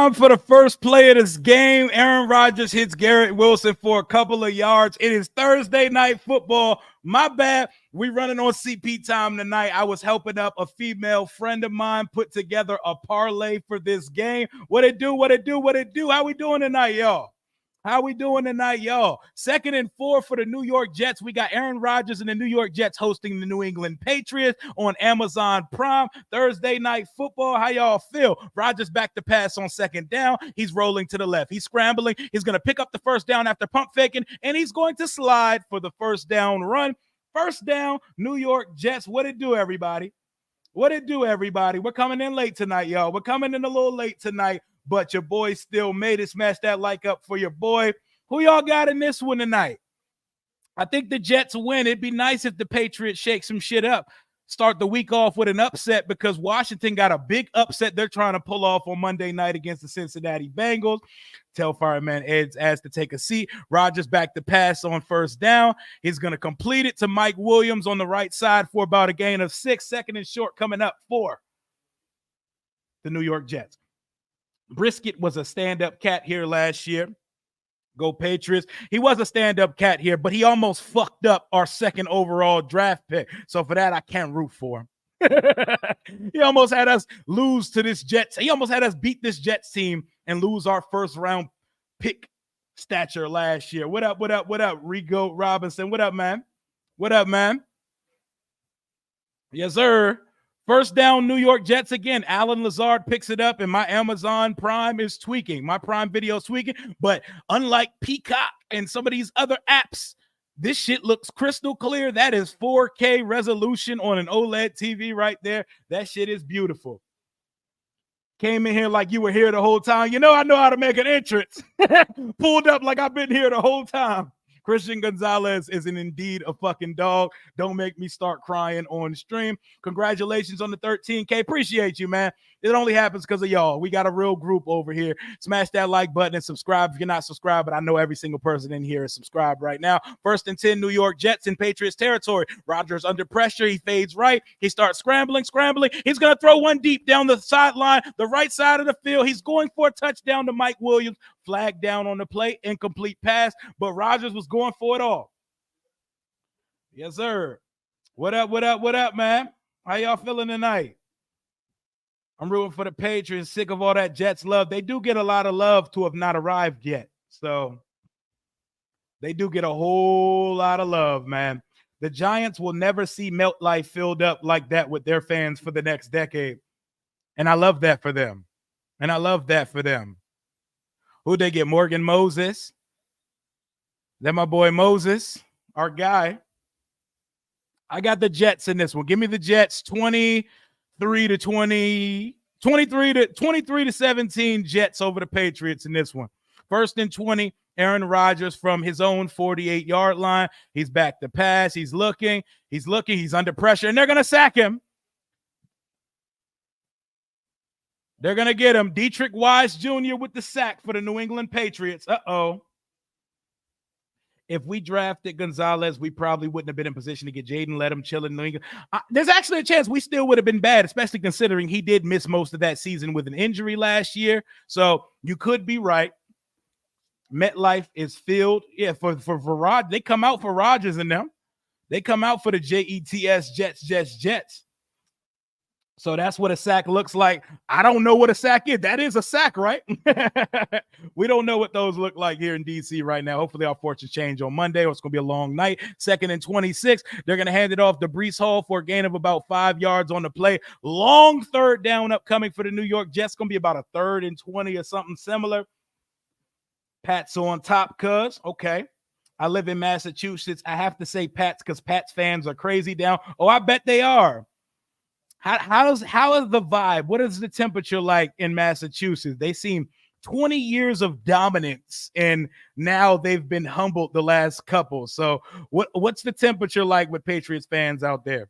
time for the first play of this game. Aaron Rodgers hits Garrett Wilson for a couple of yards. It is Thursday night football. My bad. We running on CP time tonight. I was helping up a female friend of mine put together a parlay for this game. What it do? How we doing tonight, y'all? How we doing tonight, y'all? 2nd and 4 for the New York Jets. We got Aaron Rodgers and the New York Jets hosting the New England Patriots on Amazon Prime. Thursday night football. How y'all feel? Rodgers back to pass on 2nd down. He's rolling to the left. He's scrambling. He's going to pick up the first down after pump faking, and he's going to slide for the first down run. First down, New York Jets. What it do, everybody? What it do, everybody? We're coming in late tonight, y'all. We're coming in a little late tonight. But your boy still made it. Smash that like up for your boy. Who y'all got in this one tonight? I think the Jets win. It'd be nice if the Patriots shake some shit up. Start the week off with an upset because Washington got a big upset they're trying to pull off on Monday night against the Cincinnati Bengals. Tell Fireman Ed's asked to take a seat. Rodgers back to pass on first down. He's going to complete it to Mike Williams on the right side for about a gain of 6. 2nd and short coming up for the New York Jets. Brisket was a stand-up cat here last year. Go Patriots. He was a stand-up cat here, but he almost fucked up our 2nd overall draft pick. So for that, I can't root for him. He almost had us lose to this Jets. He almost had us beat this Jets team and lose our first-round pick stature last year. What up, Rigo Robinson? What up, man? Yes, sir. First down, New York Jets again. Alan Lazard picks it up, and my Amazon Prime is tweaking. My Prime Video is tweaking, but unlike Peacock and some of these other apps, this shit looks crystal clear. That is 4K resolution on an OLED TV right there. That shit is beautiful. Came in here like you were here the whole time. You know I know how to make an entrance. Pulled up like I've been here the whole time. Christian Gonzalez is indeed a fucking dog. Don't make me start crying on stream. Congratulations on the 13K. Appreciate you, man. It only happens because of y'all. We got a real group over here. Smash that like button and subscribe if you're not subscribed, but I know every single person in here is subscribed right now. 1st and 10, New York Jets in Patriots territory. Rodgers under pressure. He fades right. He starts scrambling. He's going to throw one deep down the sideline, the right side of the field. He's going for a touchdown to Mike Williams. Flag down on the play. Incomplete pass, but Rodgers was going for it all. Yes, sir. What up, man? How y'all feeling tonight? I'm rooting for the Patriots. Sick of all that Jets love. They do get a lot of love to have not arrived yet. So they do get a whole lot of love, man. The Giants will never see MetLife filled up like that with their fans for the next decade. And I love that for them. Who'd they get? Morgan Moses. Then my boy Moses, our guy. I got the Jets in this one. Give me the Jets 23 to 17 Jets over the Patriots in this one. 1st and 20, Aaron Rodgers from his own 48-yard line. He's back to pass. He's looking. He's under pressure, and they're going to sack him. They're going to get him. Dietrich Wise Jr. with the sack for the New England Patriots. Uh-oh. If we drafted Gonzalez, we probably wouldn't have been in position to get Jaden. Let him chill in New England. There's actually a chance we still would have been bad, especially considering he did miss most of that season with an injury last year. So you could be right. MetLife is filled. Yeah, for Rod, they come out for Rodgers and them. They come out for the Jets, Jets. So that's what a sack looks like. I don't know what a sack is. That is a sack, right? We don't know what those look like here in D.C. right now. Hopefully our fortunes change on Monday, or it's going to be a long night. 2nd and 26. They're going to hand it off to Breece Hall for a gain of about 5 yards on the play. Long 3rd down upcoming for the New York Jets. Going to be about a 3rd and 20 or something similar. Pats on top, cuz. Okay. I live in Massachusetts. I have to say Pats because Pats fans are crazy down. Oh, I bet they are. How is the vibe? What is the temperature like in Massachusetts? They seem 20 years of dominance, and now they've been humbled the last couple. So what's the temperature like with Patriots fans out there?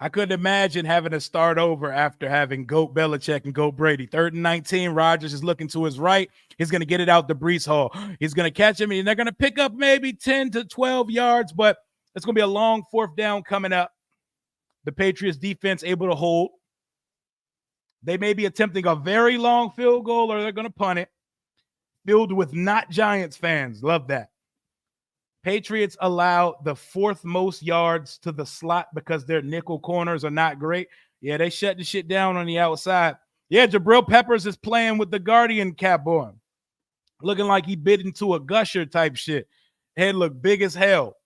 I couldn't imagine having to start over after having Goat Belichick and Goat Brady. 3rd and 19, Rodgers is looking to his right. He's going to get it out to Breece Hall. He's going to catch him, and they're going to pick up maybe 10 to 12 yards, but it's going to be a long 4th down coming up. The Patriots defense able to hold. They may be attempting a very long field goal or they're going to punt it. Filled with not Giants fans. Love that. Patriots allow the 4th most yards to the slot because their nickel corners are not great. Yeah, they shut the shit down on the outside. Yeah, Jabril Peppers is playing with the Guardian cap on. Looking like he bit into a gusher type shit. Head looked big as hell.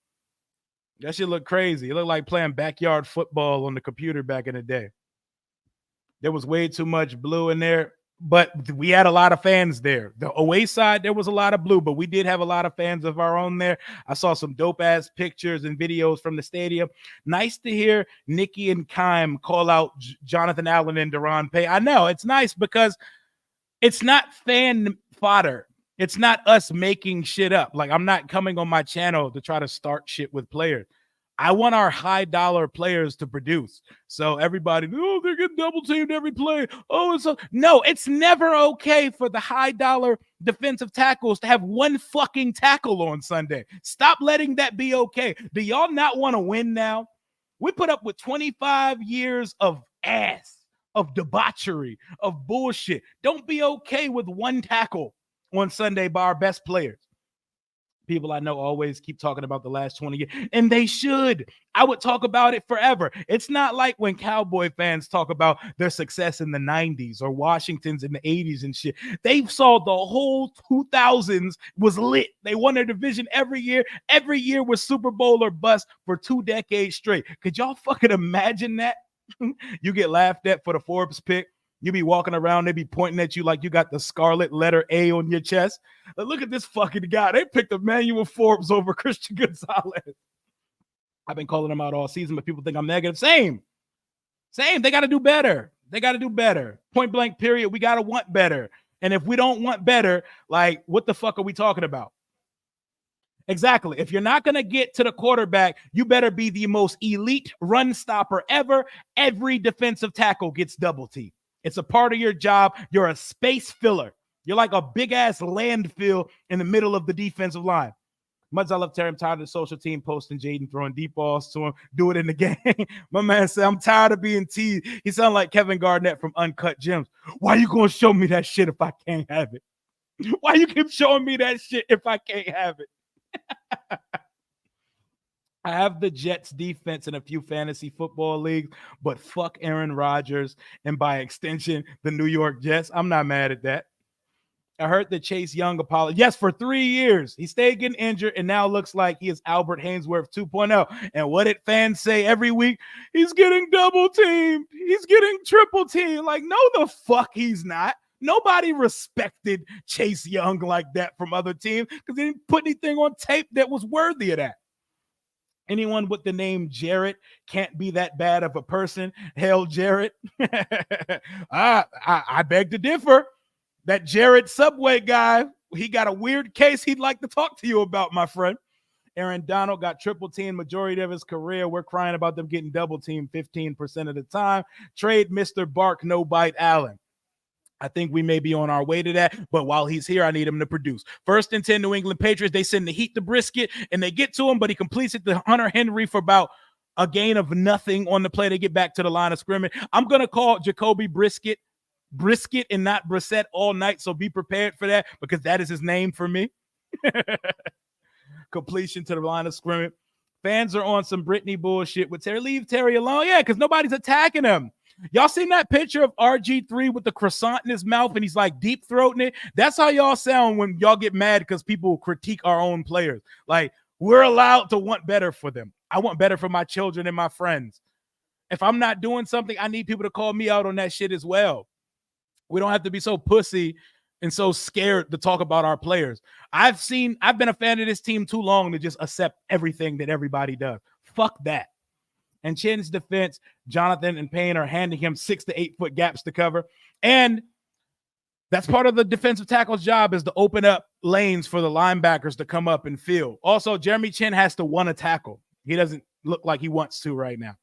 That shit looked crazy. It looked like playing backyard football on the computer back in the day. There was way too much blue in there, but we had a lot of fans there. The away side, there was a lot of blue, but we did have a lot of fans of our own there. I saw some dope-ass pictures and videos from the stadium. Nice to hear Nikki and Kime call out Jonathan Allen and Deron Pay. I know, it's nice because it's not fan fodder. It's not us making shit up. Like, I'm not coming on my channel to try to start shit with players. I want our high dollar players to produce. So everybody, oh, they're getting double teamed every play. Oh, no, it's never okay for the high dollar defensive tackles to have one fucking tackle on Sunday. Stop letting that be okay. Do y'all not want to win now? We put up with 25 years of ass, of debauchery, of bullshit. Don't be okay with one tackle on Sunday by our best players. People I know always keep talking about the last 20 years, and they should. I would talk about it forever. It's not like when Cowboy fans talk about their success in the 90s or Washington's in the 80s and shit. They saw the whole 2000s was lit. They won their division every year. Every year was Super Bowl or bust for 2 decades straight. Could y'all fucking imagine that? You get laughed at for the Forbes pick. You be walking around, they be pointing at you like you got the scarlet letter A on your chest. Look at this fucking guy. They picked Emmanuel Forbes over Christian Gonzalez. I've been calling him out all season, but people think I'm negative. Same. They got to do better. Point blank, period. We got to want better. And if we don't want better, like, what the fuck are we talking about? Exactly. If you're not going to get to the quarterback, you better be the most elite run stopper ever. Every defensive tackle gets double teamed. It's a part of your job. You're a space filler. You're like a big-ass landfill in the middle of the defensive line. Much I love Terry. I'm tired of the social team posting Jaden throwing deep balls to him. Do it in the game. My man said, I'm tired of being teased. He sounded like Kevin Garnett from Uncut Gems. Why you going to show me that shit if I can't have it? Why you keep showing me that shit if I can't have it? I have the Jets defense in a few fantasy football leagues, but fuck Aaron Rodgers and by extension, the New York Jets. I'm not mad at that. I heard that Chase Young apologized. Yes, for 3 years. He stayed getting injured and now looks like he is Albert Hainsworth 2.0. And what did fans say every week? He's getting double teamed. He's getting triple teamed. Like, no, the fuck he's not. Nobody respected Chase Young like that from other teams because they didn't put anything on tape that was worthy of that. Anyone with the name Jarrett can't be that bad of a person. Hell, Jarrett. I beg to differ. That Jarrett Subway guy, he got a weird case he'd like to talk to you about, my friend. Aaron Donald got triple team majority of his career. We're crying about them getting double team 15% of the time. Trade Mr. Bark, no bite Allen. I think we may be on our way to that, but while he's here, I need him to produce. 1st and 10 New England Patriots, they send the heat to Brisket, and they get to him, but he completes it to Hunter Henry for about a gain of nothing on the play. They get back to the line of scrimmage. I'm going to call Jacoby Brisket and not Brissett all night, so be prepared for that because that is his name for me. Completion to the line of scrimmage. Fans are on some Brittany bullshit with Terry. Leave Terry alone. Yeah, because nobody's attacking him. Y'all seen that picture of RG3 with the croissant in his mouth and he's like deep throating it? That's how y'all sound when y'all get mad because people critique our own players. Like, we're allowed to want better for them. I want better for my children and my friends. If I'm not doing something, I need people to call me out on that shit as well. We don't have to be so pussy and so scared to talk about our players. I've been a fan of this team too long to just accept everything that everybody does. Fuck that. And Chin's defense, Jonathan and Payne are handing him 6 to 8 foot gaps to cover. And that's part of the defensive tackle's job is to open up lanes for the linebackers to come up and fill. Also, Jeremy Chin has to want to tackle. He doesn't look like he wants to right now.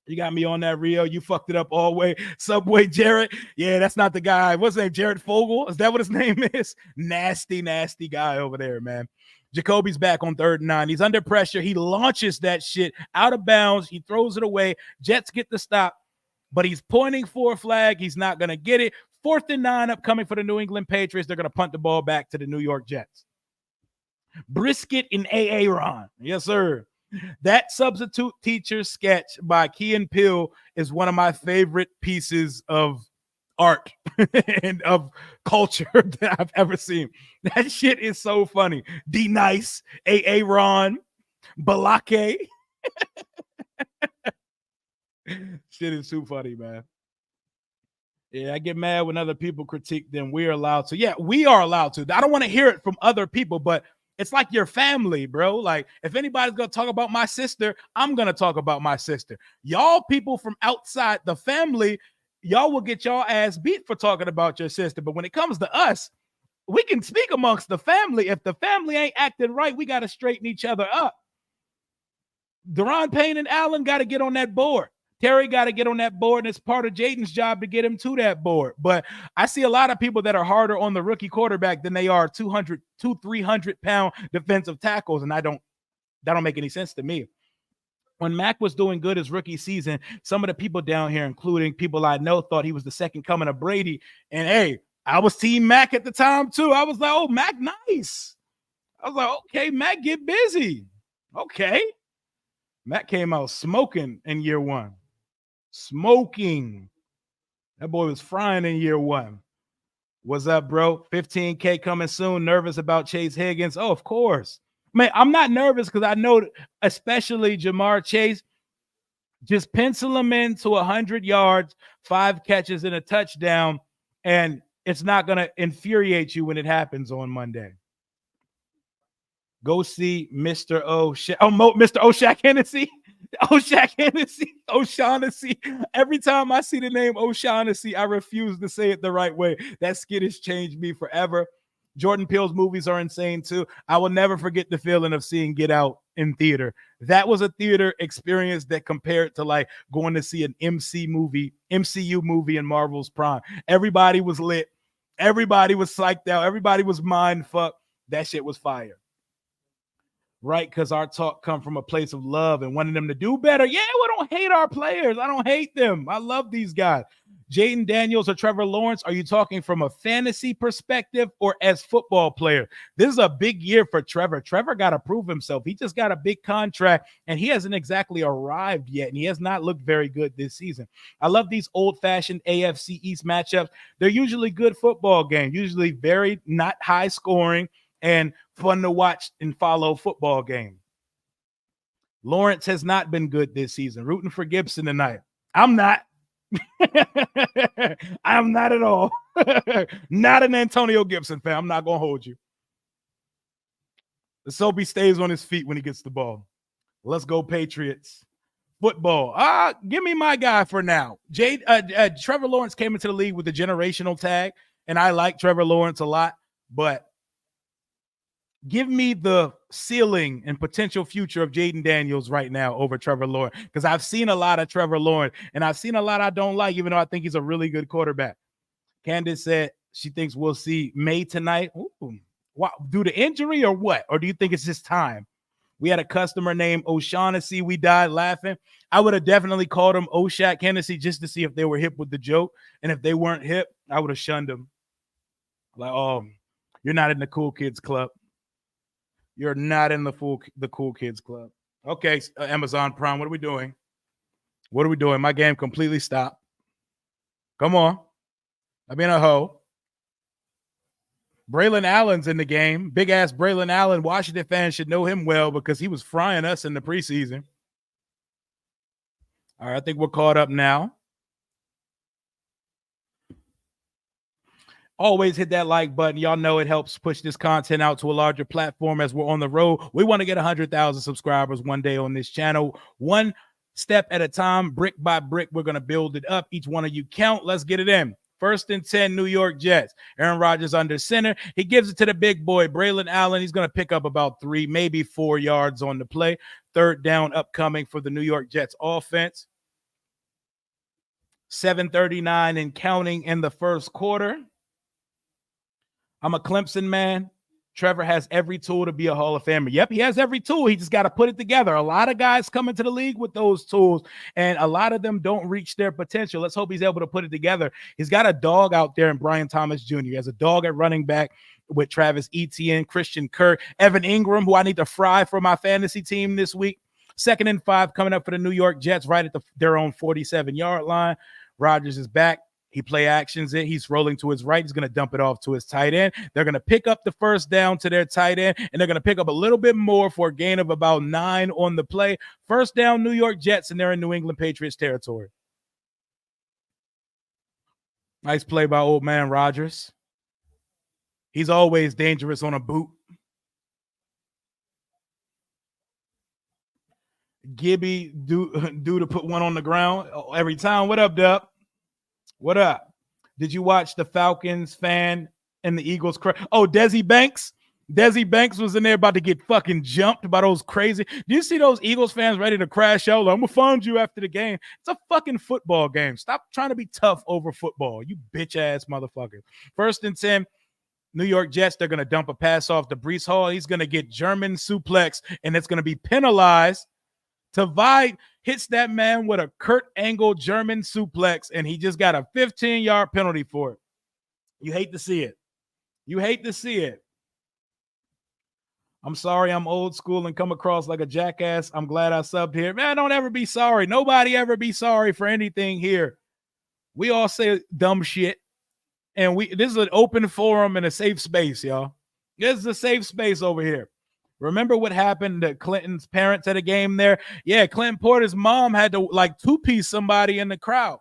You got me on that, Rio. You fucked it up all way. Subway Jarrett. Yeah, that's not the guy. What's his name? Jared Fogle? Is that what his name is? Nasty, nasty guy over there, man. Jacoby's back on 3rd and 9. He's under pressure. He launches that shit out of bounds. He throws it away. Jets get the stop, but he's pointing for a flag. He's not going to get it. 4th and 9 upcoming for the New England Patriots. They're going to punt the ball back to the New York Jets. Brisket and Aaron. Yes, sir. That substitute teacher sketch by Key and Peele is one of my favorite pieces of art and of culture that I've ever seen. That shit is so funny. D Nice, Aaron, Balake. Shit is too funny, man. Yeah, I get mad when other people critique them. We're allowed to. Yeah, we are allowed to. I don't want to hear it from other people, but it's like your family, bro. Like, if anybody's going to talk about my sister, I'm going to talk about my sister. Y'all people from outside the family, y'all will get y'all ass beat for talking about your sister. But when it comes to us, we can speak amongst the family. If the family ain't acting right, we got to straighten each other up. Deron Payne and Allen got to get on that board. Terry got to get on that board, and it's part of Jaden's job to get him to that board. But I see a lot of people that are harder on the rookie quarterback than they are 300-pound defensive tackles, and that don't make any sense to me. When Mac was doing good his rookie season, some of the people down here, including people I know, thought he was the second coming of Brady. And hey, I was Team Mac at the time too. I was like, oh, Mac, nice. I was like, okay, Mac, get busy. Okay. Mac came out smoking in year 1. Smoking. That boy was frying in year 1. What's up, bro? $15K coming soon. Nervous about Chase Higgins? Oh, of course. Man, I'm not nervous because I know, especially Jamar Chase, just pencil him into 100 yards, 5 catches and a touchdown, and it's not going to infuriate you when it happens on Monday. Go see Mr. Mr. O'Shaq Hennessy. O'Shaughnessy. Every time I see the name O'Shaughnessy, I refuse to say it the right way. That skit has changed me forever. Jordan Peele's movies are insane too. I will never forget the feeling of seeing Get Out in theater. That was a theater experience that compared to like going to see an MCU movie in Marvel's prime. Everybody was lit. Everybody was psyched out. Everybody was mind fucked. That shit was fire. Right, because our talk come from a place of love and wanting them to do better. Yeah, we don't hate our players. I don't hate them. I love these guys. Jaden Daniels or Trevor Lawrence, are you talking from a fantasy perspective or as football player? This is a big year for Trevor. Trevor got to prove himself. He just got a big contract, and he hasn't exactly arrived yet, and he has not looked very good this season. I love these old-fashioned AFC East matchups. They're usually good football games, usually very not high scoring, and fun to watch and follow football game. Lawrence has not been good this season. Rooting for Gibson tonight. I'm not. I'm not at all. Not an Antonio Gibson fan. I'm not going to hold you. The Soapy stays on his feet when he gets the ball. Let's go Patriots. Football. Give me my guy for now. Trevor Lawrence came into the league with the generational tag, and I like Trevor Lawrence a lot, but give me the ceiling and potential future of Jaden Daniels right now over Trevor Lawrence, because I've seen a lot of Trevor Lawrence, and I've seen a lot I don't like, even though I think he's a really good quarterback. Candace said she thinks we'll see May tonight. Ooh, wow, due to injury or what? Or do you think it's just time? We had a customer named O'Shaughnessy. We died laughing. I would have definitely called him O'Shaq Hennessy just to see if they were hip with the joke. And if they weren't hip, I would have shunned them. Like, oh, you're not in the cool kids club. You're not in the cool kids club. Okay, Amazon Prime, what are we doing? What are we doing? My game completely stopped. Come on. I'm in a hoe. Braylon Allen's in the game. Big-ass Braylon Allen. Washington fans should know him well because he was frying us in the preseason. All right, I think we're caught up now. Always hit that like button. Y'all know it helps push this content out to a larger platform as we're on the road. We want to get 100,000 subscribers one day on this channel. One step at a time, brick by brick, we're going to build it up. Each one of you count. Let's get it in. 1st and 10, New York Jets. Aaron Rodgers under center. He gives it to the big boy, Braylon Allen. He's going to pick up about 3, maybe 4 yards on the play. 3rd down upcoming for the New York Jets offense. 7:39 and counting in the first quarter. I'm a Clemson man. Trevor has every tool to be a Hall of Famer. Yep, he has every tool. He just got to put it together. A lot of guys come into the league with those tools, and a lot of them don't reach their potential. Let's hope he's able to put it together. He's got a dog out there in Brian Thomas Jr. He has a dog at running back with Travis Etienne, Christian Kirk, Evan Ingram, who I need to fry for my fantasy team this week. 2nd and 5 coming up for the New York Jets right at their own 47-yard line. Rodgers is back. He play actions it. He's rolling to his right. He's going to dump it off to his tight end. They're going to pick up the first down to their tight end, and they're going to pick up a little bit more for a gain of about 9 on the play. First down, New York Jets, and they're in New England Patriots territory. Nice play by old man Rodgers. He's always dangerous on a boot. Gibby do to put one on the ground every time. What up, Dub? What up? Did you watch the Falcons fan and the Eagles? Oh, Desi Banks. Desi Banks was in there about to get fucking jumped by those crazy. Do you see those Eagles fans ready to crash out? Like, I'm going to find you after the game. It's a fucking football game. Stop trying to be tough over football, you bitch-ass motherfucker. 1st and 10. New York Jets, they're going to dump a pass off to Breece Hall. He's going to get German suplex, and it's going to be penalized. Tavai hits that man with a Kurt Angle German suplex, and he just got a 15-yard penalty for it. You hate to see it. You hate to see it. I'm sorry I'm old school and come across like a jackass. I'm glad I subbed here. Man, don't ever be sorry. Nobody ever be sorry for anything here. We all say dumb shit, and this is an open forum and a safe space, y'all. This is a safe space over here. Remember what happened to Clinton's parents at a game there? Yeah, Clinton Porter's mom had to like two-piece somebody in the crowd.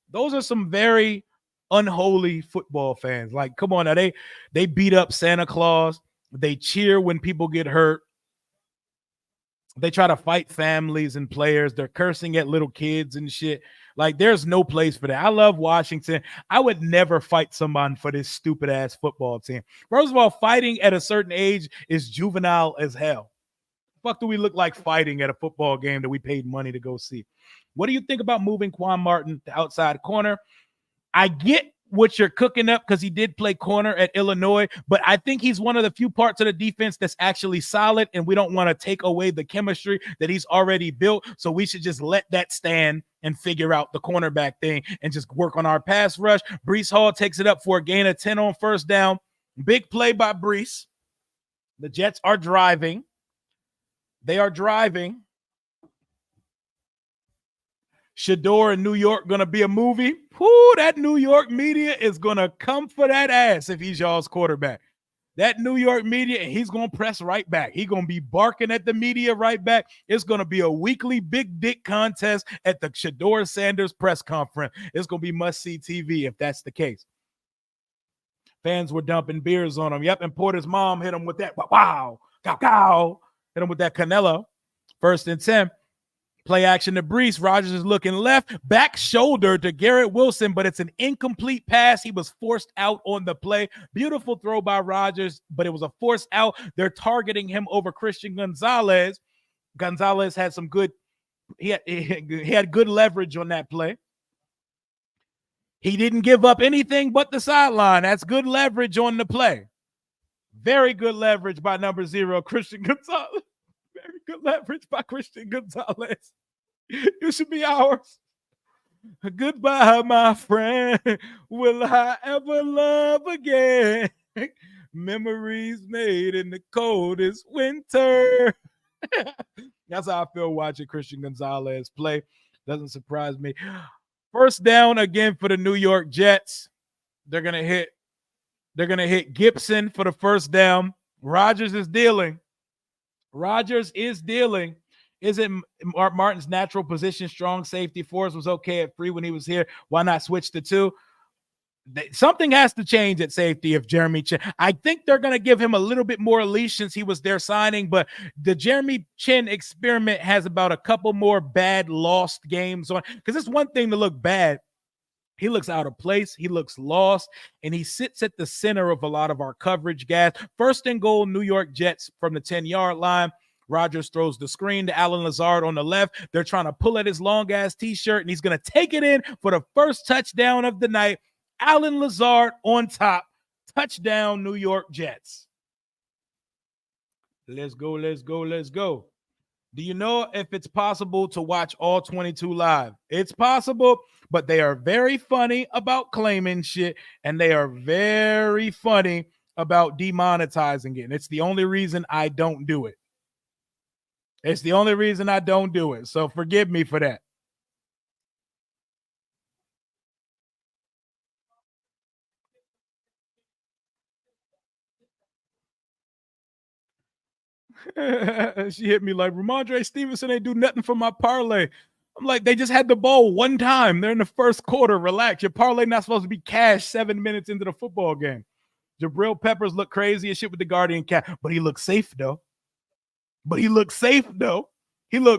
Those are some very unholy football fans. Like, come on now, they beat up Santa Claus. They cheer when people get hurt. They try to fight families and players. They're cursing at little kids and shit. Like, there's no place for that. I love Washington. I would never fight someone for this stupid-ass football team. First of all, fighting at a certain age is juvenile as hell. Fuck do we look like fighting at a football game that we paid money to go see? What do you think about moving Quan Martin to outside corner? I get what you're cooking up because he did play corner at Illinois, but I think he's one of the few parts of the defense that's actually solid, and we don't want to take away the chemistry that he's already built, so we should just let that stand and figure out the cornerback thing and just work on our pass rush. Breece Hall takes it up for a gain of 10 on first down. Big play by Breece. The Jets are driving. They are driving. Shador in New York going to be a movie. Whoo, that New York media is going to come for that ass if he's y'all's quarterback. That New York media, and he's going to press right back. He's going to be barking at the media right back. It's going to be a weekly big dick contest at the Shador Sanders press conference. It's going to be must-see TV if that's the case. Fans were dumping beers on him. Yep, and Porter's mom hit him with that. Wow, cow. Hit him with that Canelo. 1st and 10. Play action to Breece. Rodgers is looking left. Back shoulder to Garrett Wilson, but it's an incomplete pass. He was forced out on the play. Beautiful throw by Rodgers, but it was a forced out. They're targeting him over Christian Gonzalez. Gonzalez had some good – he had good leverage on that play. He didn't give up anything but the sideline. That's good leverage on the play. Very good leverage by number 0, Christian Gonzalez. Very good leverage by Christian Gonzalez. You should be ours. Goodbye, my friend. Will I ever love again? Memories made in the coldest winter. That's how I feel watching Christian Gonzalez play. Doesn't surprise me. First down again for the New York Jets. They're gonna hit Gibson for the first down. Rodgers is dealing. Is it Martin's natural position? Strong safety. Forrest was okay at 3 when he was here. Why not switch to 2? Something has to change at safety if Jeremy Chin. I think they're going to give him a little bit more leash since he was their signing, but the Jeremy Chin experiment has about a couple more bad lost games on, because it's one thing to look bad. He looks out of place. He looks lost, and he sits at the center of a lot of our coverage gas. 1st and goal, New York Jets from the 10-yard line. Rodgers throws the screen to Allen Lazard on the left. They're trying to pull at his long-ass T-shirt, and he's going to take it in for the first touchdown of the night. Allen Lazard on top. Touchdown, New York Jets. Let's go, let's go, let's go. Do you know if it's possible to watch all 22 live? It's possible, but they are very funny about claiming shit and they are very funny about demonetizing it. And it's the only reason I don't do it. It's the only reason I don't do it. So forgive me for that. She hit me like, Ramondre Stevenson ain't do nothing for my parlay. I'm like, they just had the ball one time. They're in the first quarter. Relax. Your parlay not supposed to be cash 7 minutes into the football game. Jabril Peppers looked crazy and shit with the Guardian cap, but he looks safe though. He looks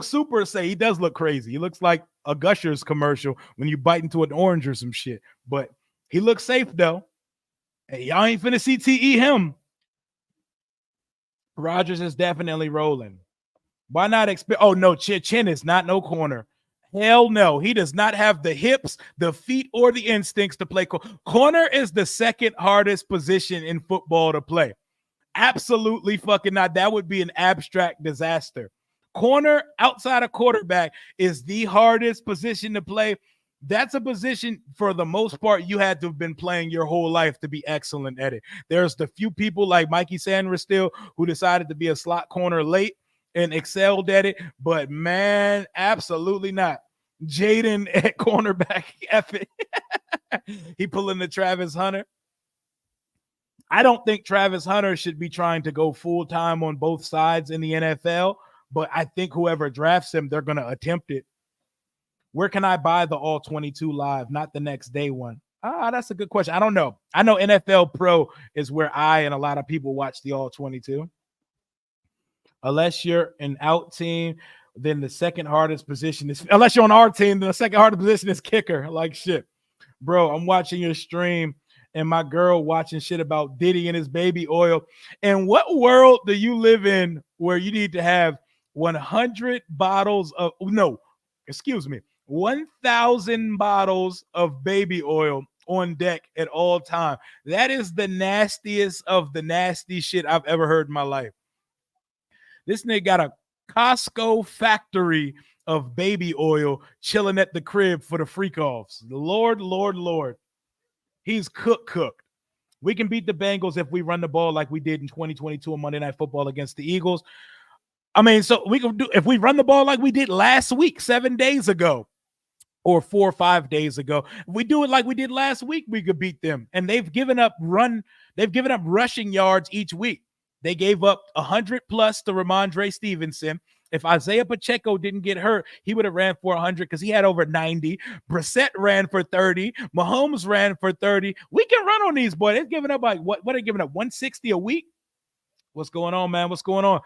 super safe. He does look crazy. He looks like a Gushers commercial when you bite into an orange or some shit. But he looks safe though. Hey, y'all ain't finna CTE him. Rodgers is definitely rolling. Why not expect? Oh no, Chin is not no corner. Hell no, he does not have the hips, the feet, or the instincts to play. Corner is the second hardest position in football to play. Absolutely fucking not. That would be an abstract disaster. Corner outside of quarterback is the hardest position to play. That's a position for the most part you had to have been playing your whole life to be excellent at it. There's the few people like Mikey Sanders still who decided to be a slot corner late and excelled at it, but man, absolutely not. Jaden at cornerback, he pulling the Travis Hunter. I don't think Travis Hunter should be trying to go full time on both sides in the NFL, but I think whoever drafts him, they're going to attempt it. Where can I buy the all 22 live, not the next day one? That's a good question. I don't know. I know NFL Pro is where I and a lot of people watch the all 22. Unless you're an out team, then the second hardest position is, unless you're on our team, then the second hardest position is kicker. Like shit. Bro, I'm watching your stream and my girl watching shit about Diddy and his baby oil. And what world do you live in where you need to have 100 bottles of, no, excuse me, 1,000 bottles of baby oil on deck at all time? That is the nastiest of the nasty shit I've ever heard in my life. This nigga got a Costco factory of baby oil chilling at the crib for the freak offs. Lord, Lord, Lord. He's cooked. We can beat the Bengals if we run the ball like we did in 2022 on Monday Night Football against the Eagles. I mean, so we can do if we run the ball like we did last week, 7 days ago, or 4 or 5 days ago. If we do it like we did last week, we could beat them. And they've given up rushing yards each week. They gave up 100 plus to Ramondre Stevenson. If Isaiah Pacheco didn't get hurt, he would have ran for 100 because he had over 90. Brissett ran for 30. Mahomes ran for 30. We can run on these boys. They're giving up like what are they giving up? 160 a week? What's going on, man? What's going on?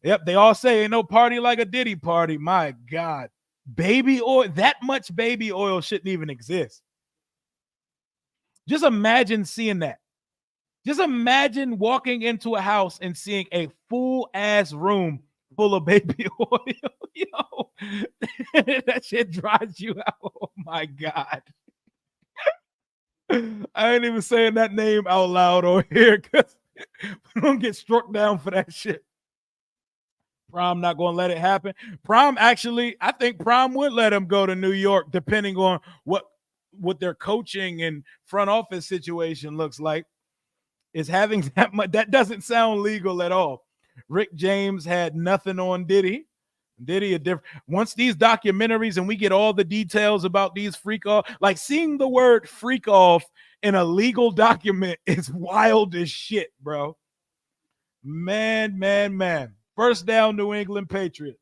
Yep, they all say ain't no party like a Diddy party. My God. Baby oil, that much baby oil shouldn't even exist. Just imagine seeing that. Just imagine walking into a house and seeing a full ass room full of baby oil. Yo, that shit dries you out. Oh my God. I ain't even saying that name out loud over here because we don't get struck down for that shit. Prime not going to let it happen. Prime actually, I think Prime would let him go to New York depending on what their coaching and front office situation looks like. Is having that much, that doesn't sound legal at all. Rick James had nothing on Diddy. Diddy a different. Once these documentaries and we get all the details about these freak off, like seeing the word freak off in a legal document is wild as shit, bro. Man. First down, New England Patriots.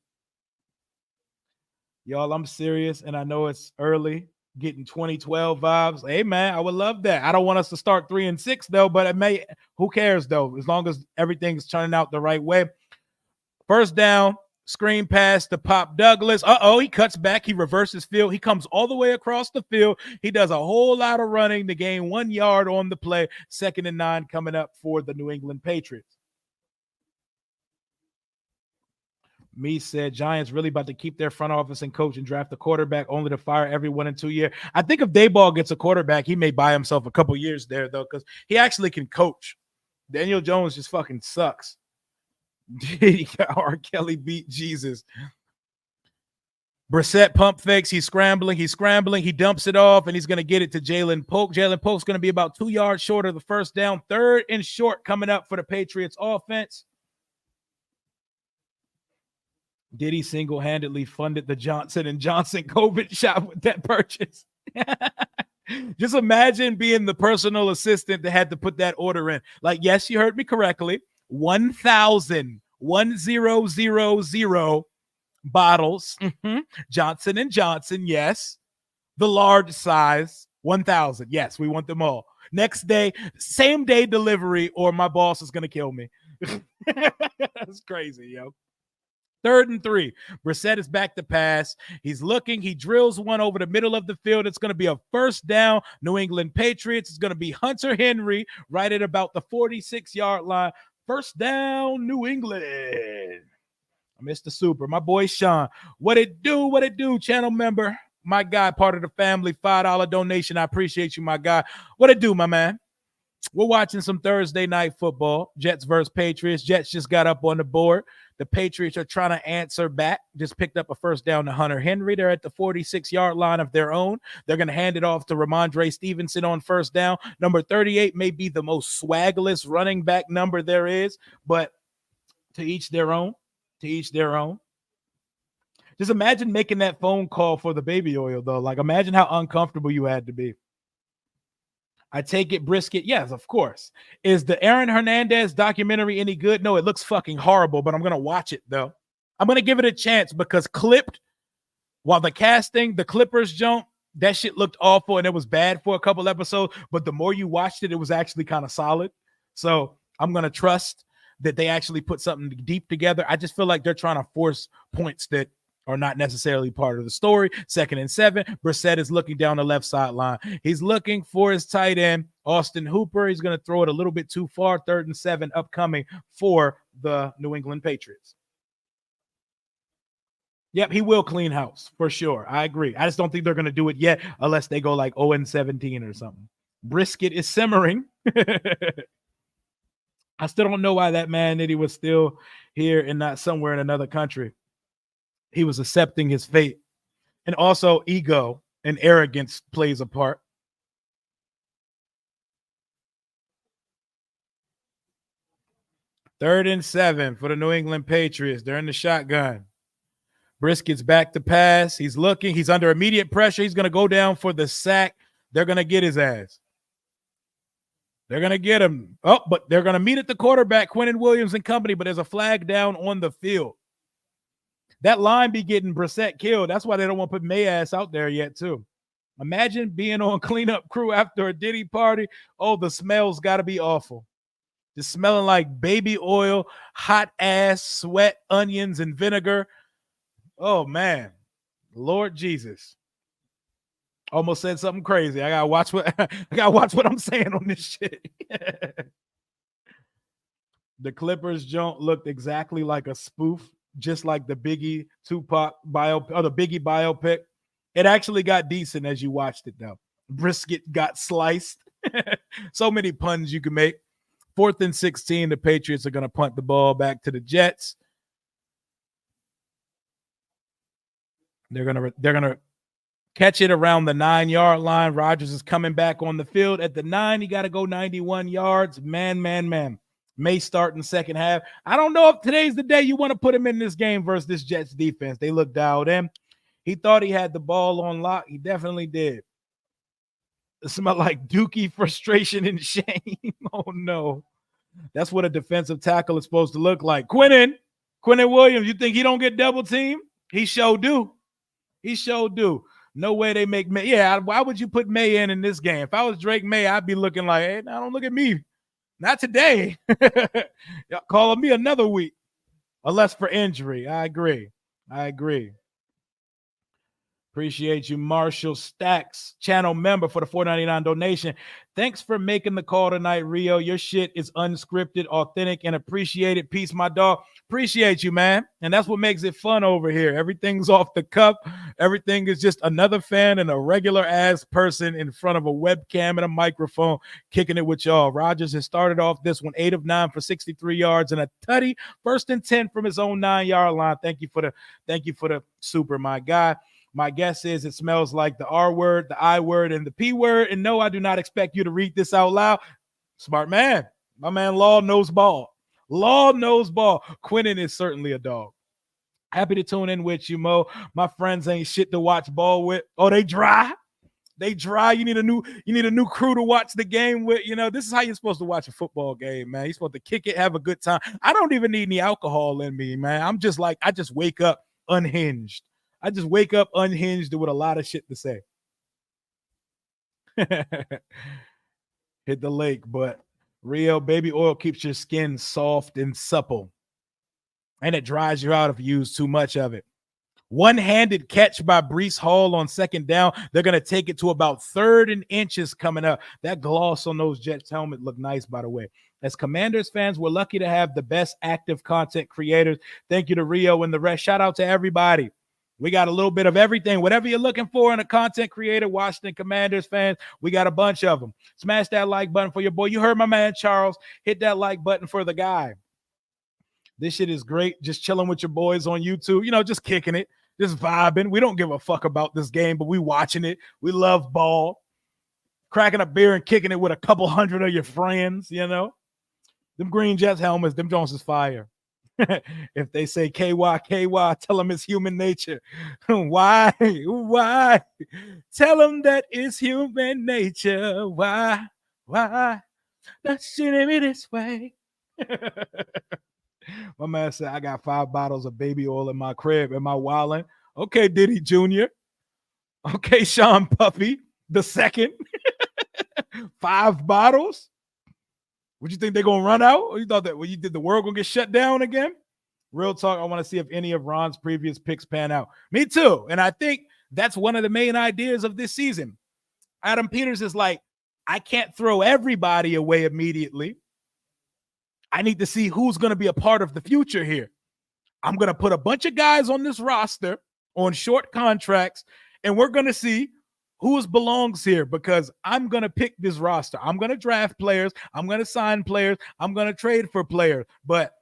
Y'all, I'm serious, and I know it's early. Getting 2012 vibes. Hey man, I would love that. I don't want us to start 3-6 though, but it may. Who cares though? As long as everything's turning out the right way. First down, screen pass to Pop Douglas. He cuts back. He reverses field. He comes all the way across the field. He does a whole lot of running to gain 1 yard on the play. 2nd and 9 coming up for the New England Patriots. Me said Giants really about to keep their front office and coach and draft a quarterback only to fire everyone in 2 years. I think if Dayball gets a quarterback, he may buy himself a couple years there, though, because he actually can coach. Daniel Jones just fucking sucks. R. Kelly beat Jesus. Brissett pump fakes. He's scrambling. He dumps it off, and he's going to get it to Jalen Polk. Jalen Polk's going to be about 2 yards short of the first down. 3rd and short coming up for the Patriots offense. Diddy single-handedly funded the Johnson & Johnson COVID shot with that purchase. Just imagine being the personal assistant that had to put that order in. Like, yes, you heard me correctly. 1,000 bottles. Johnson & Johnson, yes. The large size, 1,000. Yes, we want them all. Next day, same day delivery, or my boss is going to kill me. That's crazy, yo. 3rd and 3. Brissett is back to pass. He's looking. He drills one over the middle of the field. It's going to be a first down. New England Patriots. It's going to be Hunter Henry right at about the 46-yard line. First down, New England. Mr. Super, my boy Sean. What it do, channel member. My guy, part of the family, $5 donation. I appreciate you, my guy. What it do, my man? We're watching some Thursday night football. Jets versus Patriots. Jets just got up on the board. The Patriots are trying to answer back. Just picked up a first down to Hunter Henry. They're at the 46-yard line of their own. They're going to hand it off to Ramondre Stevenson on first down. Number 38 may be the most swagless running back number there is, but to each their own. To each their own. Just imagine making that phone call for the baby oil, though. Like, imagine how uncomfortable you had to be. I take it brisket. Yes, of course. Is the Aaron Hernandez documentary any good? No, it looks fucking horrible, but I'm going to watch it, though. I'm going to give it a chance because clipped, while the casting, the Clippers jump, that shit looked awful and it was bad for a couple episodes, but the more you watched it, it was actually kind of solid. So I'm going to trust that they actually put something deep together. I just feel like they're trying to force points that are not necessarily part of the story. 2nd and 7. Brissett is looking down the left sideline. He's looking for his tight end, Austin Hooper. He's going to throw it a little bit too far. 3rd and 7 upcoming for the New England Patriots. Yep, he will clean house for sure. I agree. I just don't think they're going to do it yet unless they go like 0-17 or something. Brisket is simmering. I still don't know why that man that he was still here and not somewhere in another country. He was accepting his fate. And also ego and arrogance plays a part. Third and 7 for the New England Patriots. They're in the shotgun. Brisket's back to pass. He's looking. He's under immediate pressure. He's going to go down for the sack. They're going to get his ass. They're going to get him. Oh, but they're going to meet at the quarterback, Quinnen Williams and company, but there's a flag down on the field. That line be getting Brissett killed. That's why they don't want to put May ass out there yet, too. Imagine being on cleanup crew after a Diddy party. Oh, the smell's got to be awful. Just smelling like baby oil, hot ass, sweat, onions, and vinegar. Oh, man. Lord Jesus. Almost said something crazy. I gotta watch what I'm saying on this shit. The Clippers joint looked exactly like a spoof, just like the Biggie Tupac the Biggie biopic. It actually got decent as you watched it, though. Brisket got sliced. So many puns you can make. 4th and 16, the Patriots are going to punt the ball back to the Jets. They're gonna catch it around the 9-yard line. Rodgers is coming back on the field at the 9. He got to go 91 yards. Man. May start in the second half. I don't know if today's the day you want to put him in this game versus this Jets defense. They look dialed in. He thought he had the ball on lock. He definitely did. It smelled like dookie, frustration, and shame. Oh, no. That's what a defensive tackle is supposed to look like. Quinnen Williams, you think he don't get double teamed? He sure do. No way they make May. Yeah, why would you put May in this game? If I was Drake May, I'd be looking like, hey, now don't look at me. Not today. Y'all calling me another week. Unless for injury. I agree. Appreciate you, Marshall Stacks, channel member for the $4.99 donation. Thanks for making the call tonight, Rio. Your shit is unscripted, authentic, and appreciated. Peace, my dog. Appreciate you, man. And that's what makes it fun over here. Everything's off the cuff. Everything is just another fan and a regular ass person in front of a webcam and a microphone kicking it with y'all. Rodgers has started off this one 8 of 9 for 63 yards and a tutty. First and 10 from his own 9-yard line. Thank you for the super, my guy. My guess is it smells like the R word, the I word, and the P word. And no, I do not expect you to read this out loud. Smart man. My man Law knows ball. Law knows ball. Quinnen is certainly a dog. Happy to tune in with you, Mo. My friends ain't shit to watch ball with. Oh, they dry. They dry. You need a new crew to watch the game with. You know, this is how you're supposed to watch a football game, man. You're supposed to kick it, have a good time. I don't even need any alcohol in me, man. I'm just like, I just wake up unhinged. I just wake up unhinged with a lot of shit to say. Hit the lake, but Rio, baby oil keeps your skin soft and supple. And it dries you out if you use too much of it. One-handed catch by Breece Hall on second down. They're going to take it to about 3rd and inches coming up. That gloss on those Jets helmet look nice, by the way. As Commanders fans, we're lucky to have the best active content creators. Thank you to Rio and the rest. Shout out to everybody. We got a little bit of everything. Whatever you're looking for in a content creator, Washington Commanders fans, we got a bunch of them. Smash that like button for your boy. You heard my man Charles. Hit that like button for the guy. This shit is great. Just chilling with your boys on YouTube. You know, just kicking it, just vibing. We don't give a fuck about this game, but we watching it. We love ball. Cracking a beer and kicking it with a couple hundred of your friends, you know. Them green Jets helmets, them Jones is fire. If they say KY, tell them it's human nature. Why? Tell them that it's human nature. Why? That shouldn't be this way. My man said, I got 5 bottles of baby oil in my crib. Am I wilding? Okay, Diddy Jr. Okay, Sean Puffy the second. 5 bottles? What you think they're gonna run out? Or you thought that when you did the world gonna get shut down again? Real talk, I want to see if any of Ron's previous picks pan out. Me too. And I think that's one of the main ideas of this season. Adam Peters is like, I can't throw everybody away immediately. I need to see who's going to be a part of the future here. I'm going to put a bunch of guys on this roster on short contracts, and we're going to see who belongs here because I'm going to pick this roster. I'm going to draft players. I'm going to sign players. I'm going to trade for players. But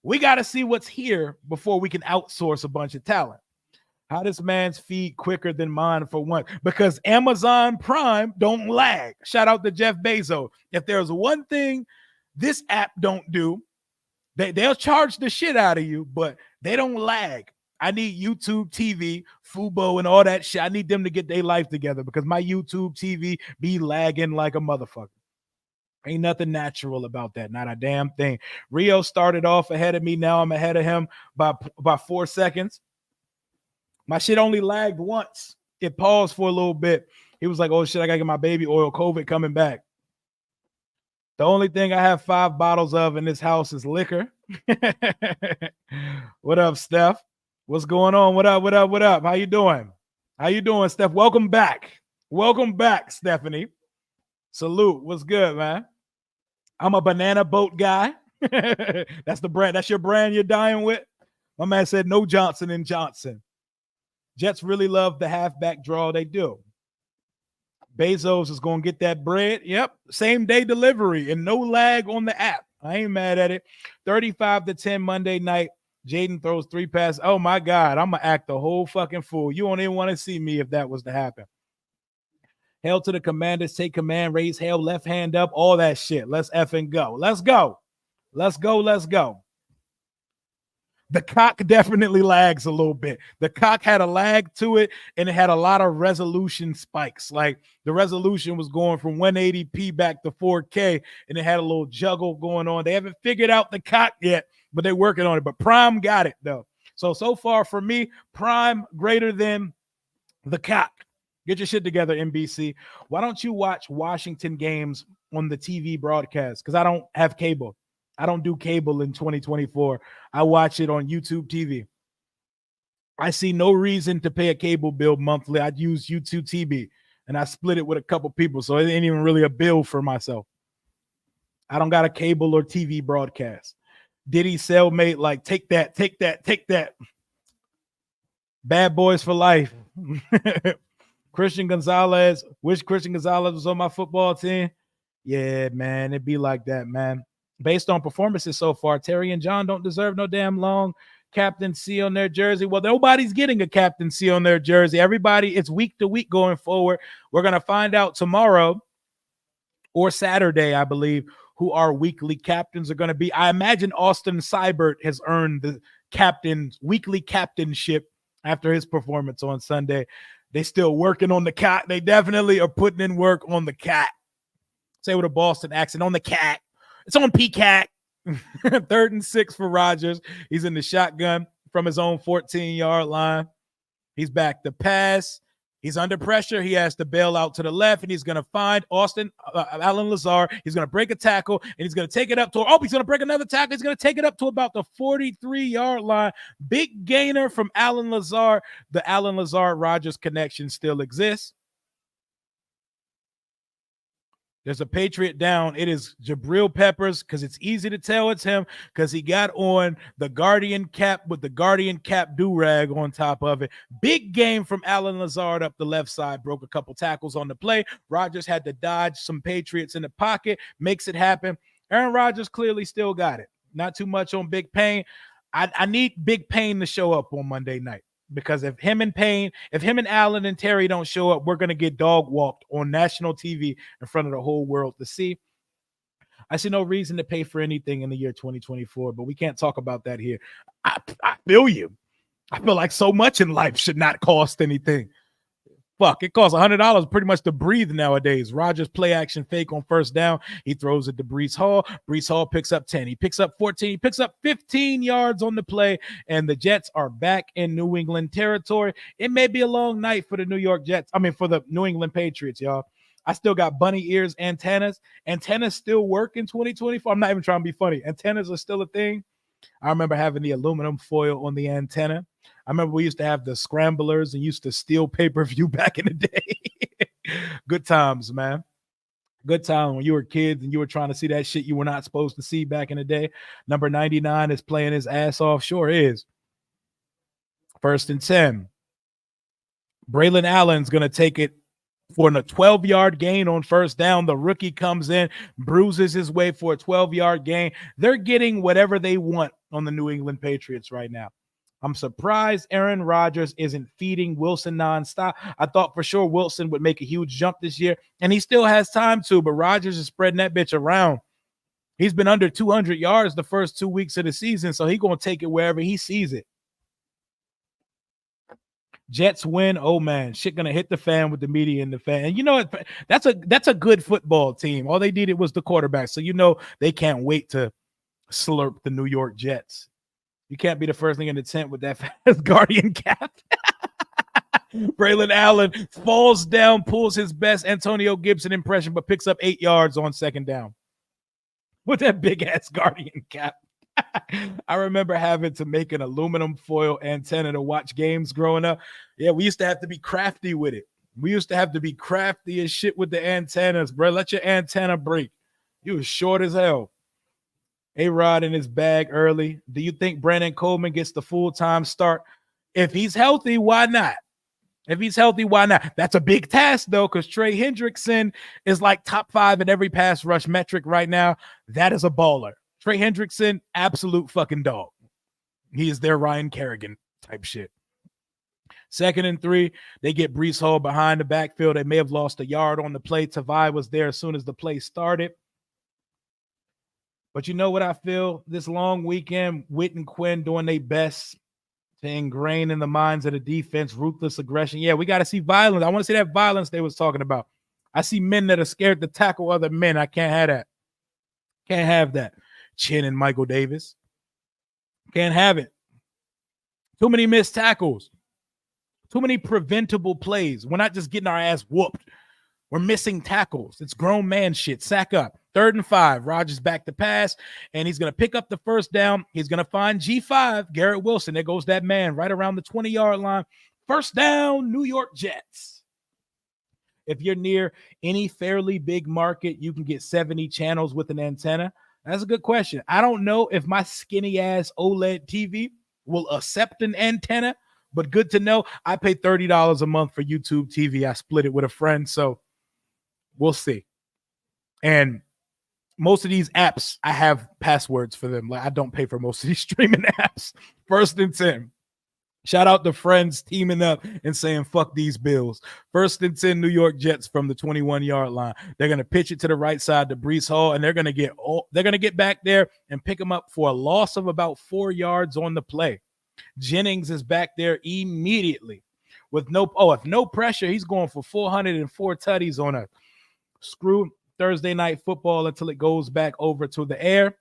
we got to see what's here before we can outsource a bunch of talent. How this man's feed quicker than mine for one? Because Amazon Prime don't lag. Shout out to Jeff Bezos. If there's one thing this app don't do, they'll charge the shit out of you, but they don't lag. I need YouTube TV, Fubo, and all that shit. I need them to get their life together because my YouTube TV be lagging like a motherfucker. Ain't nothing natural about that. Not a damn thing. Rio started off ahead of me. Now I'm ahead of him by 4 seconds. My shit only lagged once. It paused for a little bit. He was like, oh, shit, I got to get my baby oil. COVID coming back. The only thing I have 5 bottles of in this house is liquor. What up, Steph? What's going on? What up? How you doing, Steph? Welcome back, Stephanie. Salute. What's good, man? I'm a banana boat guy. That's the brand. That's your brand you're dying with? My man said no Johnson & Johnson. Jets really love the halfback draw. They do. Bezos is going to get that bread. Yep. Same day delivery and no lag on the app. I ain't mad at it. 35-10 Monday night. Jaden throws 3 passes. Oh, my God. I'm going to act the whole fucking fool. You don't even want to see me if that was to happen. Hail to the Commanders. Take command. Raise hail. Left hand up. All that shit. Let's effing go. Let's go. The cock definitely lags a little bit. The cock had a lag to it, and it had a lot of resolution spikes. Like the resolution was going from 180p back to 4K, and it had a little juggle going on. They haven't figured out the cock yet, but they're working on it. But Prime got it, though. So far for me, Prime greater than the cock. Get your shit together, NBC. Why don't you watch Washington games on the TV broadcast? Because I don't have cable. I don't do cable in 2024. I watch it on YouTube TV. I see no reason to pay a cable bill monthly. I'd use YouTube TV, and I split it with a couple people, so it ain't even really a bill for myself. I don't got a cable or TV broadcast. Diddy cellmate, like, take that, take that, take that. Bad boys for life. Christian Gonzalez. Wish Christian Gonzalez was on my football team. Yeah, man, it'd be like that, man. Based on performances so far, Terry and John don't deserve no damn long captaincy on their jersey. Well, nobody's getting a captaincy on their jersey. Everybody, it's week to week going forward. We're going to find out tomorrow or Saturday, I believe, who our weekly captains are going to be. I imagine Austin Seibert has earned the captain's weekly captainship after his performance on Sunday. They still working on the cat. They definitely are putting in work on the cat. Say with a Boston accent, on the cat. It's on PCAT. 3rd and 6 for Rodgers. He's in the shotgun from his own 14-yard line. He's back to pass. He's under pressure. He has to bail out to the left, and he's going to find Allen Lazard. He's going to break a tackle, and he's going to take it up to he's going to break another tackle. He's going to take it up to about the 43-yard line. Big gainer from Allen Lazard. The Allen Lazard-Rodgers connection still exists. There's a Patriot down. It is Jabril Peppers, because it's easy to tell it's him because he got on the Guardian cap with the Guardian cap do-rag on top of it. Big game from Allen Lazard up the left side. Broke a couple tackles on the play. Rodgers had to dodge some Patriots in the pocket. Makes it happen. Aaron Rodgers clearly still got it. Not too much on Big Pain. I need Big Pain to show up on Monday night. Because if him and Allen and Terry don't show up, we're going to get dog walked on national TV in front of the whole world to see. I see no reason to pay for anything in the year 2024, but we can't talk about that here. I feel you. I feel like so much in life should not cost anything. Fuck, it costs $100 pretty much to breathe nowadays. Rodgers play action fake on first down. He throws it to Breece Hall. Breece Hall picks up 10. He picks up 14. He picks up 15 yards on the play, and the Jets are back in New England territory. It may be a long night for the for the New England Patriots, y'all. I still got bunny ears antennas. Antennas still work in 2024. I'm not even trying to be funny. Antennas are still a thing. I remember having the aluminum foil on the antenna. I remember we used to have the scramblers and used to steal pay-per-view back in the day. Good times, man. Good time when you were kids and you were trying to see that shit you were not supposed to see back in the day. Number 99 is playing his ass off. Sure is. 1st and 10. Braylon Allen's going to take it for a 12-yard gain on first down. The rookie comes in, bruises his way for a 12-yard gain. They're getting whatever they want on the New England Patriots right now. I'm surprised Aaron Rodgers isn't feeding Wilson nonstop. I thought for sure Wilson would make a huge jump this year, and he still has time to, but Rodgers is spreading that bitch around. He's been under 200 yards the first 2 weeks of the season, so he's going to take it wherever he sees it. Jets win. Oh, man, shit going to hit the fan with the media in the fan. And you know what? That's a good football team. All they needed was the quarterback, so you know they can't wait to slurp the New York Jets. You can't be the first thing in the tent with that fast Guardian cap. Braylon Allen falls down, pulls his best Antonio Gibson impression, but picks up 8 yards on second down with that big-ass Guardian cap. I remember having to make an aluminum foil antenna to watch games growing up. Yeah, we used to have to be crafty with it. We used to have to be crafty as shit with the antennas, bro. Let your antenna break. You was short as hell. A-Rod in his bag early. Do you think Brandon Coleman gets the full-time start? If he's healthy, why not? If he's healthy, why not? That's a big task, though, because Trey Hendrickson is like top 5 in every pass rush metric right now. That is a baller. Trey Hendrickson, absolute fucking dog. He is their Ryan Kerrigan type shit. 2nd and 3, they get Breece Hall behind the backfield. They may have lost a yard on the play. Tavai was there as soon as the play started. But you know what I feel? This long weekend, Witt and Quinn doing their best to ingrain in the minds of the defense ruthless aggression. Yeah, we got to see violence. I want to see that violence they was talking about. I see men that are scared to tackle other men. I can't have that. Can't have that. Chin and Michael Davis. Can't have it. Too many missed tackles. Too many preventable plays. We're not just getting our ass whooped. We're missing tackles. It's grown man shit. Sack up. 3rd and 5. Rodgers back to pass, and he's going to pick up the first down. He's going to find G5, Garrett Wilson. There goes that man right around the 20-yard line. First down, New York Jets. If you're near any fairly big market, you can get 70 channels with an antenna. That's a good question. I don't know if my skinny ass OLED TV will accept an antenna, but good to know. I pay $30 a month for YouTube TV. I split it with a friend, so we'll see. And most of these apps, I have passwords for them. Like, I don't pay for most of these streaming apps. 1st and 10. Shout out to friends teaming up and saying, fuck these Bills. 1st and 10, New York Jets from the 21-yard line. They're going to pitch it to the right side to Breece Hall, and they're going to get back there and pick him up for a loss of about 4 yards on the play. Jennings is back there immediately with if no pressure, he's going for 404 tutties on a screw Thursday night football until it goes back over to the air.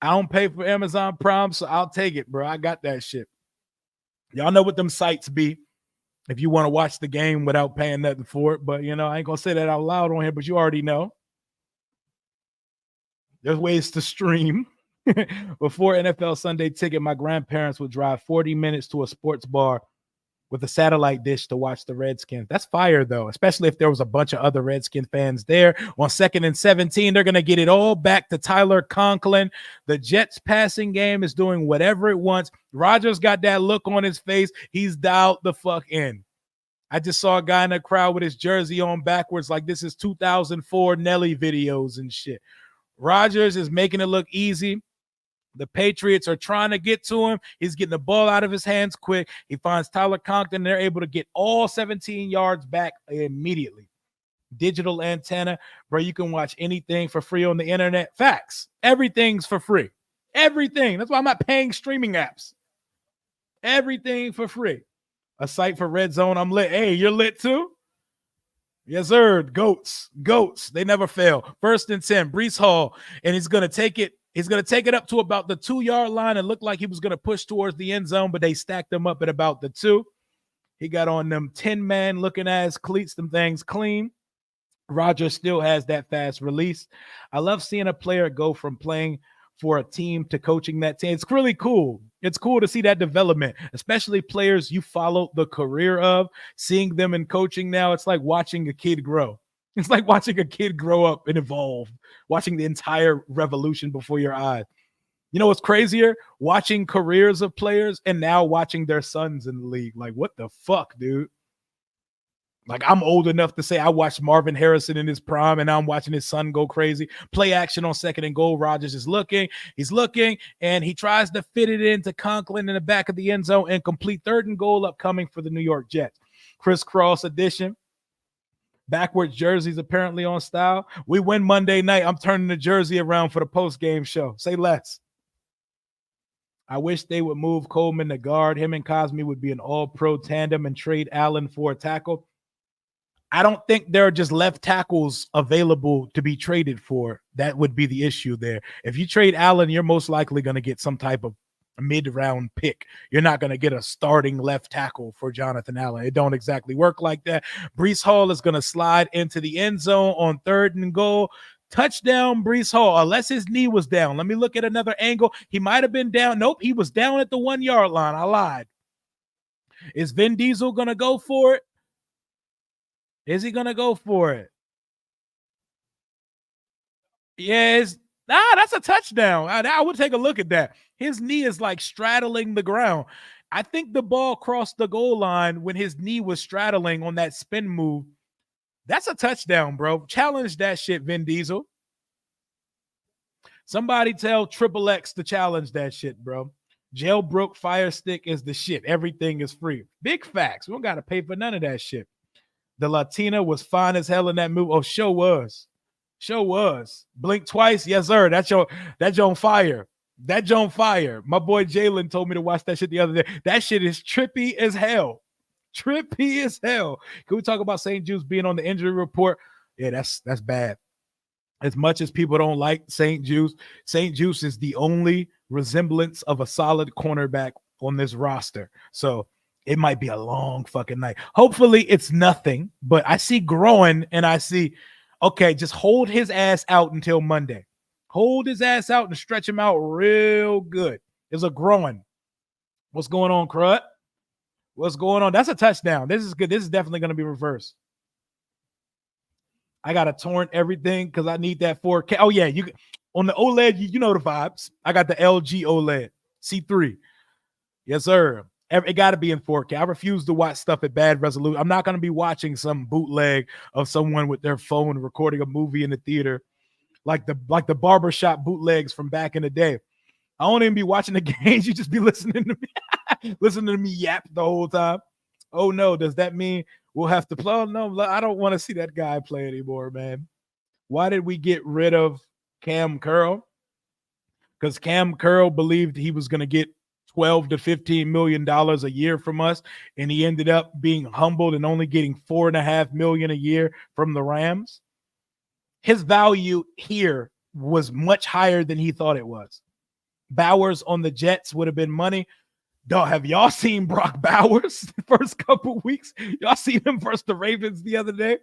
I don't pay for Amazon Prime, so I'll take it, bro. I got that shit. Y'all know what them sites be if you want to watch the game without paying nothing for it. But, I ain't going to say that out loud on here, but you already know. There's ways to stream. Before NFL Sunday Ticket, my grandparents would drive 40 minutes to a sports bar with a satellite dish to watch the Redskins. That's fire, though, especially if there was a bunch of other Redskin fans there. On 2nd and 17, they're going to get it all back to Tyler Conklin. The Jets passing game is doing whatever it wants. Rodgers got that look on his face. He's dialed the fuck in. I just saw a guy in the crowd with his jersey on backwards like this is 2004 Nelly videos and shit. Rodgers is making it look easy. The Patriots are trying to get to him. He's getting the ball out of his hands quick. He finds Tyler Conklin. They're able to get all 17 yards back immediately. Digital antenna, bro. You can watch anything for free on the internet. Facts. Everything's for free. Everything. That's why I'm not paying streaming apps. Everything for free. A site for Red Zone. I'm lit. Hey, you're lit too? Yes, sir. Goats. They never fail. 1st and 10. Breece Hall. And he's going to take it. He's going to take it up to about the 2-yard line and look like he was going to push towards the end zone, but they stacked him up at about the 2. He got on them 10-man looking ass cleats, them things clean. Rodgers still has that fast release. I love seeing a player go from playing for a team to coaching that team. It's really cool. It's cool to see that development, especially players you follow the career of. Seeing them in coaching now, it's like watching a kid grow. It's like watching a kid grow up and evolve, watching the entire revolution before your eyes. You know what's crazier? Watching careers of players and now watching their sons in the league. Like, what the fuck, dude? Like, I'm old enough to say I watched Marvin Harrison in his prime, and now I'm watching his son go crazy. Play action on 2nd and goal. Rodgers is looking. He's looking, and he tries to fit it into Conklin in the back of the end zone and complete 3rd and goal upcoming for the New York Jets. Crisscross edition. Backwards jerseys apparently on style. We win Monday night. I'm turning the jersey around for the post-game show. Say less. I wish they would move Coleman to guard. Him and Cosme would be an all-pro tandem and trade Allen for a tackle. I don't think there are just left tackles available to be traded for. That would be the issue there. If you trade Allen, you're most likely going to get some type of mid-round pick. You're not going to get a starting left tackle for Jonathan Allen. It don't exactly work like that. Breece Hall is going to slide into the end zone on 3rd and goal. Touchdown, Breece Hall, unless his knee was down. Let me look at another angle. He might have been down. Nope, he was down at the 1-yard line. I lied. Is Vin Diesel going to go for it? Is he going to go for it? Yes. That's a touchdown. I would take a look at that. His knee is like straddling the ground. I think the ball crossed the goal line when his knee was straddling on that spin move. That's a touchdown, bro. Challenge that shit, Vin Diesel. Somebody tell Triple X to challenge that shit, bro. Jailbroke Fire Stick is the shit. Everything is free. Big facts. We don't got to pay for none of that shit. The Latina was fine as hell in that move. Oh, show was. Blink twice. Yes, sir. That's on fire. That's on fire. My boy Jalen told me to watch that shit the other day. That shit is trippy as hell. Can we talk about St. Juice being on the injury report? Yeah, that's bad. As much as people don't like St. Juice is the only resemblance of a solid cornerback on this roster. So it might be a long fucking night. Hopefully it's nothing, but I see growing and I see Okay, just hold his ass out until Monday. Hold his ass out and stretch him out real good. It's a growing. What's going on, Crud? What's going on? That's a touchdown. This is good. This is definitely going to be reversed. I got to torrent everything because I need that 4K. Oh, yeah. You on the OLED, you know the vibes. I got the LG OLED C3. Yes, sir. It got to be in 4K. I refuse to watch stuff at bad resolution. I'm not going to be watching some bootleg of someone with their phone recording a movie in the theater, like the barbershop bootlegs from back in the day. I won't even be watching the games. You just be listening to me, listening to me yap the whole time. Oh no, does that mean we'll have to play? Oh, no, I don't want to see that guy play anymore, man. Why did we get rid of Cam Curl? Because Cam Curl believed he was going to get 12 to $15 million a year from us, and he ended up being humbled and only getting $4.5 million a year from the Rams. His value here was much higher than he thought it was. Bowers on the Jets would have been money. Dog, have y'all seen Brock Bowers the first couple weeks? Y'all seen him versus the Ravens the other day?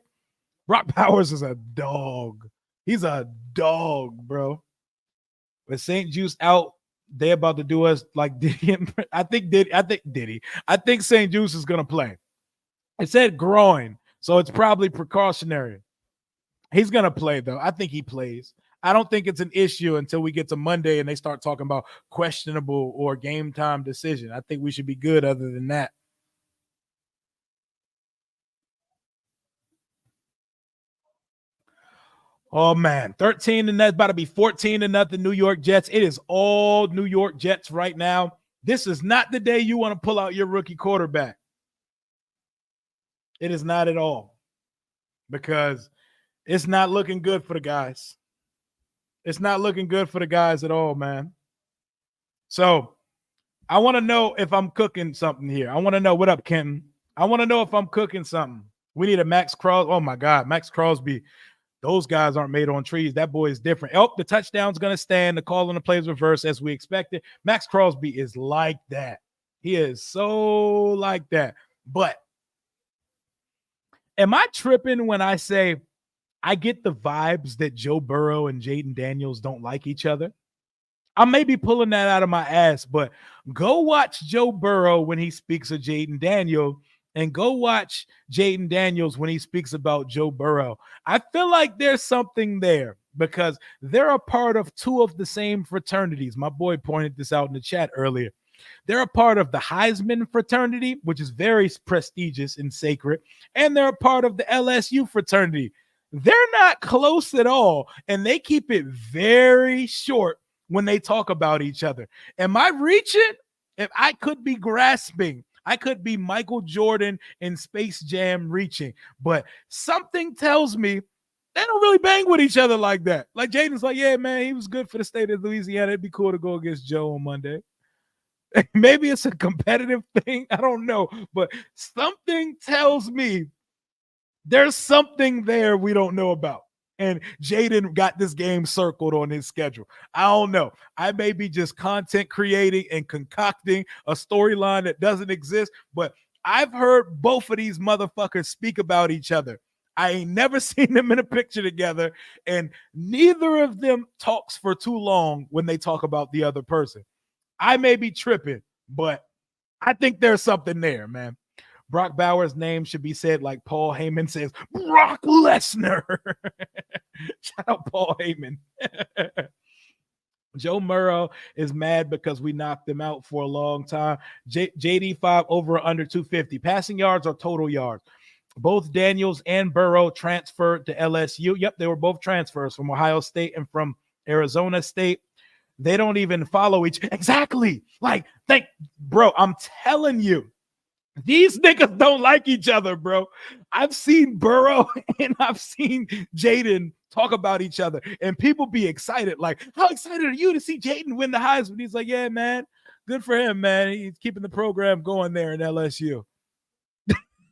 Brock Bowers is a dog. He's a dog, bro. With St. Juice out, they about to do us like Diddy. I think St. Juice is gonna play. It said groin, so it's probably precautionary. He's gonna play though. I think he plays. I don't think it's an issue until we get to Monday and they start talking about questionable or game time decision. I think we should be good other than that. Oh man, 13 and that's about to be 14 to nothing New York Jets. It is all New York Jets right now. This is not the day you want to pull out your rookie quarterback. It is not at all because it's not looking good for the guys. It's not looking good for the guys at all, man. So I want to know if I'm cooking something here. I want to know what up, Kenton. I want to know if I'm cooking something. We need a Max Crosby. Oh my God, Max Crosby. Those guys aren't made on trees. That boy is different. Oh, the touchdown's going to stand. The call on the plays reverse as we expected. Max Crosby is like that. He is so like that. But am I tripping when I say I get the vibes that Joe Burrow and Jaden Daniels don't like each other? I may be pulling that out of my ass, but go watch Joe Burrow when he speaks of Jaden Daniels and go watch Jaden Daniels when he speaks about Joe Burrow. I feel like there's something there because they're a part of two of the same fraternities. My boy pointed this out in the chat earlier. They're a part of the Heisman fraternity, which is very prestigious and sacred, and they're a part of the LSU fraternity. They're not close at all, and they keep it very short when they talk about each other. Am I reaching? If I could be grasping, I could be Michael Jordan in Space Jam reaching, but something tells me they don't really bang with each other like that. Like Jaden's like, yeah, man, he was good for the state of Louisiana. It'd be cool to go against Joe on Monday. Maybe it's a competitive thing. I don't know, but something tells me there's something there we don't know about. And Jaden got this game circled on his schedule. I don't know. I may be just content creating and concocting a storyline that doesn't exist, but I've heard both of these motherfuckers speak about each other. I ain't never seen them in a picture together, and neither of them talks for too long when they talk about the other person. I may be tripping, but I think there's something there, man. Brock Bowers' name should be said like Paul Heyman says, Brock Lesnar. Shout out Paul Heyman. Joe Burrow is mad because we knocked him out for a long time. JD5 over under 250. Passing yards or total yards. Both Daniels and Burrow transferred to LSU. Yep, they were both transfers from Ohio State and from Arizona State. They don't even follow each. Exactly. Like, bro, I'm telling you. These niggas don't like each other, bro. I've seen Burrow and I've seen Jaden talk about each other, and people be excited. Like, how excited are you to see Jaden win the Heisman? He's like, yeah, man, good for him, man. He's keeping the program going there in LSU.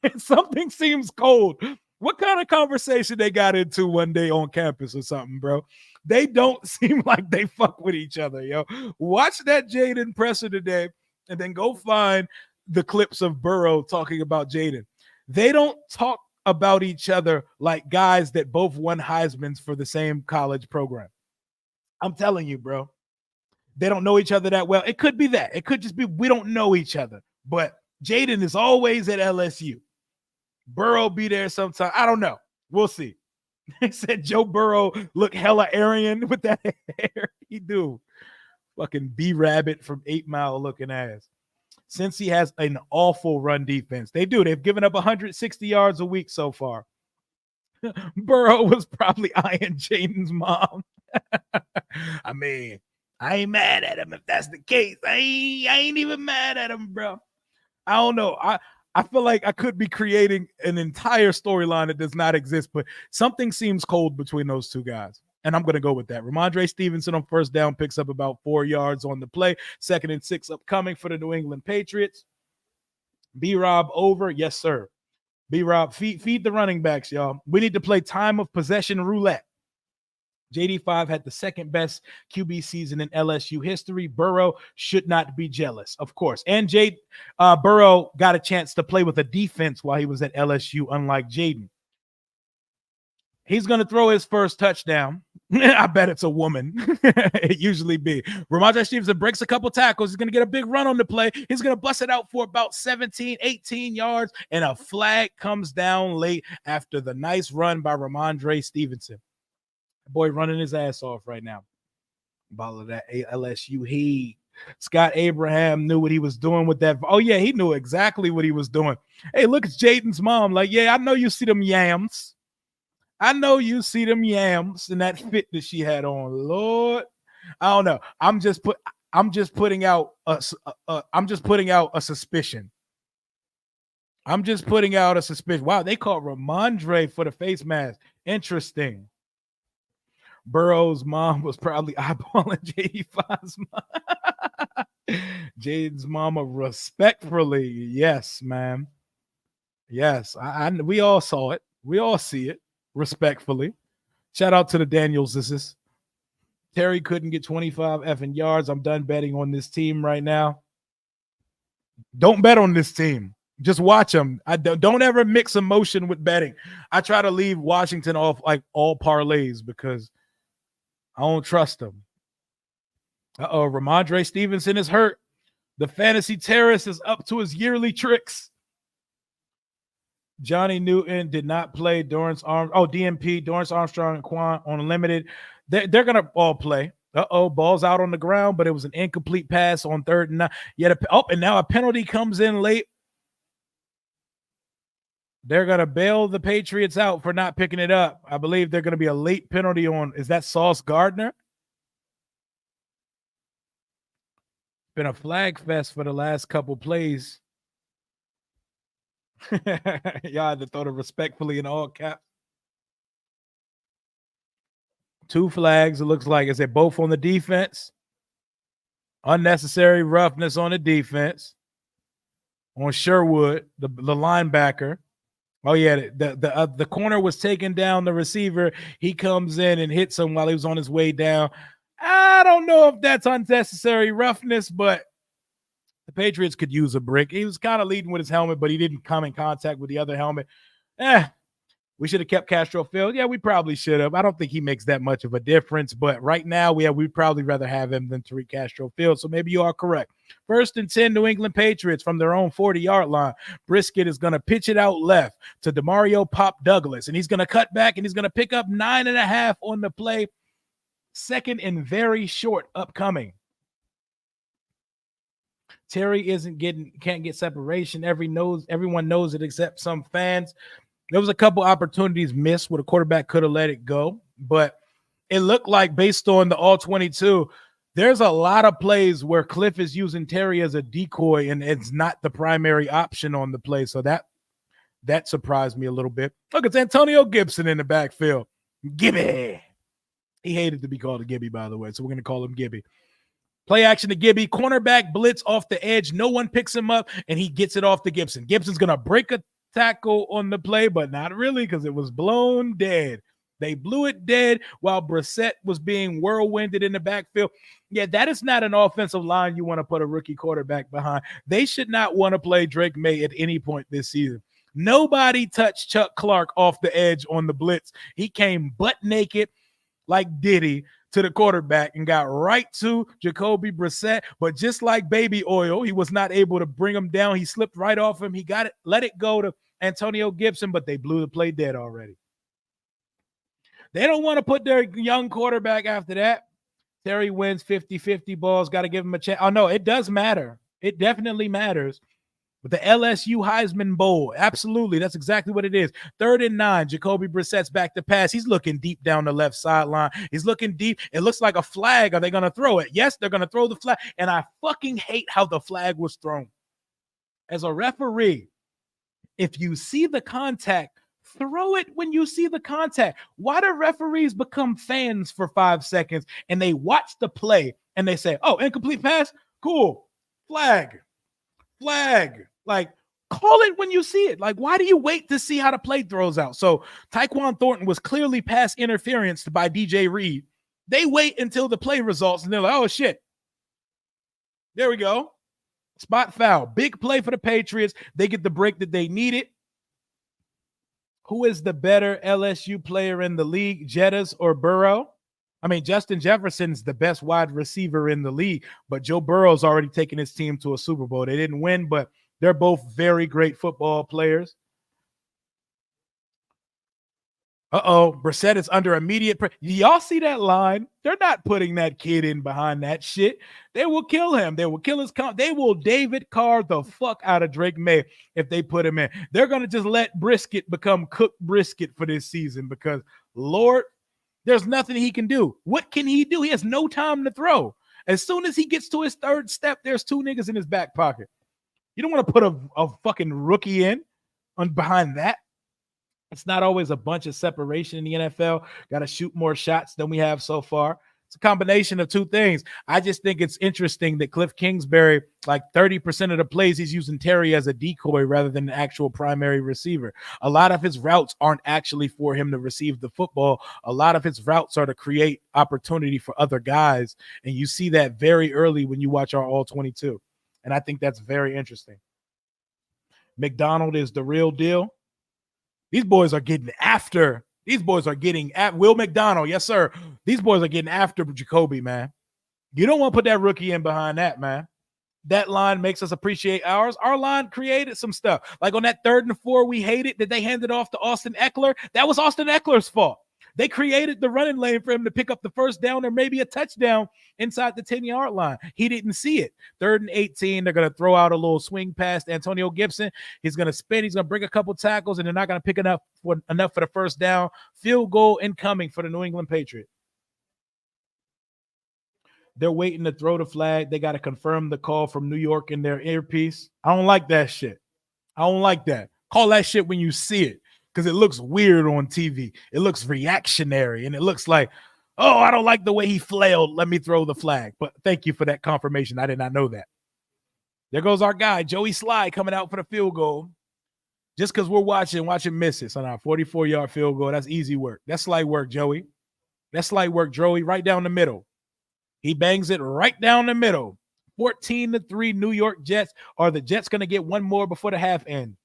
And something seems cold. What kind of conversation they got into one day on campus or something, bro? They don't seem like they fuck with each other, yo. Watch that Jaden presser today, and then go find the clips of Burrow talking about Jaden. They don't talk about each other like guys that both won Heisman's for the same college program. I'm telling you, bro. They don't know each other that well. It could be that. It could just be we don't know each other. But Jaden is always at LSU. Burrow be there sometime. I don't know. We'll see. They said Joe Burrow look hella Aryan with that hair. He do. Fucking B-Rabbit from 8 Mile looking ass. Since he has an awful run defense. They do. They've given up 160 yards a week so far. Burrow was probably eyeing Jaden's mom. I mean, I ain't mad at him if that's the case. I ain't even mad at him, bro. I don't know. I feel like I could be creating an entire storyline that does not exist, but something seems cold between those two guys. And I'm going to go with that. Ramondre Stevenson on first down picks up about 4 yards on the play. 2nd and 6 upcoming for the New England Patriots. B-Rob over. Yes, sir. B-Rob, feed the running backs, y'all. We need to play time of possession roulette. JD5 had the 2nd best QB season in LSU history. Burrow should not be jealous, of course. And Burrow got a chance to play with a defense while he was at LSU, unlike Jaden. He's going to throw his first touchdown. I bet it's a woman. It usually be. Ramondre Stevenson breaks a couple tackles. He's going to get a big run on the play. He's going to bust it out for about 17, 18 yards, and a flag comes down late after the nice run by Ramondre Stevenson. Boy running his ass off right now. Ball of that LSU heat. Scott Abraham knew what he was doing with that. Oh, yeah, he knew exactly what he was doing. Hey, look, it's Jaden's mom. Like, yeah, I know you see them yams. I know you see them yams and that fit that she had on. Lord, I don't know. I'm just putting out a suspicion. I'm just putting out a suspicion. Wow, they called Ramondre for the face mask. Interesting. Burrow's mom was probably eyeballing JD5's mom. Jaden's mama respectfully. Yes, ma'am. Yes, we all saw it. We all see it. Respectfully. Shout out to the Danielses. Terry couldn't get 25 effing yards. I'm done betting on this team right now. Don't bet on this team. Just watch them. Don't ever mix emotion with betting. I try to leave Washington off like all parlays because I don't trust them. Ramondre Stevenson is hurt. The fantasy terrorist is up to his yearly tricks. Johnny Newton did not play. DMP, Dorrance Armstrong, and Quan on limited. They're going to all play. Ball's out on the ground, but it was an incomplete pass on 3rd and 9. And now a penalty comes in late. They're going to bail the Patriots out for not picking it up. I believe they're going to be a late penalty on, is that Sauce Gardner? Been a flag fest for the last couple plays. Y'all had to throw it respectfully in all caps. 2 flags, it looks like. Is it both on the defense? Unnecessary roughness on the defense. On Sherwood, the linebacker. Oh, yeah, the corner was taking down the receiver. He comes in and hits him while he was on his way down. I don't know if that's unnecessary roughness, but the Patriots could use a brick. He was kind of leading with his helmet, but he didn't come in contact with the other helmet. We should have kept Castro Field. Yeah, we probably should have. I don't think he makes that much of a difference, but right now we'd probably rather have him than Tariq Castro Field, so maybe you are correct. 1st and 10, New England Patriots from their own 40-yard line. Brisket is going to pitch it out left to DeMario Pop Douglas, and he's going to cut back, and he's going to pick up 9.5 on the play. 2nd and very short upcoming. Terry can't get separation. Everyone knows it except some fans. There was a couple opportunities missed where the quarterback could have let it go, but it looked like based on the all 22, there's a lot of plays where Cliff is using Terry as a decoy and it's not the primary option on the play. So that surprised me a little bit. Look, it's Antonio Gibson in the backfield. Gibby. He hated to be called a Gibby, by the way, so we're going to call him Gibby. Play action to Gibby. Cornerback blitz off the edge. No one picks him up, and he gets it off to Gibson. Gibson's going to break a tackle on the play, but not really because it was blown dead. They blew it dead while Brissett was being whirlwinded in the backfield. Yeah, that is not an offensive line you want to put a rookie quarterback behind. They should not want to play Drake May at any point this season. Nobody touched Chuck Clark off the edge on the blitz. He came butt naked like Diddy to the quarterback and got right to Jacoby Brissett. But just like baby oil, he was not able to bring him down. He slipped right off him. He got it, let it go to Antonio Gibson, but they blew the play dead already. They don't want to put their young quarterback after that. Terry wins 50-50 balls. Got to give him a chance. Oh, no, it does matter. It definitely matters. But the LSU Heisman Bowl, absolutely. That's exactly what it is. 3rd and 9. Jacoby Brissett's back to pass. He's looking deep down the left sideline. He's looking deep. It looks like a flag. Are they going to throw it? Yes, they're going to throw the flag. And I fucking hate how the flag was thrown. As a referee, if you see the contact, throw it when you see the contact. Why do referees become fans for 5 seconds and they watch the play and they say, oh, incomplete pass? Cool. Flag. Like, call it when you see it. Like, why do you wait to see how the play throws out? So Tyquan Thornton was clearly pass interference by DJ Reed. They wait until the play results and they're like, oh, shit. There we go. Spot foul. Big play for the Patriots. They get the break that they needed. Who is the better LSU player in the league, Jettas or Burrow? I mean, Justin Jefferson's the best wide receiver in the league, but Joe Burrow's already taken his team to a Super Bowl. They didn't win, but they're both very great football players. Brissett is under immediate pressure. Y'all see that line? They're not putting that kid in behind that shit. They will kill him. They will kill his they will David Carr the fuck out of Drake May if they put him in. They're going to just let Brisket become cooked brisket for this season because, Lord, there's nothing he can do. What can he do? He has no time to throw. As soon as he gets to his 3rd step, there's 2 niggas in his back pocket. You don't want to put a fucking rookie in on behind that. It's not always a bunch of separation in the NFL. Got to shoot more shots than we have so far. It's a combination of 2 things. I just think it's interesting that Cliff Kingsbury, like 30% of the plays, he's using Terry as a decoy rather than an actual primary receiver. A lot of his routes aren't actually for him to receive the football. A lot of his routes are to create opportunity for other guys. And you see that very early when you watch our All 22. And I think that's very interesting. McDonald is the real deal. These boys are getting after. These boys are getting at Will McDonald. Yes, sir. These boys are getting after Jacoby, man. You don't want to put that rookie in behind that, man. That line makes us appreciate ours. Our line created some stuff. Like on that 3rd and 4 we hated that they handed off to Austin Eckler. That was Austin Eckler's fault. They created the running lane for him to pick up the first down or maybe a touchdown inside the 10-yard line. He didn't see it. 3rd and 18, they're going to throw out a little swing pass to Antonio Gibson. He's going to spin. He's going to bring a couple tackles, and they're not going to pick enough for the first down. Field goal incoming for the New England Patriots. They're waiting to throw the flag. They got to confirm the call from New York in their earpiece. I don't like that shit. I don't like that. Call that shit when you see it because it looks weird on TV. It looks reactionary, and it looks like, oh, I don't like the way he flailed. Let me throw the flag. But thank you for that confirmation. I did not know that. There goes our guy, Joey Sly, coming out for the field goal. Just because we're watching misses on our 44-yard field goal. That's easy work. That's slight work, Joey. That's slight work, Joey, right down the middle. He bangs it right down the middle. 14-3 New York Jets. Are the Jets going to get one more before the half end?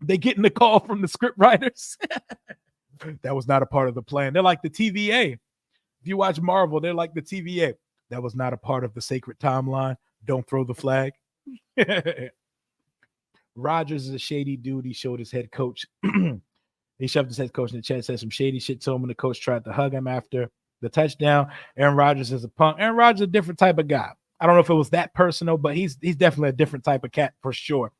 They getting the call from the script writers. That was not a part of the plan. They're like the TVA. If you watch Marvel, they're like the TVA. That was not a part of the sacred timeline. Don't throw the flag. Rodgers is a shady dude. He showed his head coach. He shoved his head coach in the chat, said some shady shit to him, and the coach tried to hug him after the touchdown. Aaron Rodgers is a punk. Aaron Rodgers is a different type of guy. I don't know if it was that personal, but he's definitely a different type of cat for sure.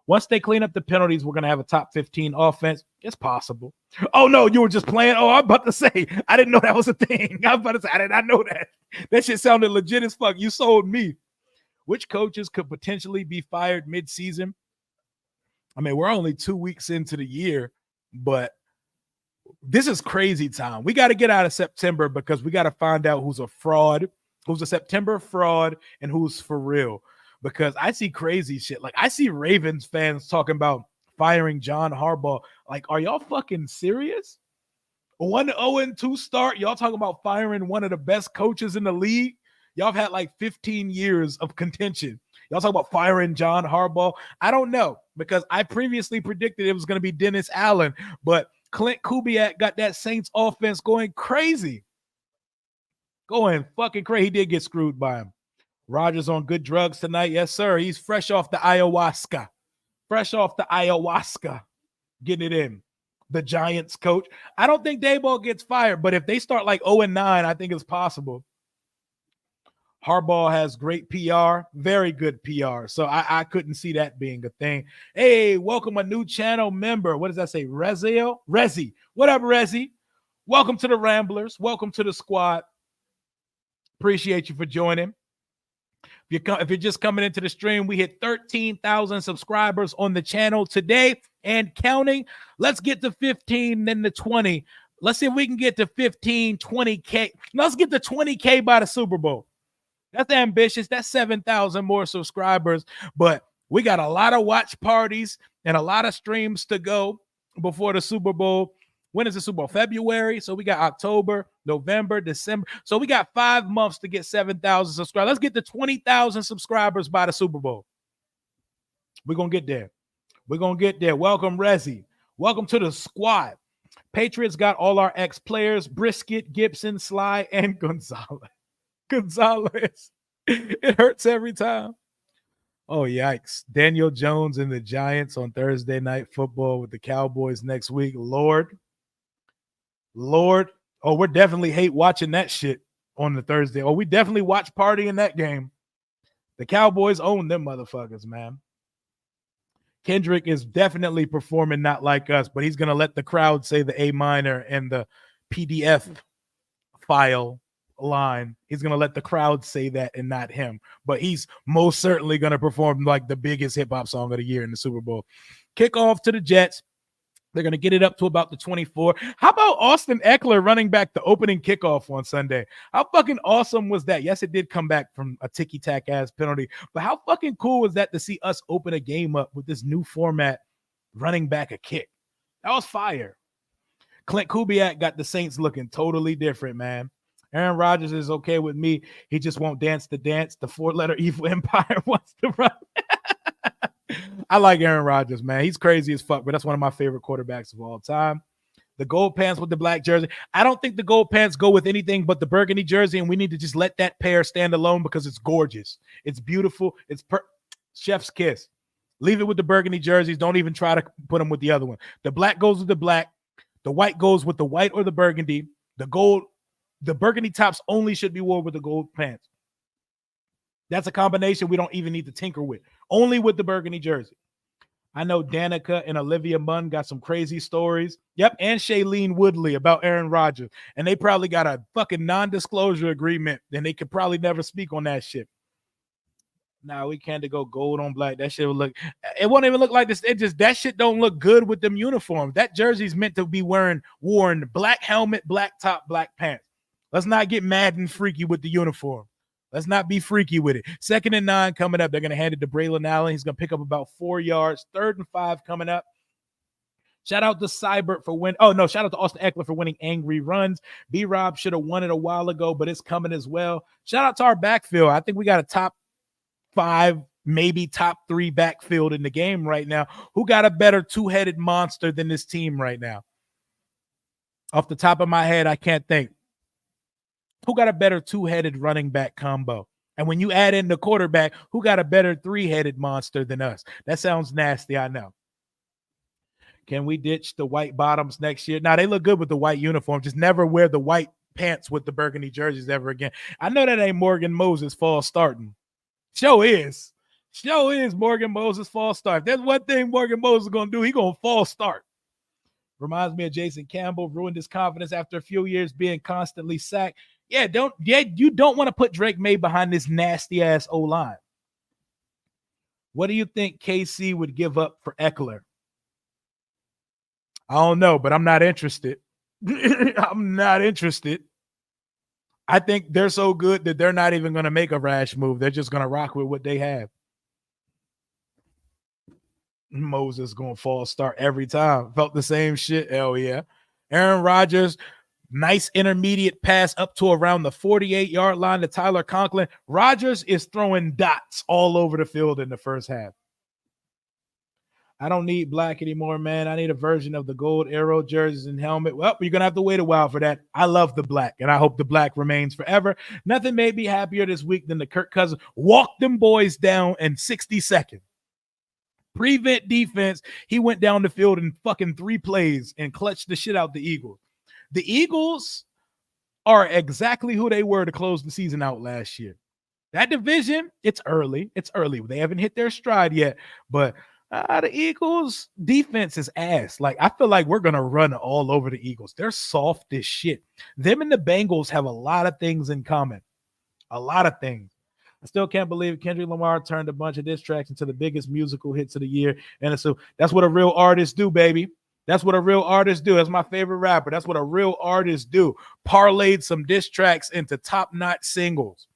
Once they clean up the penalties, we're going to have a top 15 offense. It's possible. Oh, no, you were just playing. Oh, I'm about to say, I didn't know that was a thing. I was about to say, I did not know that. That shit sounded legit as fuck. You sold me. Which coaches could potentially be fired mid-season? I mean, we're only 2 weeks into the year, but this is crazy time. We got to get out of September because we got to find out who's a fraud, who's a September fraud, and who's for real. Because I see crazy shit. Like, I see Ravens fans talking about firing John Harbaugh. Like, are y'all fucking serious? 1-0-2 start. Y'all talking about firing one of the best coaches in the league? Y'all have had like 15 years of contention. Y'all talk about firing John Harbaugh. I don't know because I previously predicted it was going to be Dennis Allen, but Clint Kubiak got that Saints offense going crazy. Going fucking crazy. He did get screwed by him. Rodgers on good drugs tonight. Yes, sir. He's fresh off the ayahuasca. Fresh off the ayahuasca. Getting it in. The Giants coach. I don't think Daboll gets fired, but if they start like 0-9, I think it's possible. Harbaugh has great PR, very good PR. So I couldn't see that being a thing. Hey, welcome a new channel member. What does that say? Rezi. What up, Rezi? Welcome to the Ramblers. Welcome to the squad. Appreciate you for joining. If you're just coming into the stream, we hit 13,000 subscribers on the channel today and counting. Let's get to 15, then to 20. Let's see if we can get to 15, 20K. Let's get to 20K by the Super Bowl. That's ambitious. That's 7,000 more subscribers. But we got a lot of watch parties and a lot of streams to go before the Super Bowl. When is the Super Bowl? February. So we got October, November, December. So we got 5 months to get 7,000 subscribers. Let's get to 20,000 subscribers by the Super Bowl. We're going to get there. We're going to get there. Welcome, Rezi. Welcome to the squad. Patriots got all our ex-players, Brisket, Gibson, Sly, and Gonzalez. It hurts every time. Oh, yikes. Daniel Jones and the Giants on Thursday Night Football with the Cowboys next week. Lord. Oh, we're definitely hate watching that shit on the Thursday. Oh, we definitely watch partying that game. The Cowboys own them motherfuckers, man. Kendrick is definitely performing not like us, but he's going to let the crowd say the A minor and the PDF file line. He's going to let the crowd say that and not him, but he's most certainly going to perform like the biggest hip-hop song of the year in the Super Bowl. Kickoff to the Jets. They're going to get it up to about the 24. How about Austin Eckler running back the opening kickoff on Sunday? How fucking awesome was that? Yes, it did come back from a ticky-tack ass penalty, but how fucking cool was that to see us open a game up with this new format running back a kick? That was fire. Clint Kubiak got the Saints looking totally different, man. Aaron Rodgers is okay with me. He just won't dance the dance. The 4-letter evil empire wants to run. I like Aaron Rodgers, man. He's crazy as fuck, but that's one of my favorite quarterbacks of all time. The gold pants with the black jersey. I don't think the gold pants go with anything but the burgundy jersey, and we need to just let that pair stand alone because it's gorgeous. It's beautiful. It's chef's kiss. Leave it with the burgundy jerseys. Don't even try to put them with the other one. The black goes with the black. The white goes with the white or the burgundy. The burgundy tops only should be worn with the gold pants. That's a combination we don't even need to tinker with. Only with the burgundy jersey. I know Danica and Olivia Munn got some crazy stories. Yep, and Shailene Woodley about Aaron Rodgers. And they probably got a fucking non-disclosure agreement, and they could probably never speak on that shit. Nah, we can't go gold on black. That shit will look. It won't even look like this. That shit don't look good with them uniforms. That jersey's meant to be worn black helmet, black top, black pants. Let's not get mad and freaky with the uniform. Let's not be freaky with it. 2nd and 9 coming up. They're going to hand it to Braylon Allen. He's going to pick up about 4 yards. 3rd and 5 coming up. Shout out to Seibert for winning. Oh, no. Shout out to Austin Eckler for winning angry runs. B-Rob should have won it a while ago, but it's coming as well. Shout out to our backfield. I think we got a top 5, maybe top 3 backfield in the game right now. Who got a better two-headed monster than this team right now? Off the top of my head, I can't think. Who got a better two-headed running back combo? And when you add in the quarterback, who got a better 3-headed monster than us? That sounds nasty, I know. Can we ditch the white bottoms next year? Now, they look good with the white uniform. Just never wear the white pants with the burgundy jerseys ever again. I know that ain't Morgan Moses fall starting. Show is Morgan Moses fall start. If there's one thing Morgan Moses is going to do, he going to fall start. Reminds me of Jason Campbell, ruined his confidence after a few years being constantly sacked. You don't want to put Drake May behind this nasty ass O-line. What do you think KC would give up for Eckler? I don't know, but I'm not interested. I'm not interested. I think they're so good that they're not even going to make a rash move. They're just going to rock with what they have. Moses going to fall start every time. Felt the same shit. Hell yeah. Aaron Rodgers Nice intermediate pass up to around the 48-yard line to Tyler Conklin. Rodgers is throwing dots all over the field in the first half. I don't need black anymore, man. I need a version of the gold arrow jerseys and helmet. Well, you're going to have to wait a while for that. I love the black, and I hope the black remains forever. Nothing made me happier this week than the Kirk Cousins walked them boys down in 60 seconds. Prevent defense. He went down the field in fucking 3 plays and clutched the shit out the Eagles. The Eagles are exactly who they were to close the season out last year. That division, it's early. It's early. They haven't hit their stride yet, but the Eagles defense is ass. Like, I feel like we're going to run all over the Eagles. They're soft as shit. Them and the Bengals have a lot of things in common. A lot of things. I still can't believe Kendrick Lamar turned a bunch of diss tracks into the biggest musical hits of the year. And so that's what a real artist do, baby. That's what a real artist do. That's my favorite rapper. That's what a real artist do. Parlayed some diss tracks into top-notch singles.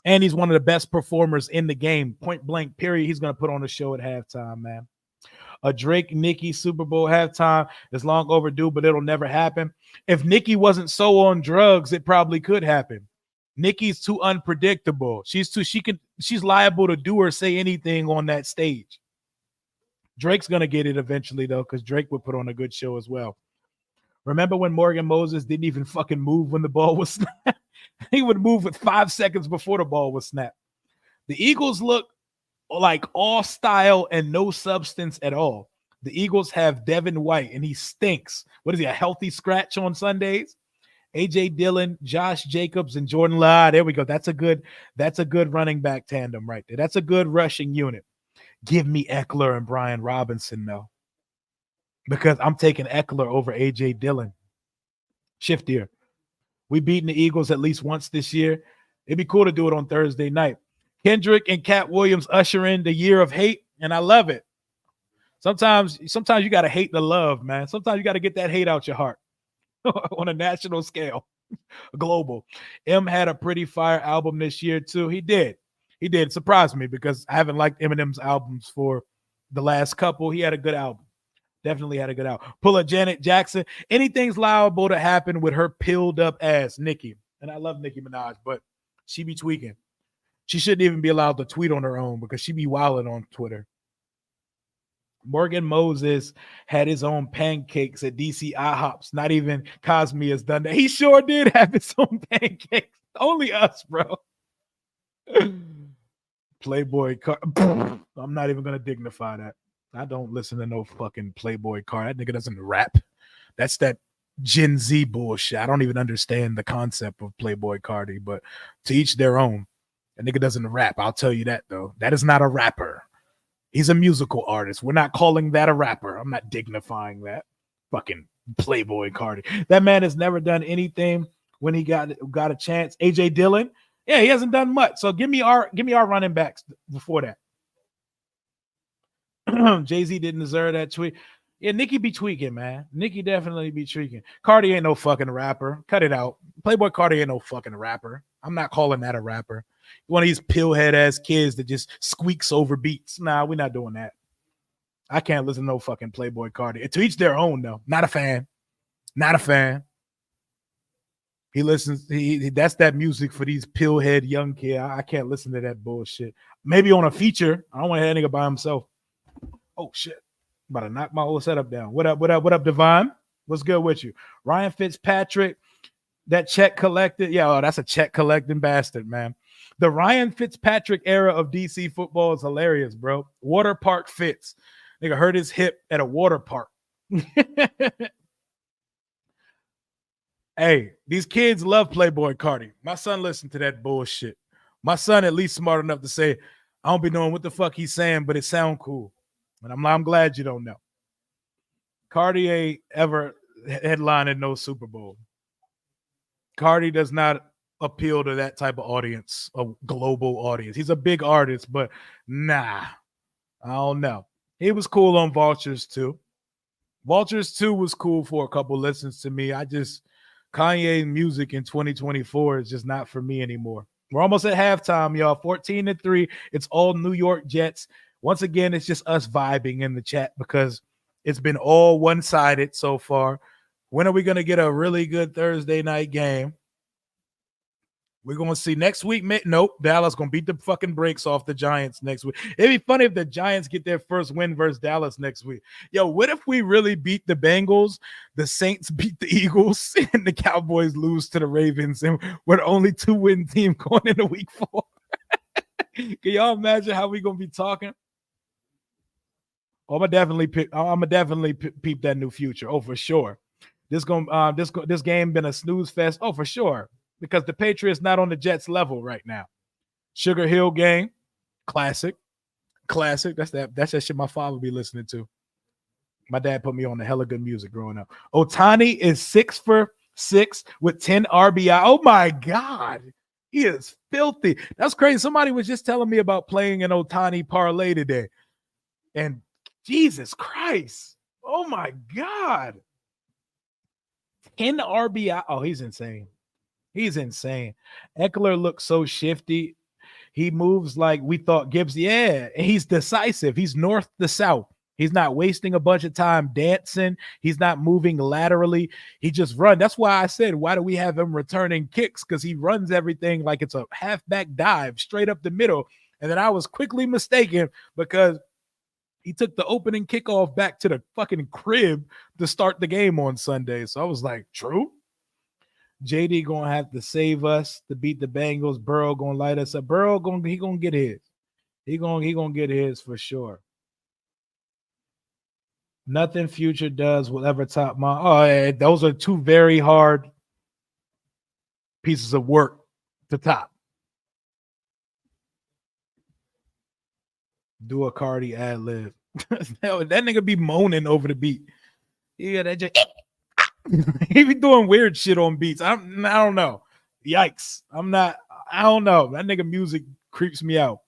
And he's one of the best performers in the game. Point blank, period. He's going to put on a show at halftime, man. A Drake-Nicki Super Bowl halftime is long overdue, but it'll never happen. If Nicki wasn't so on drugs, it probably could happen. Nicki's too unpredictable. She's liable to do or say anything on that stage. Drake's going to get it eventually, though, because Drake would put on a good show as well. Remember when Morgan Moses didn't even fucking move when the ball was snapped? He would move with 5 seconds before the ball was snapped. The Eagles look like all style and no substance at all. The Eagles have Devin White, and he stinks. What is he, a healthy scratch on Sundays? A.J. Dillon, Josh Jacobs, and Jordan Love. There we go. That's a good running back tandem right there. That's a good rushing unit. Give me Eckler and Brian Robinson, though, because I'm taking Eckler over A.J. Dillon. Shift here. We've beaten the Eagles at least once this year. It'd be cool to do it on Thursday night. Kendrick and Cat Williams usher in the year of hate, and I love it. Sometimes you got to hate the love, man. Sometimes you got to get that hate out your heart on a national scale, global. M had a pretty fire album this year, too. He did. Surprised me because I haven't liked Eminem's albums for the last couple. He had a good album. Definitely had a good album. Pull a Janet Jackson. Anything's liable to happen with her pilled up ass, Nicki. And I love Nicki Minaj, but she be tweaking. She shouldn't even be allowed to tweet on her own because she be wilding on Twitter. Morgan Moses had his own pancakes at DC IHOPs. Not even Cosme has done that. He sure did have his own pancakes. Only us, bro. Playboy car. I'm not even going to dignify that. I don't listen to no fucking Playboy car. That nigga doesn't rap. That's that Gen Z bullshit. I don't even understand the concept of Playboy Cardi, but to each their own. That nigga doesn't rap. I'll tell you that, though. That is not a rapper. He's a musical artist. We're not calling that a rapper. I'm not dignifying that. Fucking Playboy Cardi. That man has never done anything when he got a chance. A.J. Dillon, yeah, he hasn't done much. So give me our running backs before that. Jay-Z didn't deserve that tweet. Yeah, Nicki be tweaking, man. Nicki definitely be tweaking. Cardi ain't no fucking rapper. Cut it out. Playboy Cardi ain't no fucking rapper. I'm not calling that a rapper. One of these pillhead ass kids that just squeaks over beats. Nah, we're not doing that. I can't listen to no fucking Playboy Cardi. To each their own, though. Not a fan. Not a fan. He listens. That's that music for these pillhead young kids. I can't listen to that bullshit. Maybe on a feature. I don't want to hear that nigga by himself. Oh shit. About to knock my whole setup down. What up, Divine? What's good with you? Ryan Fitzpatrick, that check collected. Yeah, that's a check collecting bastard, man. The Ryan Fitzpatrick era of DC football is hilarious, bro. Water park Fitz. Nigga hurt his hip at a water park. Hey, these kids love Playboy Cardi. My son listened to that bullshit. My son at least smart enough to say, I don't be knowing what the fuck he's saying, but it sound cool. And I'm glad you don't know. Cardi ain't ever headlining no Super Bowl. Cardi does not appeal to that type of audience, a global audience. He's a big artist, but nah, I don't know. He was cool on Vultures too. Vultures 2 was cool for a couple listens to me. Kanye music in 2024 is just not for me anymore. We're almost at halftime, y'all. 14-3. It's all New York Jets. Once again, it's just us vibing in the chat because it's been all one-sided so far. When are we going to get a really good Thursday night game? We're going to see next week. Nope. Dallas going to beat the fucking brakes off the Giants next week. It'd be funny if the Giants get their first win versus Dallas next week. Yo, what if we really beat the Bengals, the Saints beat the Eagles, and the Cowboys lose to the Ravens, and we're the only 2-win team going into week 4? Can y'all imagine how we going to be talking? Oh, I'm gonna definitely peep that new future. Oh, for sure. This game been a snooze fest. Oh, for sure. Because the Patriots not on the Jets level right now. Sugar Hill game, classic. That's that shit my father be listening to. My dad put me on the hella good music growing up. Ohtani is 6 for 6 with 10 RBI. Oh my God. He is filthy. That's crazy. Somebody was just telling me about playing an Ohtani parlay today. And Jesus Christ. Oh my God. 10 RBI. Oh, he's insane. He's insane. Eckler looks so shifty. He moves like we thought Gibbs. Yeah, he's decisive. He's north to south. He's not wasting a bunch of time dancing. He's not moving laterally. He just runs. That's why I said, why do we have him returning kicks? Because he runs everything like it's a halfback dive straight up the middle. And then I was quickly mistaken because he took the opening kickoff back to the fucking crib to start the game on Sunday. So I was like, true. JD gonna have to save us to beat the Bengals. Burrow gonna light us up. Burrow he gonna get his. He gonna get his for sure. Nothing future does will ever top my. Oh, those are two very hard pieces of work to top. Do a Cardi ad lib. That nigga be moaning over the beat. Yeah, that just he be doing weird shit on beats. I don't know. Yikes. I don't know. That nigga music creeps me out.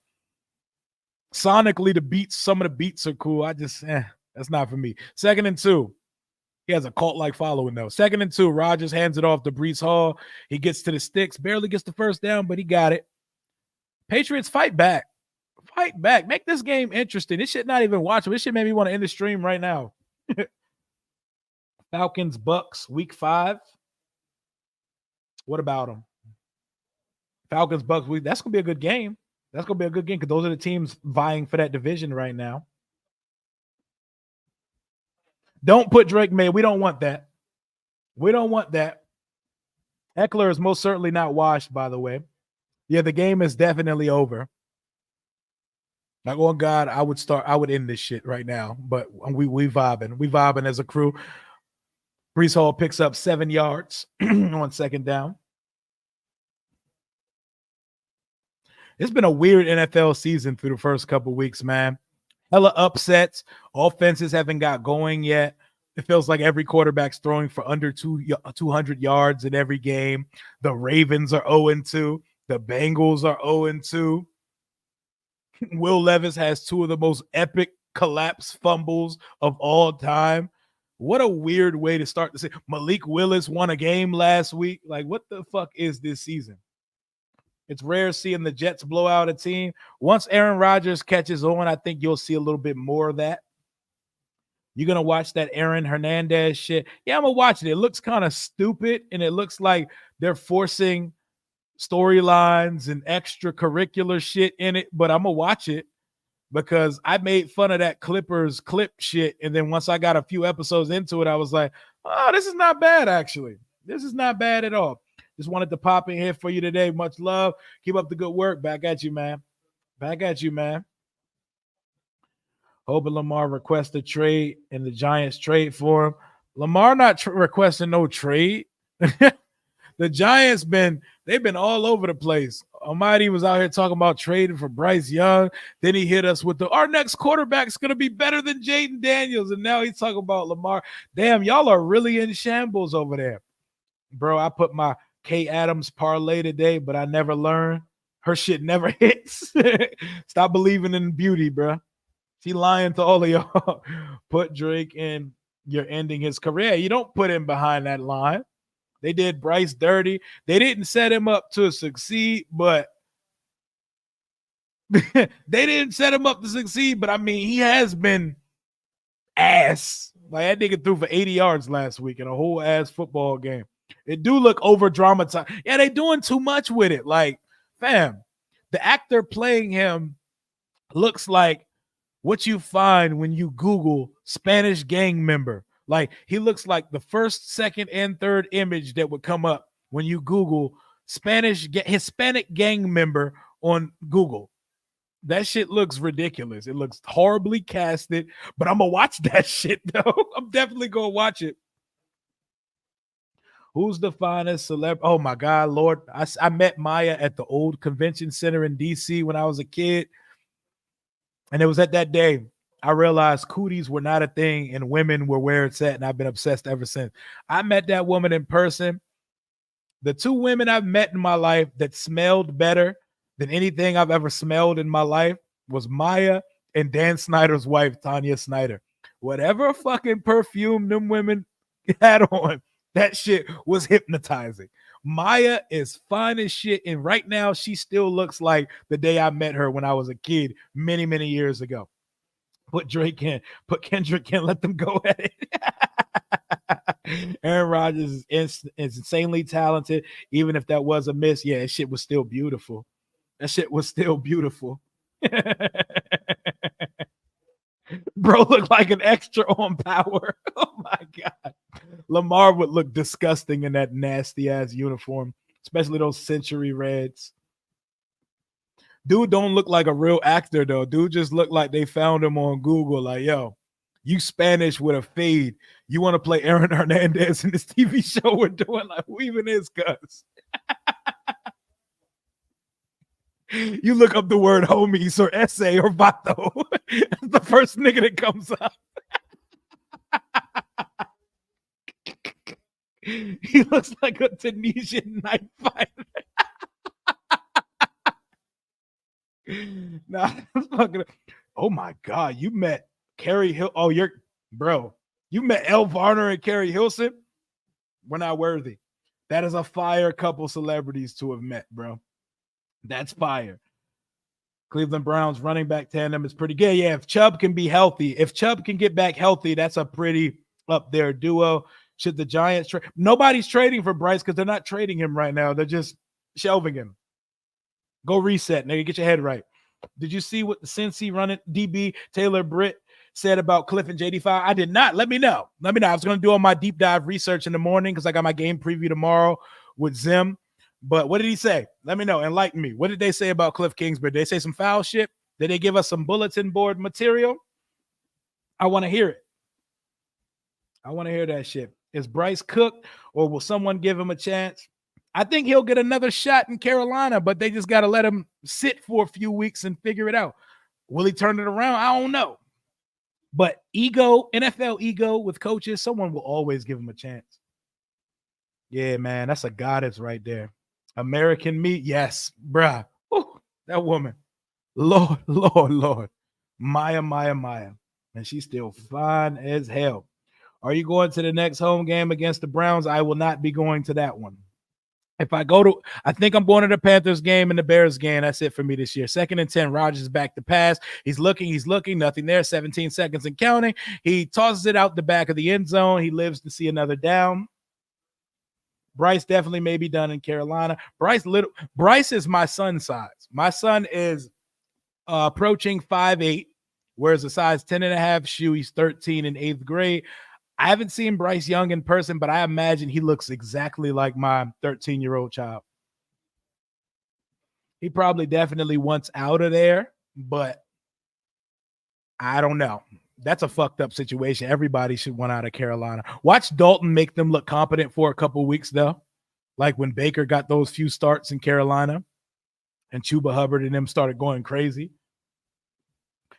Sonically, some of the beats are cool. That's not for me. 2nd and 2. He has a cult-like following, though. 2nd and 2. Rodgers hands it off to Breece Hall. He gets to the sticks, barely gets the first down, but he got it. Patriots fight back. Fight back. Make this game interesting. This shit not even watchable. This shit made me want to end the stream right now. Falcons, Bucks, week 5. What about them? Falcons, Bucks, that's going to be a good game. That's going to be a good game because those are the teams vying for that division right now. Don't put Drake May. We don't want that. We don't want that. Eckler is most certainly not washed, by the way. Yeah, the game is definitely over. Like, oh God, I would end this shit right now. But we vibing. We vibing as a crew. Breece Hall picks up 7 yards on 2nd down. It's been a weird NFL season through the first couple weeks, man. Hella upsets. Offenses haven't got going yet. It feels like every quarterback's throwing for under 200 yards in every game. The Ravens are 0-2. The Bengals are 0-2. Will Levis has 2 of the most epic collapse fumbles of all time. What a weird way to start the season. Malik Willis won a game last week. Like, what the fuck is this season? It's rare seeing the Jets blow out a team. Once Aaron Rodgers catches on, I think you'll see a little bit more of that. You're going to watch that Aaron Hernandez shit. Yeah, I'm going to watch it. It looks kind of stupid, and it looks like they're forcing storylines and extracurricular shit in it, but I'm going to watch it because I made fun of that Clippers clip shit, and then once I got a few episodes into it, I was like, oh, this is not bad, actually. This is not bad at all. Just wanted to pop in here for you today. Much love. Keep up the good work. Back at you, man. Back at you, man. Hoping Lamar requests a trade and the Giants trade for him. Lamar not requesting no trade. The Giants they've been all over the place. Almighty was out here talking about trading for Bryce Young. Then he hit us with our next quarterback's going to be better than Jaden Daniels. And now he's talking about Lamar. Damn, y'all are really in shambles over there. Bro, I put my Kay Adams parlay today, but I never learned. Her shit never hits. Stop believing in beauty, bro. She lying to all of y'all. Put Drake in, you're ending his career. You don't put him behind that line. They did Bryce dirty. They didn't set him up to succeed, but I mean, he has been ass. Like that nigga threw for 80 yards last week in a whole ass football game. It do look over dramatized. Yeah, they doing too much with it. Like, fam, the actor playing him looks like what you find when you Google Spanish gang member. Like he looks like the first, second, and third image that would come up when you Google Hispanic gang member on Google. That shit looks ridiculous. It looks horribly casted, but I'm gonna watch that shit though. I'm definitely gonna watch it. Who's the finest celebrity? Oh my God, Lord. I met Maya at the old convention center in DC when I was a kid. And it was at that day I realized cooties were not a thing and women were where it's at. And I've been obsessed ever since. I met that woman in person. The two women I've met in my life that smelled better than anything I've ever smelled in my life was Maya and Dan Snyder's wife, Tanya Snyder. Whatever fucking perfume them women had on, that shit was hypnotizing. Maya is fine as shit. And right now, she still looks like the day I met her when I was a kid many, many years ago. Put Drake in, put Kendrick in, let them go at it. Aaron Rodgers is insanely talented. Even if that was a miss, yeah, that shit was still beautiful. That shit was still beautiful. Bro looked like an extra on Power. Oh my God. Lamar would look disgusting in that nasty ass uniform, especially those century reds. Dude don't look like a real actor though. Dude just looked like they found him on Google. Like, yo, you Spanish with a fade. You want to play Aaron Hernandez in this TV show we're doing? Like, who even is Cuz? You look up the word homies or essay or vato. That's the first nigga that comes up. He looks like a Tunisian knife fighter. Nah, fucking. Oh my God, you met Carrie Hill. Oh, you met Elle Varner and Carrie Hilson. We're not worthy. That is a fire couple celebrities to have met, bro. That's fire. Cleveland Browns running back tandem is pretty good. Yeah, if Chubb can be healthy, if Chubb can get back healthy, that's a pretty up there duo. Should the Giants trade? Nobody's trading for Bryce because they're not trading him right now. They're just shelving him. Go reset, nigga. Get your head right. Did you see what the Cincy running DB Taylor Britt said about Cliff and JD5? I did not. Let me know. I was going to do all my deep dive research in the morning because I got my game preview tomorrow with Zim. But what did he say? Let me know. Enlighten me. What did they say about Cliff Kingsbury? Did they say some foul shit? Did they give us some bulletin board material? I want to hear it. I want to hear that shit. Is Bryce cooked or will someone give him a chance? I think he'll get another shot in Carolina, but they just got to let him sit for a few weeks and figure it out. Will he turn it around? I don't know. But ego, NFL ego with coaches, someone will always give him a chance. Yeah, man, that's a goddess right there. American meat, yes, bruh. Ooh, that woman. Lord, Lord, Lord. Maya. And she's still fine as hell. Are you going to the next home game against the Browns? I will not be going to that one. If I go to, I think I'm going to the Panthers game and the Bears game. That's it for me this year. 2nd and 10. Rodgers back to pass. He's looking. Nothing there. 17 seconds and counting. He tosses it out the back of the end zone. He lives to see another down. Bryce definitely may be done in Carolina. Bryce is my son's size. My son is approaching 5'8", wears a size 10.5 shoe. He's 13 in 8th grade. I haven't seen Bryce Young in person, but I imagine he looks exactly like my 13-year-old child. He probably definitely wants out of there, but I don't know. That's a fucked up situation. Everybody should want out of Carolina. Watch Dalton make them look competent for a couple weeks, though. Like when Baker got those few starts in Carolina and Chuba Hubbard and them started going crazy.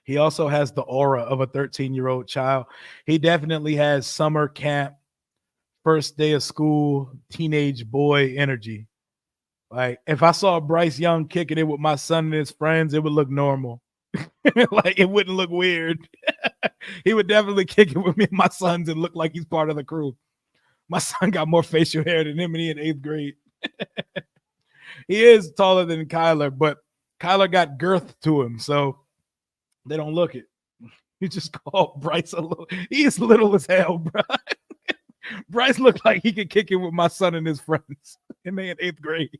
He also has the aura of a 13-year-old child. He definitely has summer camp, first day of school, teenage boy energy. Like if I saw Bryce Young kicking it with my son and his friends, it would look normal. Like it wouldn't look weird. He would definitely kick it with me and my sons and look like he's part of the crew. My son got more facial hair than him and he in 8th grade. He is taller than Kyler, but Kyler got girth to him, so they don't look it. You just called Bryce a little. He's little as hell, bro. Bryce looked like he could kick it with my son and his friends, and they in 8th grade.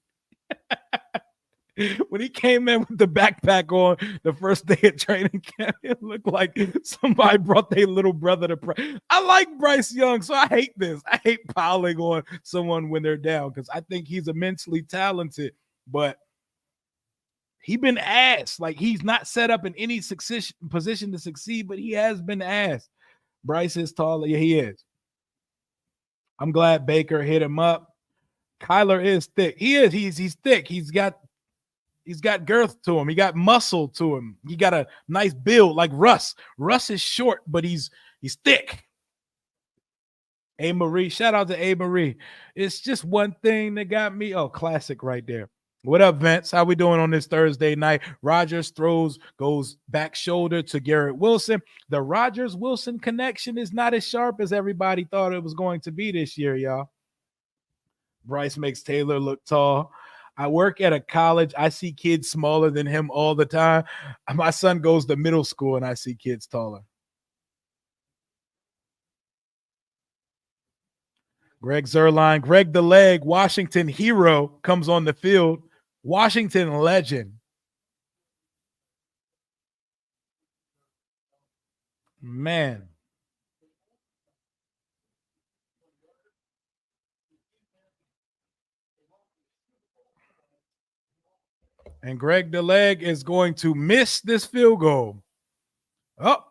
When he came in with the backpack on the first day of training camp, it looked like somebody brought their little brother to. I like Bryce Young, so I hate this. I hate piling on someone when they're down because I think he's immensely talented, but he been asked. Like, he's not set up in any position to succeed, but he has been asked. Bryce is taller. Yeah, he is. I'm glad Baker hit him up. Kyler is thick. He is. He's thick. He's got girth to him. He got muscle to him. He got a nice build like Russ. Russ is short, but he's thick. A. Marie. Shout out to A. Marie. It's just one thing that got me. Oh, classic right there. What up, Vince? How we doing on this Thursday night? Rodgers goes back shoulder to Garrett Wilson. The Rodgers-Wilson connection is not as sharp as everybody thought it was going to be this year, y'all. Bryce makes Taylor look tall. I work at a college. I see kids smaller than him all the time. My son goes to middle school, and I see kids taller. Greg Zerline, Greg the Leg, Washington hero comes on the field. Washington legend. Man. And Greg the Leg is going to miss this field goal. Oh,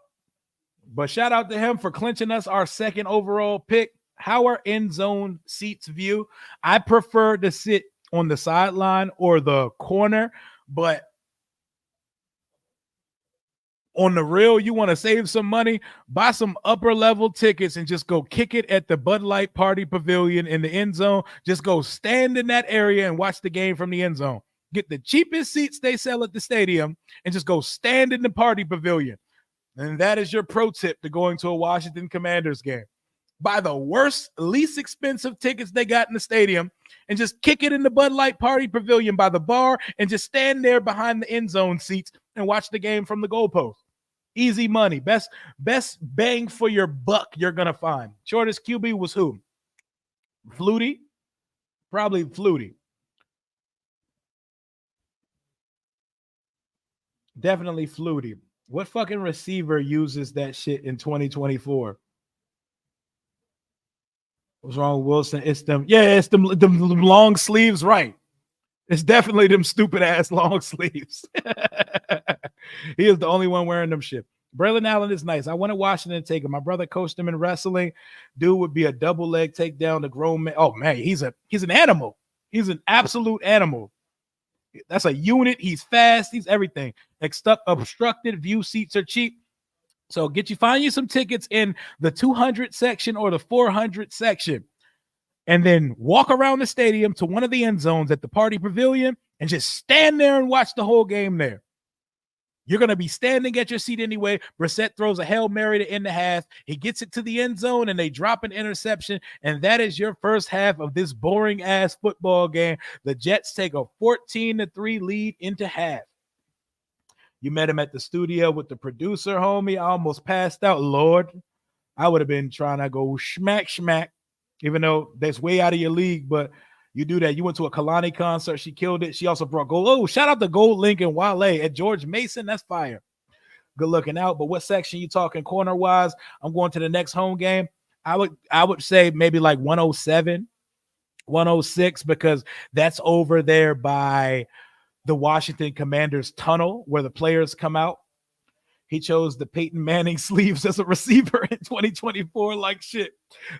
but shout out to him for clinching us our second overall pick. How are end zone seats view? I prefer to sit on the sideline or the corner, but on the real, you want to save some money, buy some upper level tickets and just go kick it at the Bud Light Party Pavilion in the end zone. Just go stand in that area and watch the game from the end zone. Get the cheapest seats they sell at the stadium and just go stand in the party pavilion. And that is your pro tip to going to a Washington Commanders game. Buy the worst, least expensive tickets they got in the stadium and just kick it in the Bud Light Party Pavilion by the bar and just stand there behind the end zone seats and watch the game from the goalpost. Easy money. Best bang for your buck you're going to find. Shortest QB was who? Flutie? Probably Flutie. Definitely Flutie. What fucking receiver uses that shit in 2024? What's wrong with Wilson? It's them. Yeah, it's them long sleeves, right? It's definitely them stupid ass long sleeves. He is the only one wearing them shit. Braylon Allen is nice. I wanted Washington to take him. My brother coached him in wrestling. Dude would be a double leg takedown to grown man. Oh man, he's an animal. He's an absolute animal. That's a unit. He's fast. He's everything. Obstructed view seats are cheap. So find you some tickets in the 200 section or the 400 section. And then walk around the stadium to one of the end zones at the party pavilion and just stand there and watch the whole game there. You're going to be standing at your seat anyway. Brissett throws a Hail Mary to end the half. He gets it to the end zone and they drop an interception. And that is your first half of this boring ass football game. The Jets take a 14-3 lead into half. You met him at the studio with the producer, homie. I almost passed out. Lord, I would have been trying to go schmack, even though that's way out of your league, but you do that. You went to a Kalani concert. She killed it. She also brought gold. Oh, shout out to Gold Link and Wale at George Mason. That's fire. Good looking out. But what section you talking corner-wise? I'm going to the next home game. I would say maybe like 107, 106, because that's over there by the Washington Commanders tunnel where the players come out. He chose the Peyton Manning sleeves as a receiver in 2024 like shit.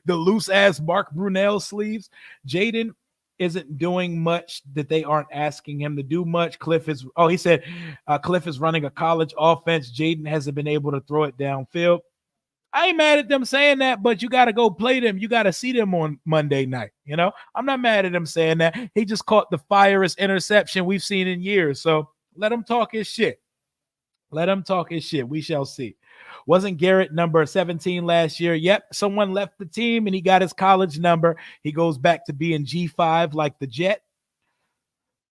The loose-ass Mark Brunell sleeves. Jaden isn't doing much that they aren't asking him to do much. Cliff is running a college offense. Jaden hasn't been able to throw it downfield. I ain't mad at them saying that, but you got to go play them. You got to see them on Monday night. You know, I'm not mad at him saying that. He just caught the firest interception we've seen in years. So let him talk his shit. Let him talk his shit. We shall see. Wasn't Garrett number 17 last year? Yep. Someone left the team and he got his college number. He goes back to being G5 like the Jet.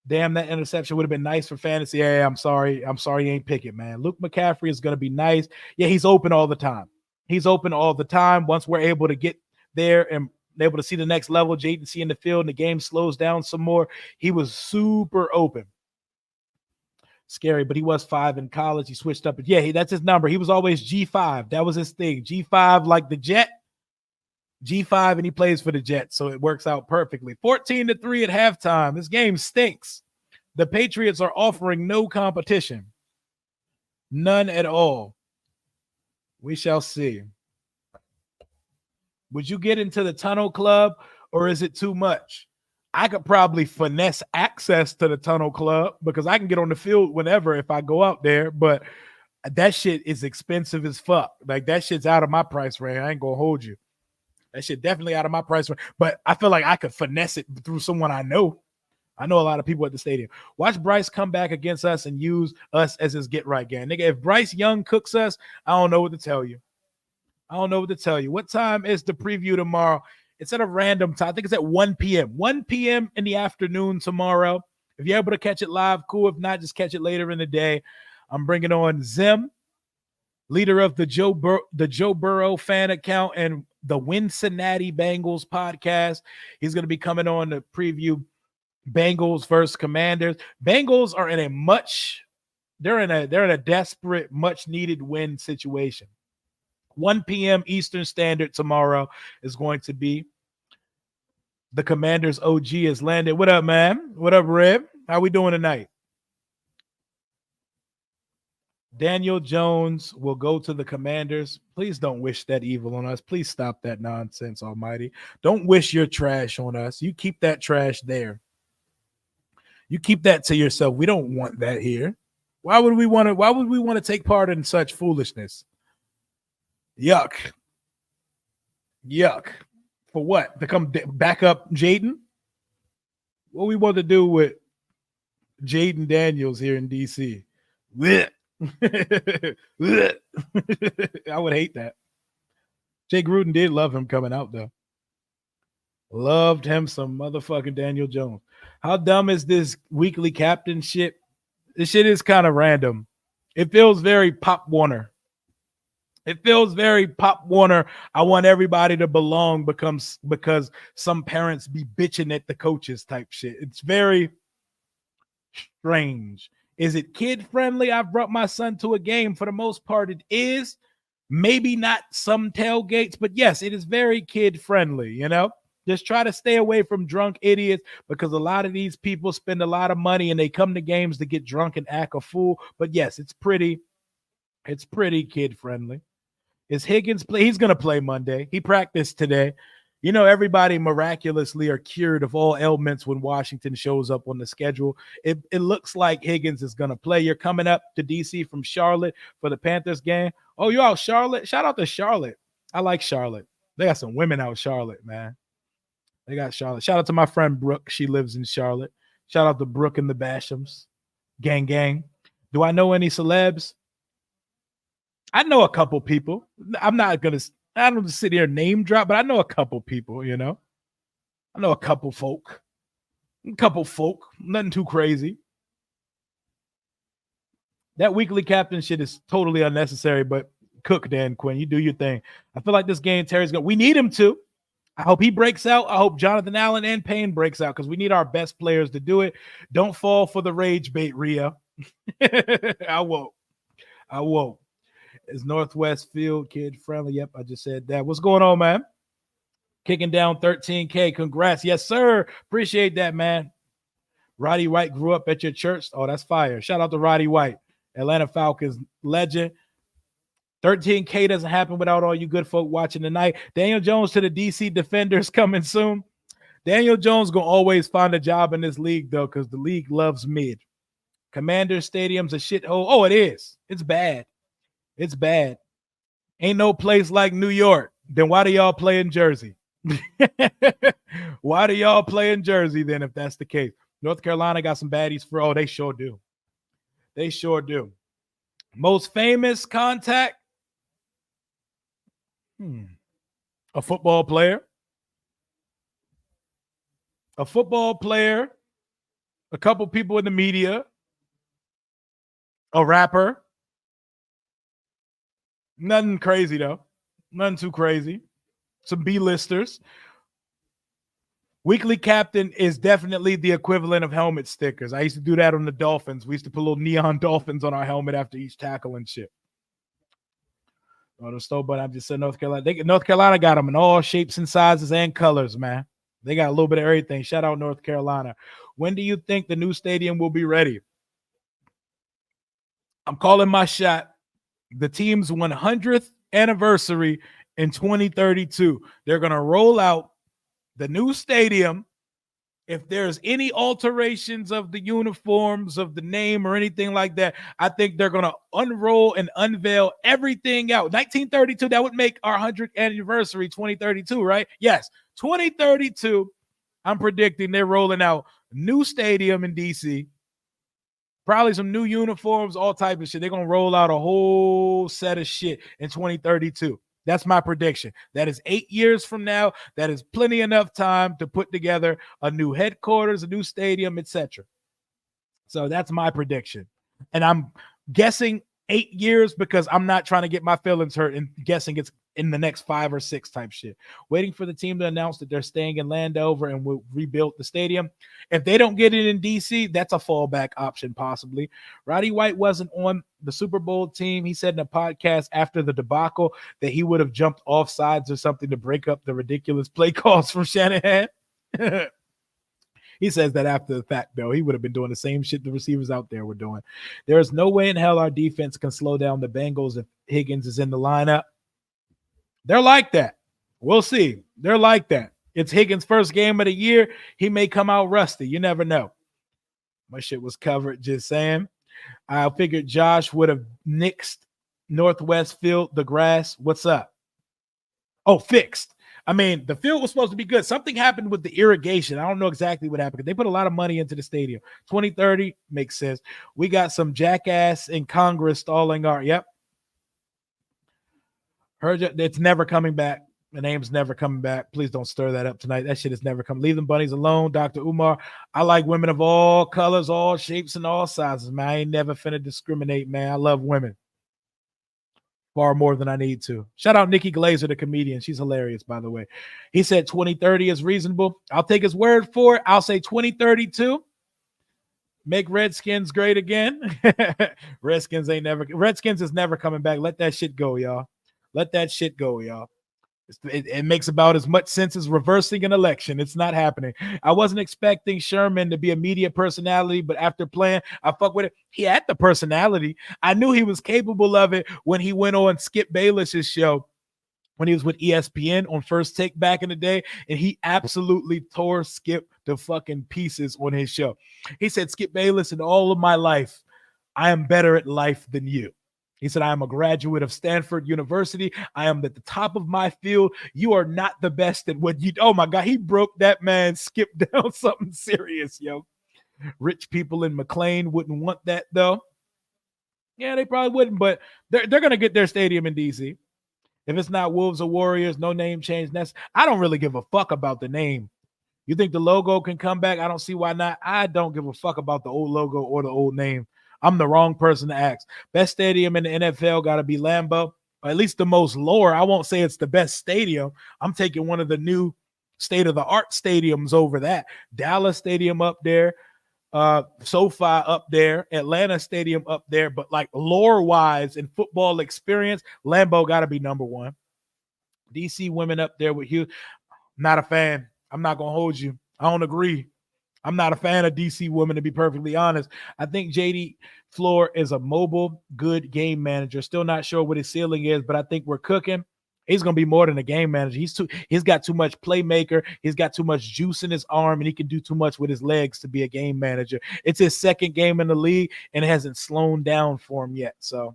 Damn, that interception would have been nice for fantasy. Yeah, I'm sorry. I'm sorry you ain't pick it, man. Luke McCaffrey is going to be nice. Yeah, he's open all the time. He's open all the time. Once we're able to get there and able to see the next level, Jaden see in the field and the game slows down some more, he was super open. Scary, but he was 5 in college. He switched up. Yeah, that's his number. He was always G5. That was his thing. G5 like the Jet. G5 and he plays for the Jets, so it works out perfectly. 14-3 at halftime. This game stinks. The Patriots are offering no competition. None at all. We shall see. Would you get into the tunnel club or is it too much? I could probably finesse access to the tunnel club because I can get on the field whenever if I go out there, but that shit is expensive as fuck. Like that shit's out of my price range. I ain't gonna hold you. That shit definitely out of my price range. But I feel like I could finesse it through someone I know. I know a lot of people at the stadium. Watch Bryce come back against us and use us as his get right game. Nigga, if Bryce Young cooks us, I don't know what to tell you. I don't know what to tell you. What time is the preview tomorrow? It's at a random time. I think it's at 1 p.m. 1 p.m. in the afternoon tomorrow. If you're able to catch it live, cool. If not, just catch it later in the day. I'm bringing on Zim, leader of the Joe Burrow fan account and the Cincinnati Bengals podcast. He's going to be coming on to preview Bengals versus Commanders. Bengals are in they're in a desperate, much needed win situation. 1 p.m. Eastern Standard tomorrow is going to be the Commanders. OG has landed. What up, man? What up, Reb? How we doing tonight? Daniel Jones will go to the Commanders. Please don't wish that evil on us. Please stop that nonsense, Almighty. Don't wish your trash on us. You keep that trash there. You keep that to yourself. We don't want that here. Why would we want to take part in such foolishness? Yuck. Yuck. For what? To come back up Jaden? What we want to do with Jaden Daniels here in DC? I would hate that. Jay Gruden did love him coming out, though. Loved him some motherfucking Daniel Jones. How dumb is this weekly captain shit? This shit is kind of random. It feels very Pop Warner. It feels very Pop Warner. I want everybody to belong because some parents be bitching at the coaches type shit. It's very strange. Is it kid friendly? I've brought my son to a game. For the most part, it is. Maybe not some tailgates, but yes, it is very kid friendly, you know? Just try to stay away from drunk idiots because a lot of these people spend a lot of money and they come to games to get drunk and act a fool. But yes, it's pretty kid friendly. Is Higgins play? He's going to play Monday. He practiced today. You know, everybody miraculously are cured of all ailments when Washington shows up on the schedule. It looks like Higgins is going to play. You're coming up to DC from Charlotte for the Panthers game. Oh, you're out Charlotte? Shout out to Charlotte. I like Charlotte. They got some women out Charlotte, man. They got Charlotte. Shout out to my friend Brooke. She lives in Charlotte. Shout out to Brooke and the Bashams. Gang, gang. Do I know any celebs? I know a couple people. I don't sit here and name drop, but I know a couple people, you know. I know a couple folk. Nothing too crazy. That weekly captain shit is totally unnecessary, but cook, Dan Quinn. You do your thing. I feel like this game, we need him to. I hope he breaks out. I hope Jonathan Allen and Payne breaks out because we need our best players to do it. Don't fall for the rage bait, Rhea. I won't. Is Northwest Field kid friendly? Yep, I just said that. What's going on, man? Kicking down 13K. Congrats. Yes, sir. Appreciate that, man. Roddy White grew up at your church. Oh, that's fire. Shout out to Roddy White, Atlanta Falcons legend. 13K doesn't happen without all you good folk watching tonight. Daniel Jones to the DC Defenders coming soon. Daniel Jones going to always find a job in this league, though, because the league loves mid. Commander Stadium's a shithole. Oh, it is. It's bad. It's bad. Ain't no place like New York. Then why do y'all play in Jersey? Why do y'all play in Jersey then if that's the case? North Carolina got some baddies for, they sure do. They sure do. Most famous contact? A football player. A football player a couple people in the media, a rapper. Nothing crazy though. Nothing too crazy. Some B-listers. Weekly captain is definitely the equivalent of helmet stickers. I used to do that on the Dolphins. We used to put little neon dolphins on our helmet after each tackle and shit. Oh, the store, but I'm just saying North Carolina. North Carolina got them in all shapes and sizes and colors, man. They got a little bit of everything. Shout out North Carolina. When do you think the new stadium will be ready? I'm calling my shot. The team's 100th anniversary in 2032. They're going to roll out the new stadium. If there's any alterations of the uniforms, of the name, or anything like that, I think they're going to unroll and unveil everything out. 1932, that would make our 100th anniversary 2032, right? Yes, 2032. I'm predicting they're rolling out new stadium in DC. Probably some new uniforms, all type of shit. They're going to roll out a whole set of shit in 2032. That's my prediction. That is 8 years from now. That is plenty enough time to put together a new headquarters, a new stadium, etc. So that's my prediction. And I'm guessing 8 years because I'm not trying to get my feelings hurt and guessing it's in the next 5 or 6 type shit. Waiting for the team to announce that they're staying in Landover and will rebuild the stadium. If they don't get it in DC, that's a fallback option possibly. Roddy White wasn't on the Super Bowl team. He said in a podcast after the debacle that he would have jumped off sides or something to break up the ridiculous play calls from Shanahan. He says that after the fact, though, he would have been doing the same shit the receivers out there were doing. There is no way in hell our defense can slow down the Bengals if Higgins is in the lineup. They're like that. We'll see. They're like that. It's Higgins' first game of the year. He may come out rusty. You never know. My shit was covered, just saying. I figured Josh would have nixed Northwest Field, the grass. What's up? Oh, fixed. I mean, the field was supposed to be good. Something happened with the irrigation. I don't know exactly what happened. They put a lot of money into the stadium. 2030 makes sense. We got some jackass in Congress stalling our. Yep. It's never coming back. The name's never coming back. Please don't stir that up tonight. That shit is never coming. Leave them bunnies alone. Dr. Umar, I like women of all colors, all shapes, and all sizes, man. I ain't never finna discriminate, man. I love women. Far more than I need to. Shout out Nikki Glazer, the comedian. She's hilarious, by the way. He said 2030 is reasonable. I'll take his word for it. I'll say 2032. Make Redskins great again. Redskins is never coming back. Let that shit go, y'all. Let that shit go, y'all. It makes about as much sense as reversing an election. It's not happening. I wasn't expecting Sherman to be a media personality, but after playing, I fuck with it. He had the personality. I knew he was capable of it when he went on Skip Bayless's show when he was with ESPN on First Take back in the day, and he absolutely tore Skip to fucking pieces on his show. He said, Skip Bayless, in all of my life, I am better at life than you. He said, I am a graduate of Stanford University. I am at the top of my field. You are not the best at what you do. Oh, my God. He broke that man, Skip down something serious, yo. Rich people in McLean wouldn't want that, though. Yeah, they probably wouldn't, but they're going to get their stadium in D.C. If it's not Wolves or Warriors, no name change. I don't really give a fuck about the name. You think the logo can come back? I don't see why not. I don't give a fuck about the old logo or the old name. I'm the wrong person to ask. Best stadium in the NFL got to be Lambeau, or at least the most lore. I won't say it's the best stadium. I'm taking one of the new state-of-the-art stadiums over that. Dallas Stadium up there, SoFi up there, Atlanta Stadium up there. But like lore-wise and football experience, Lambeau got to be number one. DC women up there with Hugh. Not a fan. I'm not going to hold you. I don't agree. I'm not a fan of DC women, to be perfectly honest. I think JD Floor is a mobile, good game manager. Still not sure what his ceiling is, but I think we're cooking. He's going to be more than a game manager. He's got too much playmaker. He's got too much juice in his arm, and he can do too much with his legs to be a game manager. It's his second game in the league, and it hasn't slowed down for him yet. So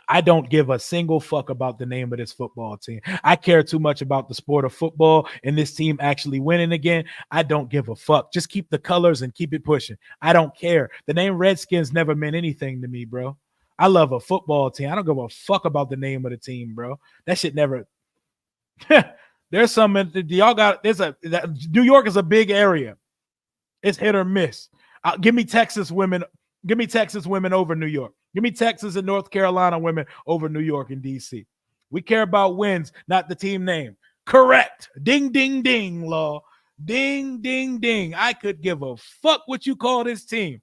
I don't give a single fuck about the name of this football team. I care too much about the sport of football and this team actually winning again. I don't give a fuck. Just keep the colors and keep it pushing. I don't care. The name Redskins never meant anything to me, bro. I love a football team. I don't give a fuck about the name of the team, bro. That shit never. There's some. Y'all got. New York is a big area. It's hit or miss. Give me Texas women. Give me Texas women over New York. Give me Texas and North Carolina women over New York and DC. We care about wins, not the team name. Correct. Ding, ding, ding, law. Ding, ding, ding. I could give a fuck what you call this team.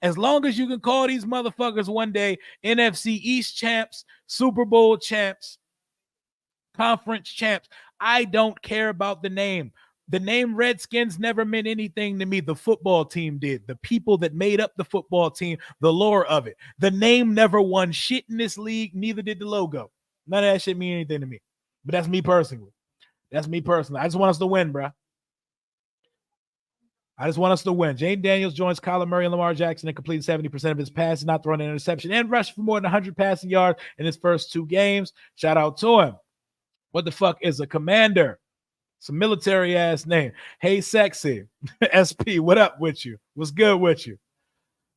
As long as you can call these motherfuckers one day NFC East champs, Super Bowl champs, conference champs. I don't care about the name. The name Redskins never meant anything to me. The football team did. The people that made up the football team, the lore of it. The name never won shit in this league. Neither did the logo. None of that shit mean anything to me. But that's me personally. That's me personally. I just want us to win, bro. I just want us to win. Jane Daniels joins Kyler Murray and Lamar Jackson and completed 70% of his passes, not throwing an interception, and rushed for more than 100 passing yards in his first 2 games. Shout out to him. What the fuck is a commander? It's a military ass name. Hey, sexy. SP, what up with you? What's good with you?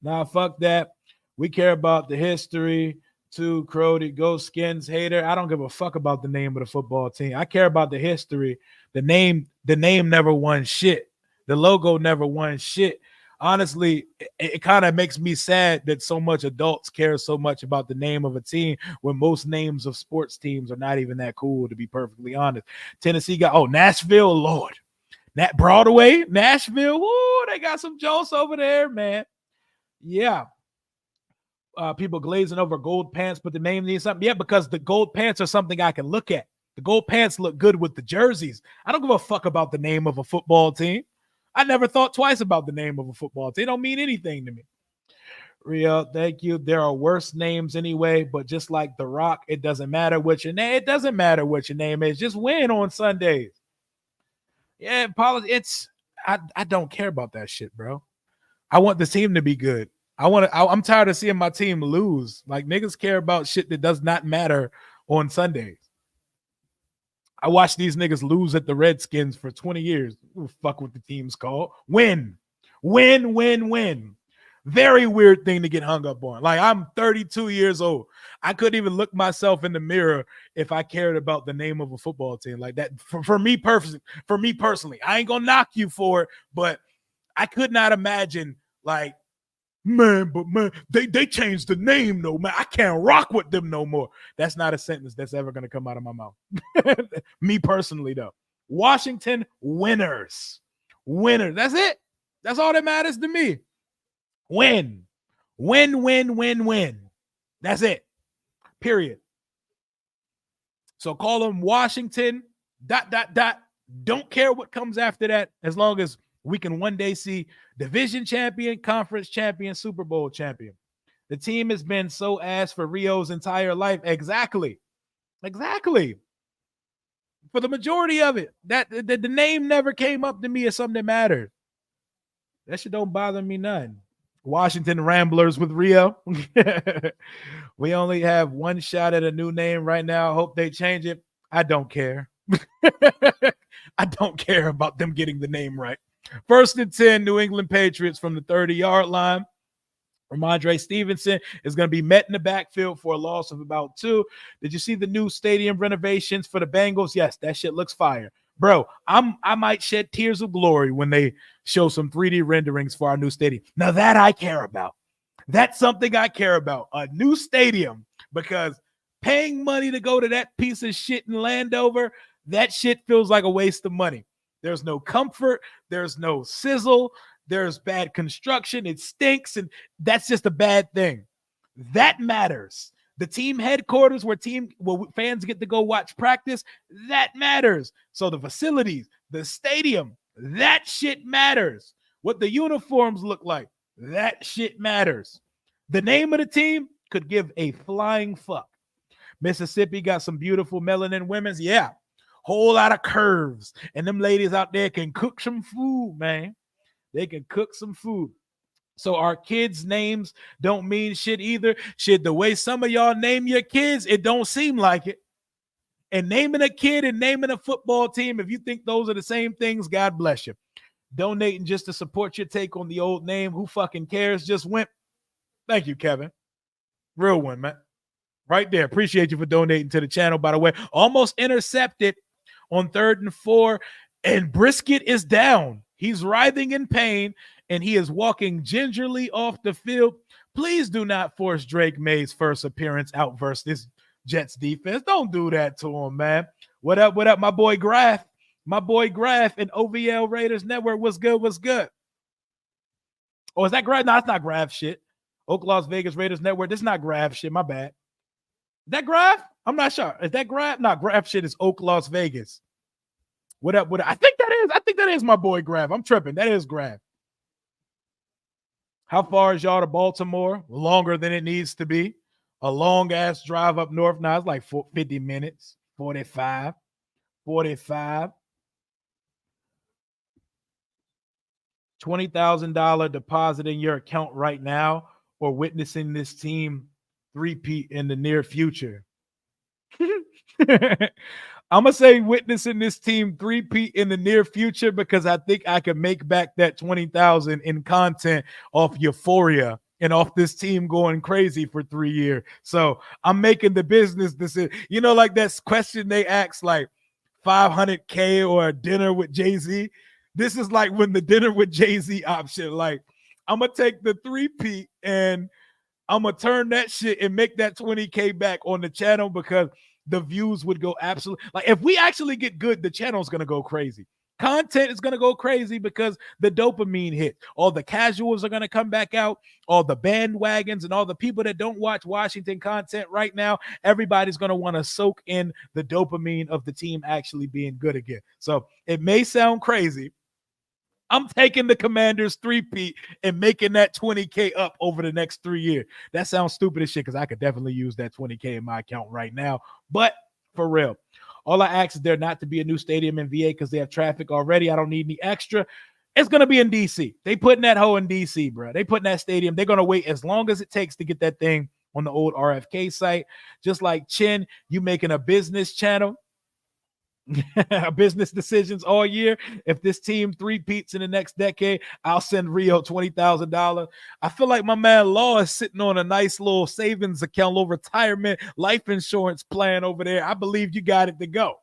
Nah, fuck that. We care about the history. To Crody, Go Skins hater. I don't give a fuck about the name of the football team. I care about the history. The name never won shit. The logo never won shit. Honestly, it kind of makes me sad that so much adults care so much about the name of a team when most names of sports teams are not even that cool, to be perfectly honest. Tennessee got, Nashville, Lord. Broadway, Nashville, woo, they got some jokes over there, man. Yeah. People glazing over gold pants, but the name needs something. Yeah, because the gold pants are something I can look at. The gold pants look good with the jerseys. I don't give a fuck about the name of a football team. I never thought twice about the name of a football team. It don't mean anything to me. Rio, thank you. There are worse names anyway, but just like The Rock, it doesn't matter what your name. It doesn't matter what your name is. Just win on Sundays. Yeah, I don't care about that shit, bro. I want the team to be good. I'm tired of seeing my team lose. Like, niggas care about shit that does not matter on Sundays. I watched these niggas lose at the Redskins for 20 years. Fuck what the team's called. Win. Win, win, win. Very weird thing to get hung up on. Like, I'm 32 years old. I couldn't even look myself in the mirror if I cared about the name of a football team like that. For me personally, I ain't gonna knock you for it, but I could not imagine, like, man, they changed the name though, man. I can't rock with them no more. That's not a sentence that's ever going to come out of my mouth. Me personally, though. Washington winners. Winners. That's it. That's all that matters to me. Win. Win, win, win, win. That's it. Period. So call them Washington, ... Don't care what comes after that, as long as we can one day see division champion, conference champion, Super Bowl champion. The team has been so ass for Rio's entire life. Exactly. For the majority of it, that the name never came up to me as something that mattered. That shit don't bother me none. Washington Ramblers with Rio. We only have one shot at a new name right now. Hope they change it. I don't care. I don't care about them getting the name right. 1st and 10, New England Patriots from the 30-yard line. Ramondre Stevenson is going to be met in the backfield for a loss of about 2. Did you see the new stadium renovations for the Bengals? Yes, that shit looks fire. Bro, I might shed tears of glory when they show some 3D renderings for our new stadium. Now that I care about. That's something I care about. A new stadium, because paying money to go to that piece of shit in Landover, that shit feels like a waste of money. There's no comfort. There's no sizzle. There's bad construction. It stinks, and that's just a bad thing. That matters. The team headquarters where fans get to go watch practice, that matters. So the facilities, the stadium, that shit matters. What the uniforms look like, that shit matters. The name of the team could give a flying fuck. Mississippi got some beautiful melanin women's. Yeah. Whole lot of curves. And them ladies out there can cook some food, man. They can cook some food. So our kids' names don't mean shit either. Shit, the way some of y'all name your kids, it don't seem like it. And naming a kid and naming a football team, if you think those are the same things, God bless you. Donating just to support your take on the old name. Who fucking cares? Just went. Thank you, Kevin. Real one, man. Right there. Appreciate you for donating to the channel, by the way. Almost intercepted on 3rd and 4, and Brisket is down. He's writhing in pain, and he is walking gingerly off the field, please do not force Drake May's first appearance out versus this Jets defense. Don't do that to him, man. What up? What up, my boy Graf? My boy Graf and OVL Raiders Network. What's good? What's good? Oh, is that Graf? No, it's not Graf shit. Oak Las Vegas Raiders Network. This is not Graf shit. My bad. Is that Graf? I'm not sure. Is that Graf? No, Graf shit is Oak Las Vegas. What up? What up? I think that is my boy Graf. I'm tripping. That is Graf. How far is y'all to Baltimore? Longer than it needs to be. A long ass drive up north. Now it's like 50 minutes, 45. $20,000 deposit in your account right now, or witnessing this team three-peat in the near future. I'm gonna say witnessing this team three-peat in the near future, because I think I can make back that 20,000 in content off Euphoria and off this team going crazy for 3 years. So I'm making the business decision. You know, like that question they asked, like $500K or a dinner with Jay-Z. This is like when the dinner with Jay-Z option. Like, I'm gonna take the three-peat and I'm gonna turn that shit and make that 20K back on the channel, because the views would go absolutely, like, if we actually get good, the channel is gonna go crazy. Content is gonna go crazy because the dopamine hit. All the casuals are gonna come back out, all the bandwagons and all the people that don't watch Washington content right now. Everybody's gonna want to soak in the dopamine of the team actually being good again. So it may sound crazy. I'm taking the Commanders three-peat and making that 20K up over the next 3 years. That sounds stupid as shit, because I could definitely use that 20K in my account right now. But for real, all I ask is there not to be a new stadium in VA, because they have traffic already. I don't need any extra. It's going to be in DC. They putting that hoe in DC, bro. They putting that stadium. They're going to wait as long as it takes to get that thing on the old RFK site. Just like Chin, you making a business channel. Business decisions all year. If this team three-peats in the next decade, I'll send Rio $20,000. I feel like my man Law is sitting on a nice little savings account, little retirement life insurance plan over there. I believe you got it to go.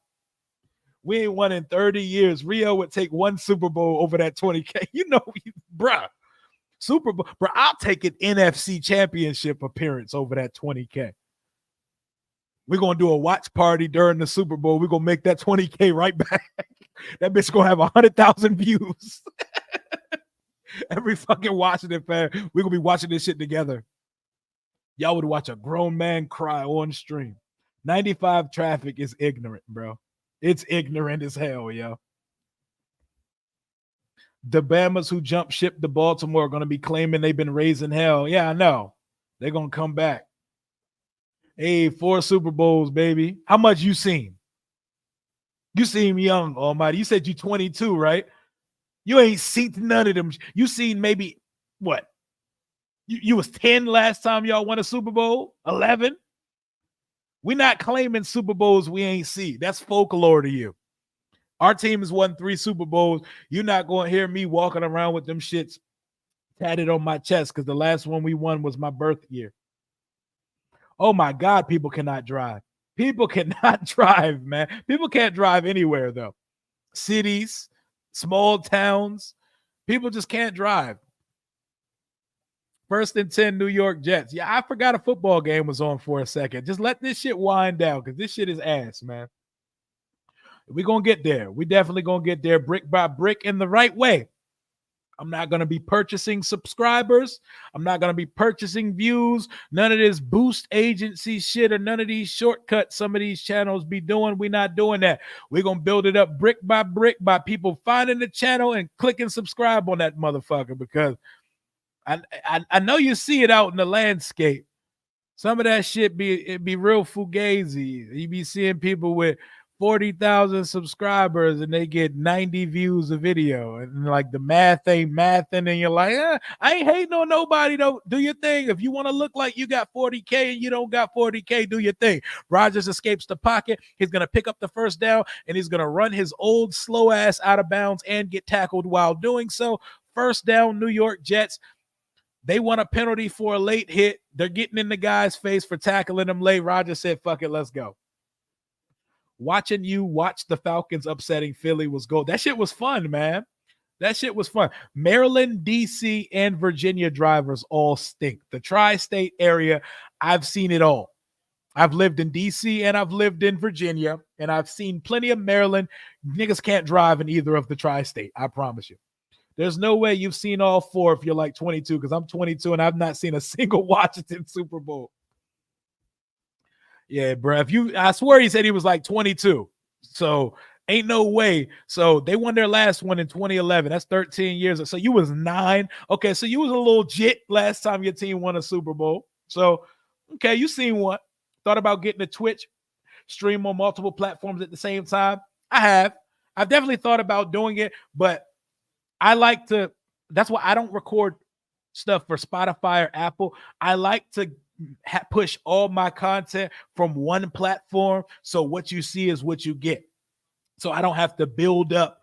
We ain't won in 30 years. Rio would take one Super Bowl over that 20K. You know, bruh. Super Bowl, bro. I'll take an NFC championship appearance over that 20K. We're going to do a watch party during the Super Bowl. We're going to make that 20K right back. That bitch going to have 100,000 views. Every fucking Washington fan, we're going to be watching this shit together. Y'all would watch a grown man cry on stream. 95 traffic is ignorant, bro. It's ignorant as hell, yo. The Bamas who jump ship to Baltimore are going to be claiming they've been raising hell. Yeah, I know. They're going to come back. Hey, 4 Super Bowls, baby. How much you seen? You seem young, Almighty. You said you 22, right? You ain't seen none of them. You seen maybe, what? You was 10 last time y'all won a Super Bowl? 11? We're not claiming Super Bowls we ain't see. That's folklore to you. Our team has won 3 Super Bowls. You're not going to hear me walking around with them shits tatted on my chest, because the last one we won was my birth year. Oh my God, people cannot drive. People cannot drive, man. People can't drive anywhere, though. Cities, small towns, people just can't drive. 1st and 10 New York Jets. Yeah, I forgot a football game was on for a second. Just let this shit wind down, because this shit is ass, man. We're going to get there. We definitely going to get there brick by brick in the right way. I'm not going to be purchasing subscribers. I'm not going to be purchasing views. None of this boost agency shit or none of these shortcuts some of these channels be doing. We're not doing that. We're going to build it up brick by people finding the channel and clicking subscribe on that motherfucker, because I know you see it out in the landscape. Some of that shit be real fugazi. You be seeing people with 40,000 subscribers and they get 90 views a video, and like the math ain't mathing, and you're like, I ain't hating on nobody though. Do your thing. If you want to look like you got 40K and you don't got 40K, do your thing. Rodgers escapes the pocket. He's gonna pick up the first down and he's gonna run his old slow ass out of bounds and get tackled while doing so. First down, New York Jets. They want a penalty for a late hit. They're getting in the guy's face for tackling him late. Rodgers said, fuck it, let's go. Watching you watch the Falcons upsetting Philly was gold. That shit was fun, man. That shit was fun. Maryland, DC, and Virginia drivers all stink. The tri-state area, I've seen it all. I've lived in DC and I've lived in Virginia, and I've seen plenty of Maryland. Niggas can't drive in either of the tri-state. I promise you. There's no way you've seen all four if you're like 22, because I'm 22 and I've not seen a single Washington Super Bowl. Yeah, bro. I swear he said he was like 22. So ain't no way. So they won their last one in 2011. That's 13 years. So you was 9. Okay, so you was a little jit last time your team won a Super Bowl. So, okay, you seen one. Thought about getting a Twitch stream on multiple platforms at the same time? I have. I've definitely thought about doing it, but I like to, that's why I don't record stuff for Spotify or Apple. I like to push all my content from one platform. So what you see is what you get. So I don't have to build up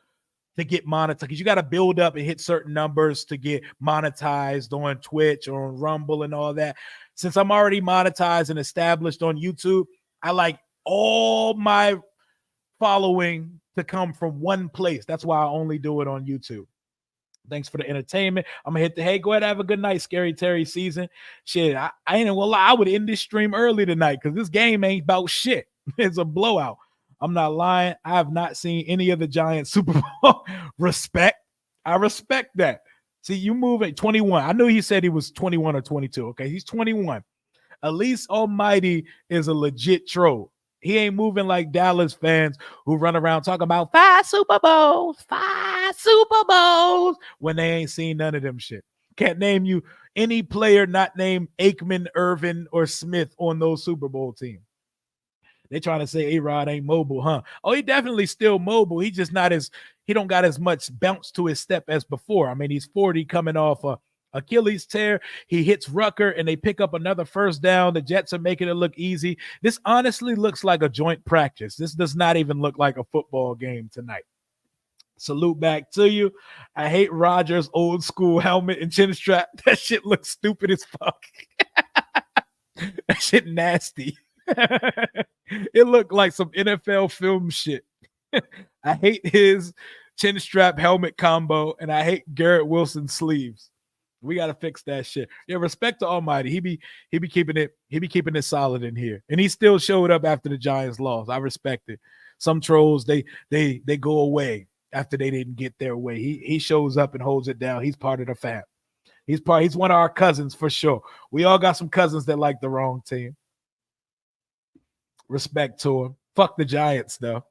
to get monetized, because you got to build up and hit certain numbers to get monetized on Twitch or on Rumble and all that. Since I'm already monetized and established on YouTube, I like all my following to come from one place. That's why I only do it on YouTube. Thanks for the entertainment. I'm gonna hit the hey, go ahead, have a good night, Scary Terry season. Shit, I ain't gonna lie, I would end this stream early tonight because this game ain't about shit. It's a blowout. I'm not lying. I have not seen any of the Giants Super Bowl. Respect. I respect that. See, you move at 21. I knew he said he was 21 or 22. Okay, he's 21. Elise Almighty is a legit troll. He ain't moving like Dallas fans who run around talking about 5 Super Bowls, 5 Super Bowls, when they ain't seen none of them shit. Can't name you any player not named Aikman, Irvin, or Smith on those Super Bowl teams. They trying to say A-Rod ain't mobile, huh? Oh, he definitely still mobile. He just not as, he don't got as much bounce to his step as before. I mean, he's 40 coming off a Achilles tear. He hits Rucker and they pick up another first down. The Jets are making it look easy. This honestly looks like a joint practice. This does not even look like a football game tonight. Salute back to you. I hate Rodgers' old school helmet and chin strap. That shit looks stupid as fuck. That shit nasty. It looked like some NFL film shit. I hate his chin strap helmet combo, and I hate Garrett Wilson's sleeves. We got to fix that shit. Yeah, respect to Almighty. He be keeping it solid in here. And he still showed up after the Giants lost. I respect it. Some trolls, they go away after they didn't get their way. He shows up and holds it down. He's part of the fam. He's one of our cousins for sure. We all got some cousins that like the wrong team. Respect to him. Fuck the Giants, though.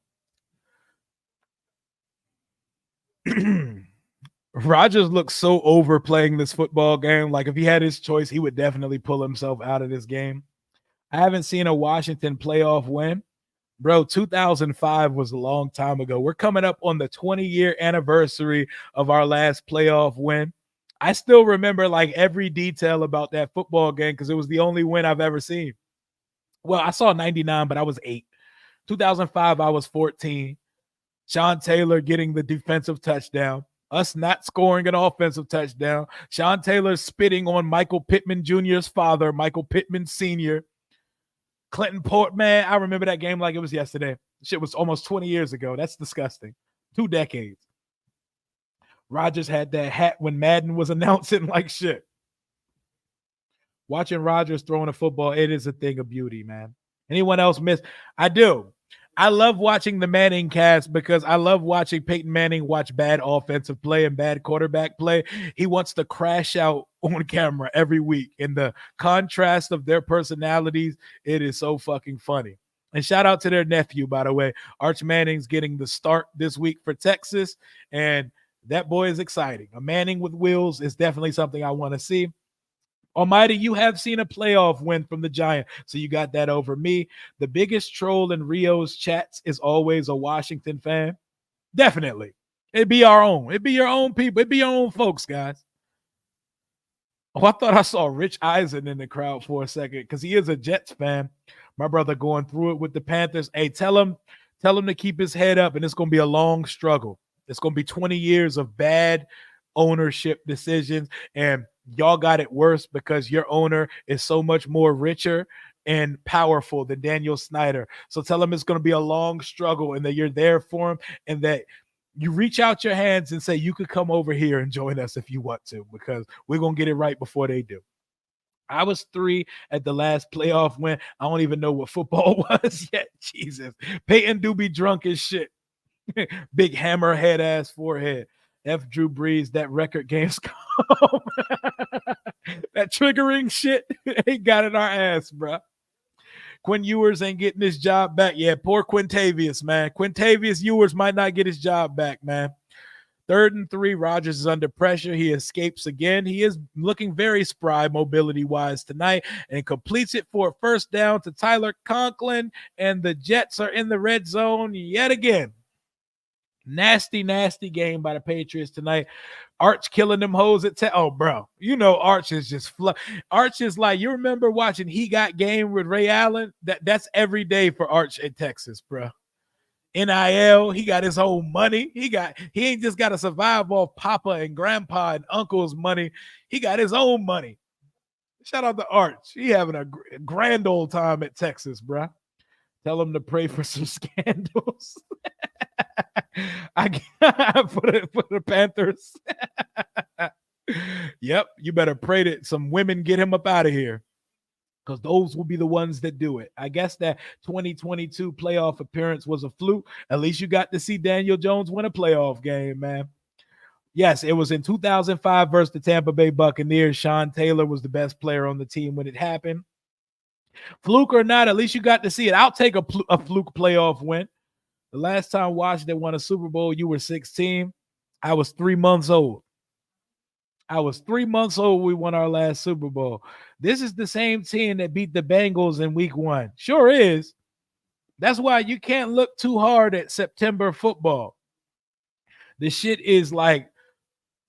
Rodgers looks so over playing this football game. Like, if he had his choice, he would definitely pull himself out of this game. I haven't seen a Washington playoff win. Bro, 2005 was a long time ago. We're coming up on the 20-year anniversary of our last playoff win. I still remember like every detail about that football game because it was the only win I've ever seen. Well, I saw 99, but I was 8. 2005, I was 14. Sean Taylor getting the defensive touchdown. Us not scoring an offensive touchdown. Sean Taylor spitting on Michael Pittman Jr.'s father, Michael Pittman Sr. Clinton Portman, I remember that game like it was yesterday. Shit was almost 20 years ago. That's disgusting. 2 decades. Rodgers had that hat when Madden was announcing like shit. Watching Rodgers throwing a football, it is a thing of beauty, man. Anyone else miss? I do. I love watching the Manning cast because I love watching Peyton Manning watch bad offensive play and bad quarterback play. He wants to crash out on camera every week. And the contrast of their personalities, it is so fucking funny. And shout out to their nephew, by the way. Arch Manning's getting the start this week for Texas. And that boy is exciting. A Manning with wheels is definitely something I want to see. Almighty, you have seen a playoff win from the Giant, so you got that over me. The biggest troll in Rio's chats is always a Washington fan. Definitely. It'd be our own. It'd be your own people. It'd be your own folks, guys. Oh, I thought I saw Rich Eisen in the crowd for a second because he is a Jets fan. My brother going through it with the Panthers. Hey, tell him to keep his head up, and it's going to be a long struggle. It's going to be 20 years of bad ownership decisions, and y'all got it worse because your owner is so much more richer and powerful than Daniel Snyder. So tell him it's going to be a long struggle and that you're there for him and that You reach out your hands and say, you could come over here and join us if you want to, because we're going to get it right before they do. I was 3 at the last playoff win. I don't even know what football was yet. Jesus. Peyton do be drunk as shit. Big hammerhead ass forehead. F. Drew Brees, that record game's come. That triggering shit ain't got in our ass, bro. Quinn Ewers ain't getting his job back. Yeah, poor Quintavious, man. Quintavious Ewers might not get his job back, man. 3rd and 3, Rodgers is under pressure. He escapes again. He is looking very spry mobility-wise tonight and completes it for a first down to Tyler Conklin, and the Jets are in the red zone yet again. Nasty, nasty game by the Patriots tonight. Arch killing them hoes at oh, bro. You know Arch is just Arch is like, you remember watching He Got Game with Ray Allen? That's every day for Arch in Texas, bro. NIL, he got his own money. He ain't just got to survive off Papa and Grandpa and Uncle's money. He got his own money. Shout out to Arch. He having a grand old time at Texas, bro. Tell him to pray for some scandals. For the Panthers. Yep, you better pray that some women get him up out of here, because those will be the ones that do it. I guess that 2022 playoff appearance was a fluke. At least you got to see Daniel Jones win a playoff game, man. Yes, it was in 2005 versus the Tampa Bay Buccaneers. Sean Taylor was the best player on the team when it happened. Fluke or not, at least you got to see it. I'll take a fluke playoff win. The last time Washington won a Super Bowl, you were 16. I was 3 months old. We won our last Super Bowl. This is the same team that beat the Bengals in week 1. Sure is. That's why you can't look too hard at September football. The shit is like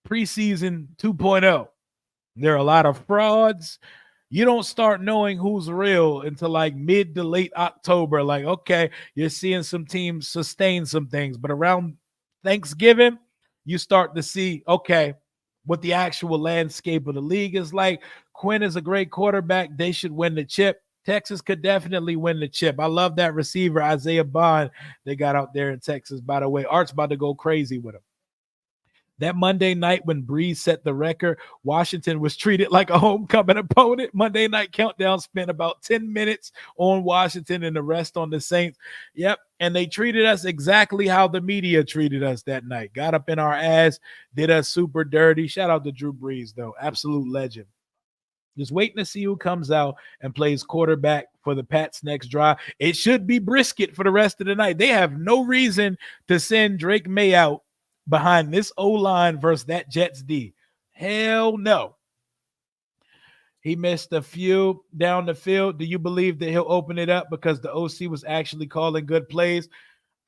preseason 2.0. There are a lot of frauds. You don't start knowing who's real until like mid to late October. Like, okay, you're seeing some teams sustain some things, but around Thanksgiving, you start to see, okay, what the actual landscape of the league is like. Quinn is a great quarterback. They should win the chip. Texas could definitely win the chip. I love that receiver, Isaiah Bond, they got out there in Texas, by the way. Art's about to go crazy with him. That Monday night when Breeze set the record, Washington was treated like a homecoming opponent. Monday Night Countdown spent about 10 minutes on Washington and the rest on the Saints. Yep, and they treated us exactly how the media treated us that night. Got up in our ass, did us super dirty. Shout out to Drew Brees, though. Absolute legend. Just waiting to see who comes out and plays quarterback for the Pats next drive. It should be Brisket for the rest of the night. They have no reason to send Drake May out behind this O-line versus that Jets D. Hell no. He missed a few down the field. Do you believe that he'll open it up because the OC was actually calling good plays?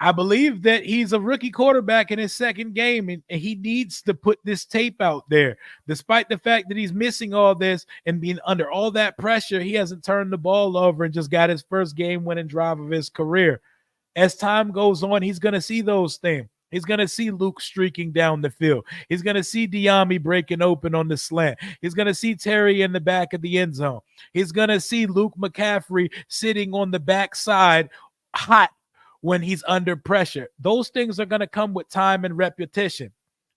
I believe that he's a rookie quarterback in his second game, and he needs to put this tape out there. Despite the fact that he's missing all this and being under all that pressure, he hasn't turned the ball over and just got his first game-winning drive of his career. As time goes on, he's going to see those things. He's going to see Luke streaking down the field. He's going to see Diami breaking open on the slant. He's going to see Terry in the back of the end zone. He's going to see Luke McCaffrey sitting on the backside hot when he's under pressure. Those things are going to come with time and repetition.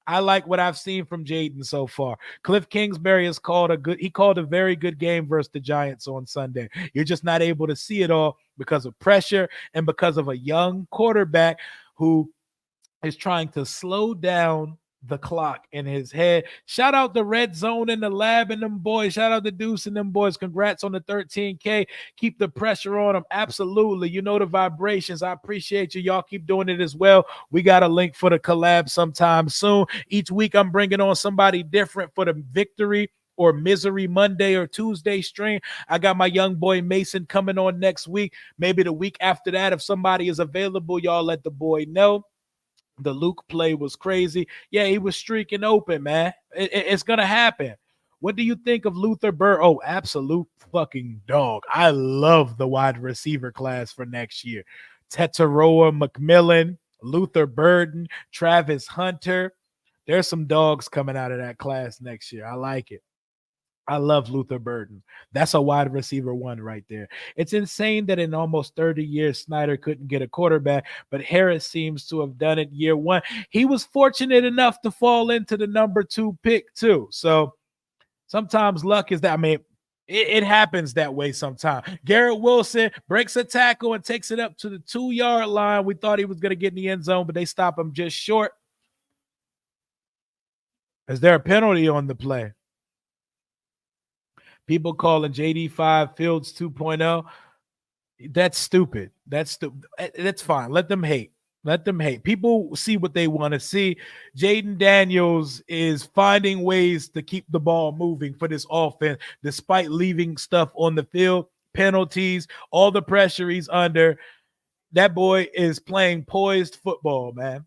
I like what I've seen from Jaden so far. Cliff Kingsbury has called a very good game versus the Giants on Sunday. You're just not able to see it all because of pressure and because of a young quarterback who is trying to slow down the clock in his head. Shout out the Red Zone and the Lab and them boys. Shout out the Deuce and them boys. Congrats on the 13K. Keep the pressure on them. Absolutely. You know the vibrations. I appreciate you. Y'all keep doing it as well. We got a link for the collab sometime soon. Each week I'm bringing on somebody different for the victory or Misery Monday or Tuesday stream. I got my young boy Mason coming on next week. Maybe the week after that, if somebody is available, y'all let the boy know. The Luke play was crazy. Yeah, he was streaking open, man. It's going to happen. What do you think of Luther Burr? Oh, absolute fucking dog. I love the wide receiver class for next year. Tetaroa McMillan, Luther Burden, Travis Hunter. There's some dogs coming out of that class next year. I like it. I love Luther Burden. That's a wide receiver one right there. It's insane that in almost 30 years, Snyder couldn't get a quarterback, but Harris seems to have done it year one. He was fortunate enough to fall into the number 2 pick, too. So sometimes luck is that. I mean, it happens that way sometimes. Garrett Wilson breaks a tackle and takes it up to the 2-yard line. We thought he was going to get in the end zone, but they stop him just short. Is there a penalty on the play? People calling JD5 Fields 2.0. That's stupid. That's fine. Let them hate. Let them hate. People see what they want to see. Jaden Daniels is finding ways to keep the ball moving for this offense, despite leaving stuff on the field, penalties, all the pressure he's under. That boy is playing poised football, man.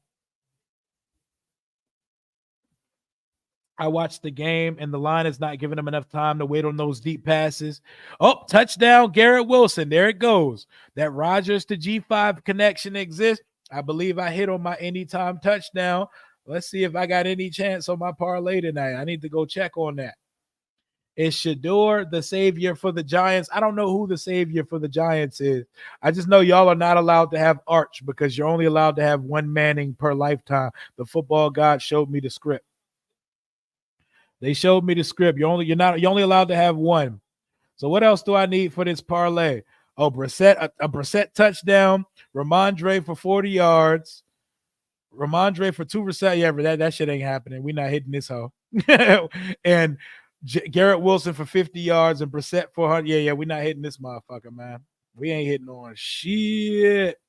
I watched the game, and the line is not giving him enough time to wait on those deep passes. Oh, touchdown, Garrett Wilson. There it goes. That Rodgers to G5 connection exists. I believe I hit on my anytime touchdown. Let's see if I got any chance on my parlay tonight. I need to go check on that. Is Shador the savior for the Giants? I don't know who the savior for the Giants is. I just know y'all are not allowed to have Arch because you're only allowed to have one Manning per lifetime. The football god showed me the script. They showed me the script. You're only allowed to have one. So what else do I need for this parlay? Oh, Brissett, a Brissett touchdown. Ramondre for 40 yards. Ramondre for 2 receptions. Yeah, but that shit ain't happening. We're not hitting this hoe. And Garrett Wilson for 50 yards and Brissett for 100. Yeah, we're not hitting this motherfucker, man. We ain't hitting on shit.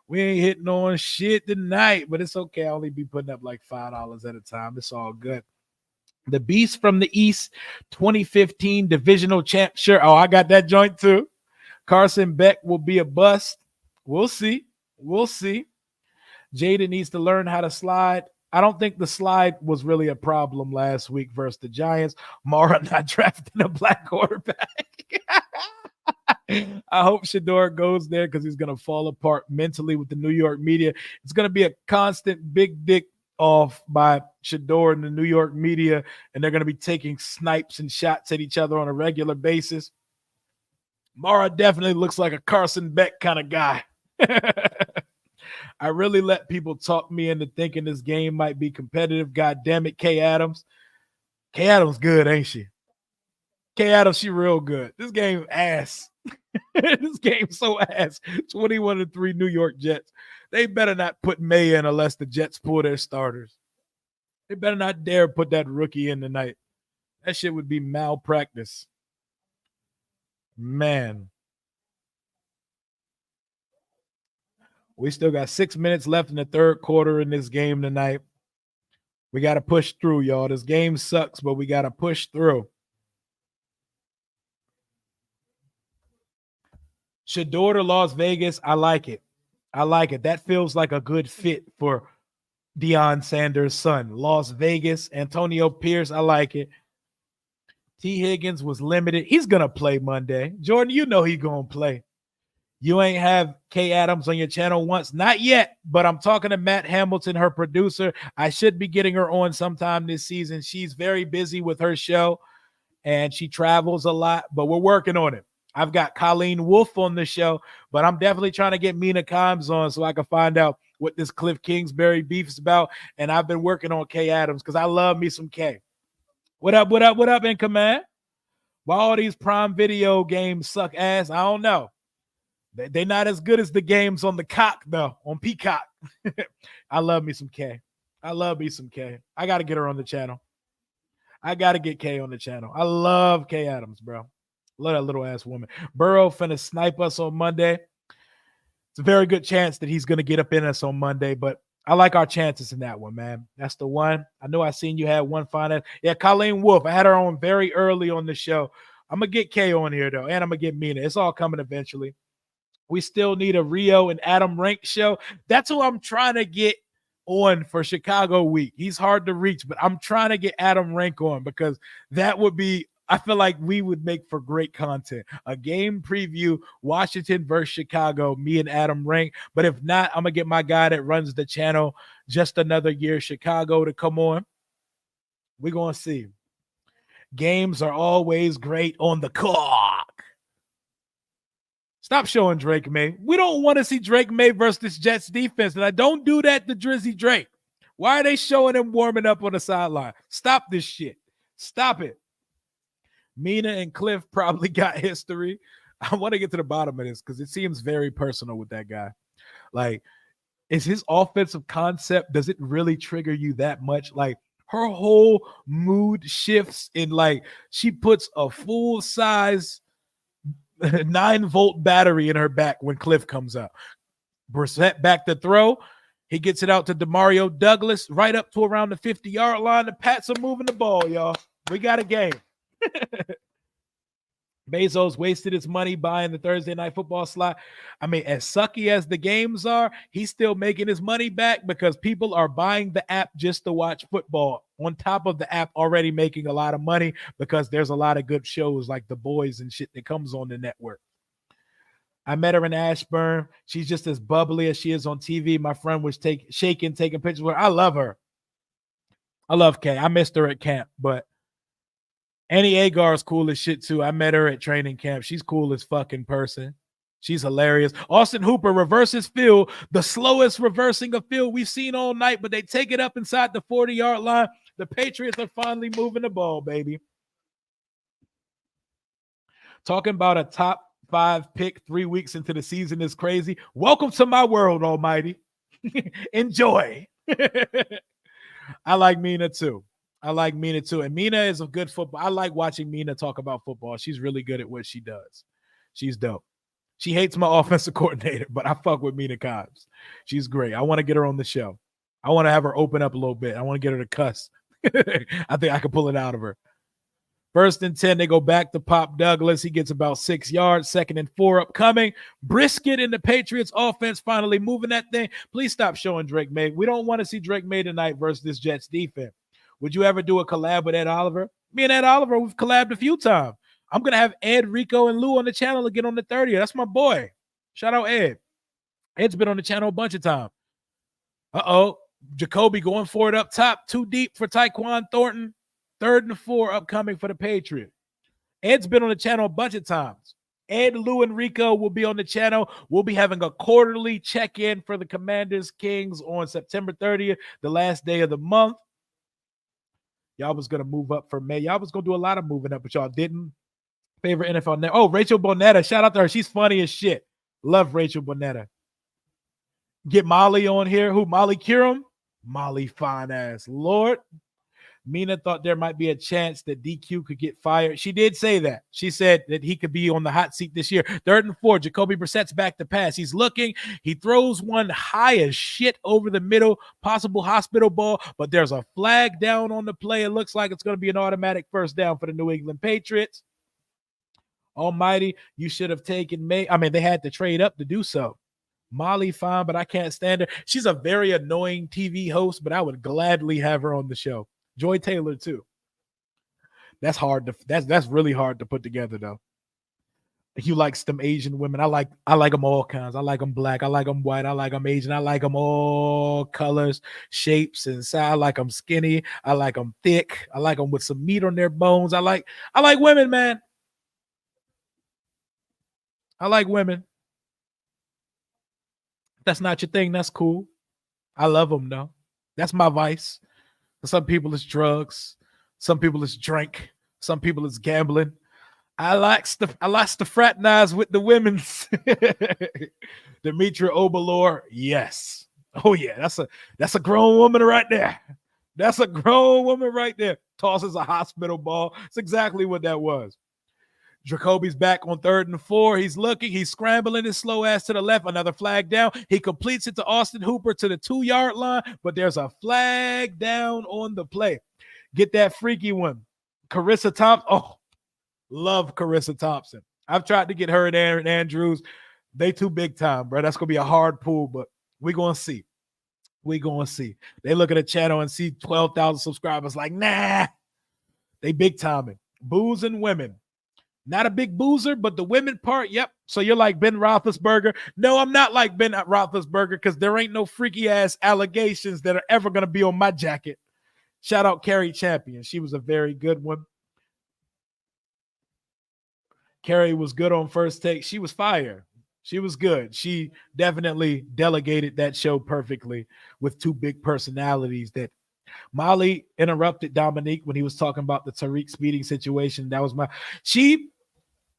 We ain't hitting on shit tonight, but it's okay. I'll only be putting up like $5 at a time. It's all good. The Beast from the East 2015 divisional champ. Sure. Oh, I got that joint too. Carson Beck will be a bust. We'll see. We'll see. Jaden needs to learn how to slide. I don't think the slide was really a problem last week versus the Giants. Mara not drafting a black quarterback. I hope Shador goes there because he's going to fall apart mentally with the New York media. It's going to be a constant big dick off by Shador and the New York media, and they're going to be taking snipes and shots at each other on a regular basis. Mara definitely looks like a Carson Beck kind of guy. I really let people talk me into thinking this game might be competitive. God damn it, Kay Adams. Kay Adams good, ain't she? Kay Adams, she real good. This game ass. This game so ass. 21-3 New York Jets. They better not put May in unless the Jets pull their starters. They better not dare put that rookie in tonight. That shit would be malpractice. Man. We still got 6 minutes left in the third quarter in this game tonight. We got to push through, y'all. This game sucks, but we got to push through. Shador to Las Vegas. I like it. I like it. That feels like a good fit for Deion Sanders' son. Las Vegas, Antonio Pierce. I like it. T. Higgins was limited. He's going to play Monday. Jordan, you know he's going to play. You ain't have Kay Adams on your channel once. Not yet, but I'm talking to Matt Hamilton, her producer. I should be getting her on sometime this season. She's very busy with her show, and she travels a lot, but we're working on it. I've got Colleen Wolfe on the show, but I'm definitely trying to get Mina Kimes on so I can find out what this Cliff Kingsbury beef is about. And I've been working on Kay Adams because I love me some Kay. What up, what up, what up, in command? Why all these Prime Video games suck ass? I don't know. They're not as good as the games on the cock, though, on Peacock. I love me some Kay. I love me some Kay. I got to get her on the channel. I got to get Kay on the channel. I love Kay Adams, bro. Love that little ass woman. Burrow finna snipe us on Monday. It's a very good chance that he's going to get up in us on Monday, but I like our chances in that one, man. That's the one. I know I seen you had one final. Yeah, Colleen Wolfe. I had her on very early on the show. I'm going to get Kay on here, though, and I'm going to get Mina. It's all coming eventually. We still need a Rio and Adam Rank show. That's who I'm trying to get on for Chicago week. He's hard to reach, but I'm trying to get Adam Rank on because that would be, I feel like we would make for great content. A game preview, Washington versus Chicago, me and Adam Rank. But if not, I'm going to get my guy that runs the channel, Just Another Year Chicago, to come on. We're going to see. Games are always great on the clock. Stop showing Drake May. We don't want to see Drake May versus this Jets defense. And I don't do that to Drizzy Drake. Why are they showing him warming up on the sideline? Stop this shit. Stop it. Mina and Cliff probably got history. I want to get to the bottom of this because it seems very personal with that guy. Like, is his offensive concept, does it really trigger you that much? Like, her whole mood shifts in, like, she puts a full size 9-volt battery in her back when Cliff comes out. Brissett back to throw. He gets it out to Demario Douglas right up to around the 50-yard line. The Pats are moving the ball, y'all. We got a game. Bezos wasted his money buying the Thursday Night Football slot. I mean, as sucky as the games are, he's still making his money back because people are buying the app just to watch football. On top of the app already making a lot of money because there's a lot of good shows like The Boys and shit that comes on the network. I met her in Ashburn. She's just as bubbly as she is on TV. My friend was taking pictures with her. I love her. I love Kay. I missed her at camp, but Annie Agar is cool as shit too. I met her at training camp. She's cool as fucking person. She's hilarious. Austin Hooper reverses field, the slowest reversing of field we've seen all night, but they take it up inside the 40-yard line. The Patriots are finally moving the ball, baby. Talking about a top 5 pick 3 weeks into the season is crazy. Welcome to my world, Almighty. Enjoy. I like Mina too. And Mina is a good football. I like watching Mina talk about football. She's really good at what she does. She's dope. She hates my offensive coordinator, but I fuck with Mina Cobbs. She's great. I want to get her on the show. I want to have her open up a little bit. I want to get her to cuss. I think I can pull it out of her. 1st and 10, they go back to Pop Douglas. He gets about 6 yards. 2nd and 4 upcoming. Brisket in the Patriots offense finally moving that thing. Please stop showing Drake May. We don't want to see Drake May tonight versus this Jets defense. Would you ever do a collab with Ed Oliver? Me and Ed Oliver, we've collabed a few times. I'm going to have Ed, Rico, and Lou on the channel again on the 30th. That's my boy. Shout out Ed. Ed's been on the channel a bunch of times. Jacoby going for it up top. Too deep for Tyquan Thornton. 3rd and 4 upcoming for the Patriots. Ed's been on the channel a bunch of times. Ed, Lou, and Rico will be on the channel. We'll be having a quarterly check-in for the Commanders Kings on September 30th, the last day of the month. Y'all was going to move up for May. Y'all was going to do a lot of moving up, but y'all didn't. Favorite NFL net. Oh, Rachel Bonetta. Shout out to her. She's funny as shit. Love Rachel Bonetta. Get Molly on here. Who? Molly Curum? Molly fine ass. Lord. Mina thought there might be a chance that DQ could get fired. She did say that. She said that he could be on the hot seat this year. 3rd and 4, Jacoby Brissett's back to pass. He's looking. He throws one high as shit over the middle, possible hospital ball, but there's a flag down on the play. It looks like it's going to be an automatic first down for the New England Patriots. Almighty, you should have taken May. I mean, they had to trade up to do so. Molly, fine, but I can't stand her. She's a very annoying TV host, but I would gladly have her on the show. Joy Taylor too. That's hard to that's really hard to put together though. He likes them Asian women. I like them all kinds. I like them black. I like them white. I like them Asian. I like them all colors, shapes, and size. I like them skinny. I like them thick. I like them with some meat on their bones. I like women, man. I like women. If that's not your thing, that's cool. I love them though. That's my vice. For some people, it's drugs. Some people, it's drink. Some people, it's gambling. I like to fraternize with the women's. Demetria Obalor, yes. Oh yeah, that's a grown woman right there. That's a grown woman right there. Tosses a hospital ball. It's exactly what that was. Jacoby's back on 3rd and 4. He's looking. He's scrambling his slow ass to the left. Another flag down. He completes it to Austin Hooper to the 2-yard line, but there's a flag down on the play. Get that freaky one. Carissa Thompson. Oh, love Carissa Thompson. I've tried to get her and Aaron Andrews. They too big time, bro. That's going to be a hard pull, but we're going to see. We're going to see. They look at the channel and see 12,000 subscribers like, nah. They big timing. Booze and women. Not a big boozer, but the women part, yep. So you're like Ben Roethlisberger. No, I'm not like Ben Roethlisberger because there ain't no freaky ass allegations that are ever going to be on my jacket. Shout out Carrie Champion. She was a very good one. Carrie was good on First Take. She was fire. She was good. She definitely delegated that show perfectly with two big personalities. That Molly interrupted Dominique when he was talking about the Tariq speeding situation. That was she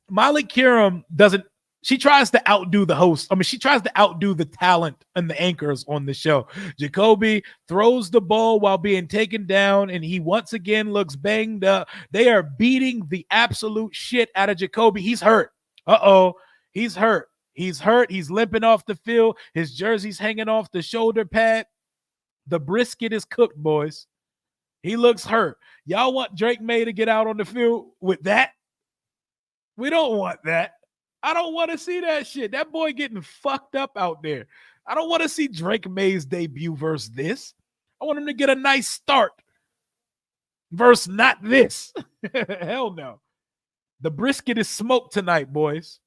Molly Kiram doesn't. She tries to outdo the host. I mean, she tries to outdo the talent and the anchors on the show. Jacoby throws the ball while being taken down, and he once again looks banged up. They are beating the absolute shit out of Jacoby. He's hurt. He's hurt. He's hurt. He's limping off the field. His jersey's hanging off the shoulder pad. The brisket is cooked, boys. He looks hurt. Y'all want Drake May to get out on the field with that? We don't want that. I don't want to see that shit. That boy getting fucked up out there. I don't want to see Drake May's debut versus this. I want him to get a nice start versus not this. Hell no. The brisket is smoked tonight, boys.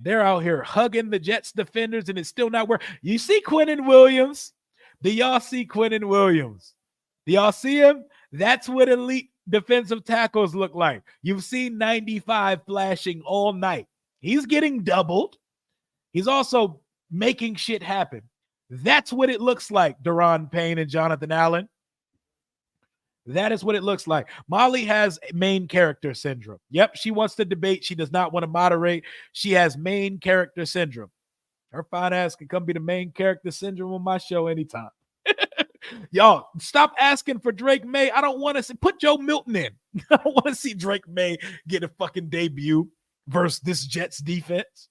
They're out here hugging the Jets defenders, and it's still not working. You see Quinnen Williams? Do y'all see Quinnen Williams? Do y'all see him? That's what elite defensive tackles look like. You've seen 95 flashing all night. He's getting doubled. He's also making shit happen. That's what it looks like, Daron Payne and Jonathan Allen. That is what it looks like. Molly has main character syndrome. Yep, she wants to debate. She does not want to moderate. She has main character syndrome. Her fine ass can come be the main character syndrome on my show anytime. Y'all, stop asking for Drake May. I don't want to see. Put Joe Milton in. I don't want to see Drake May get a fucking debut versus this Jets defense.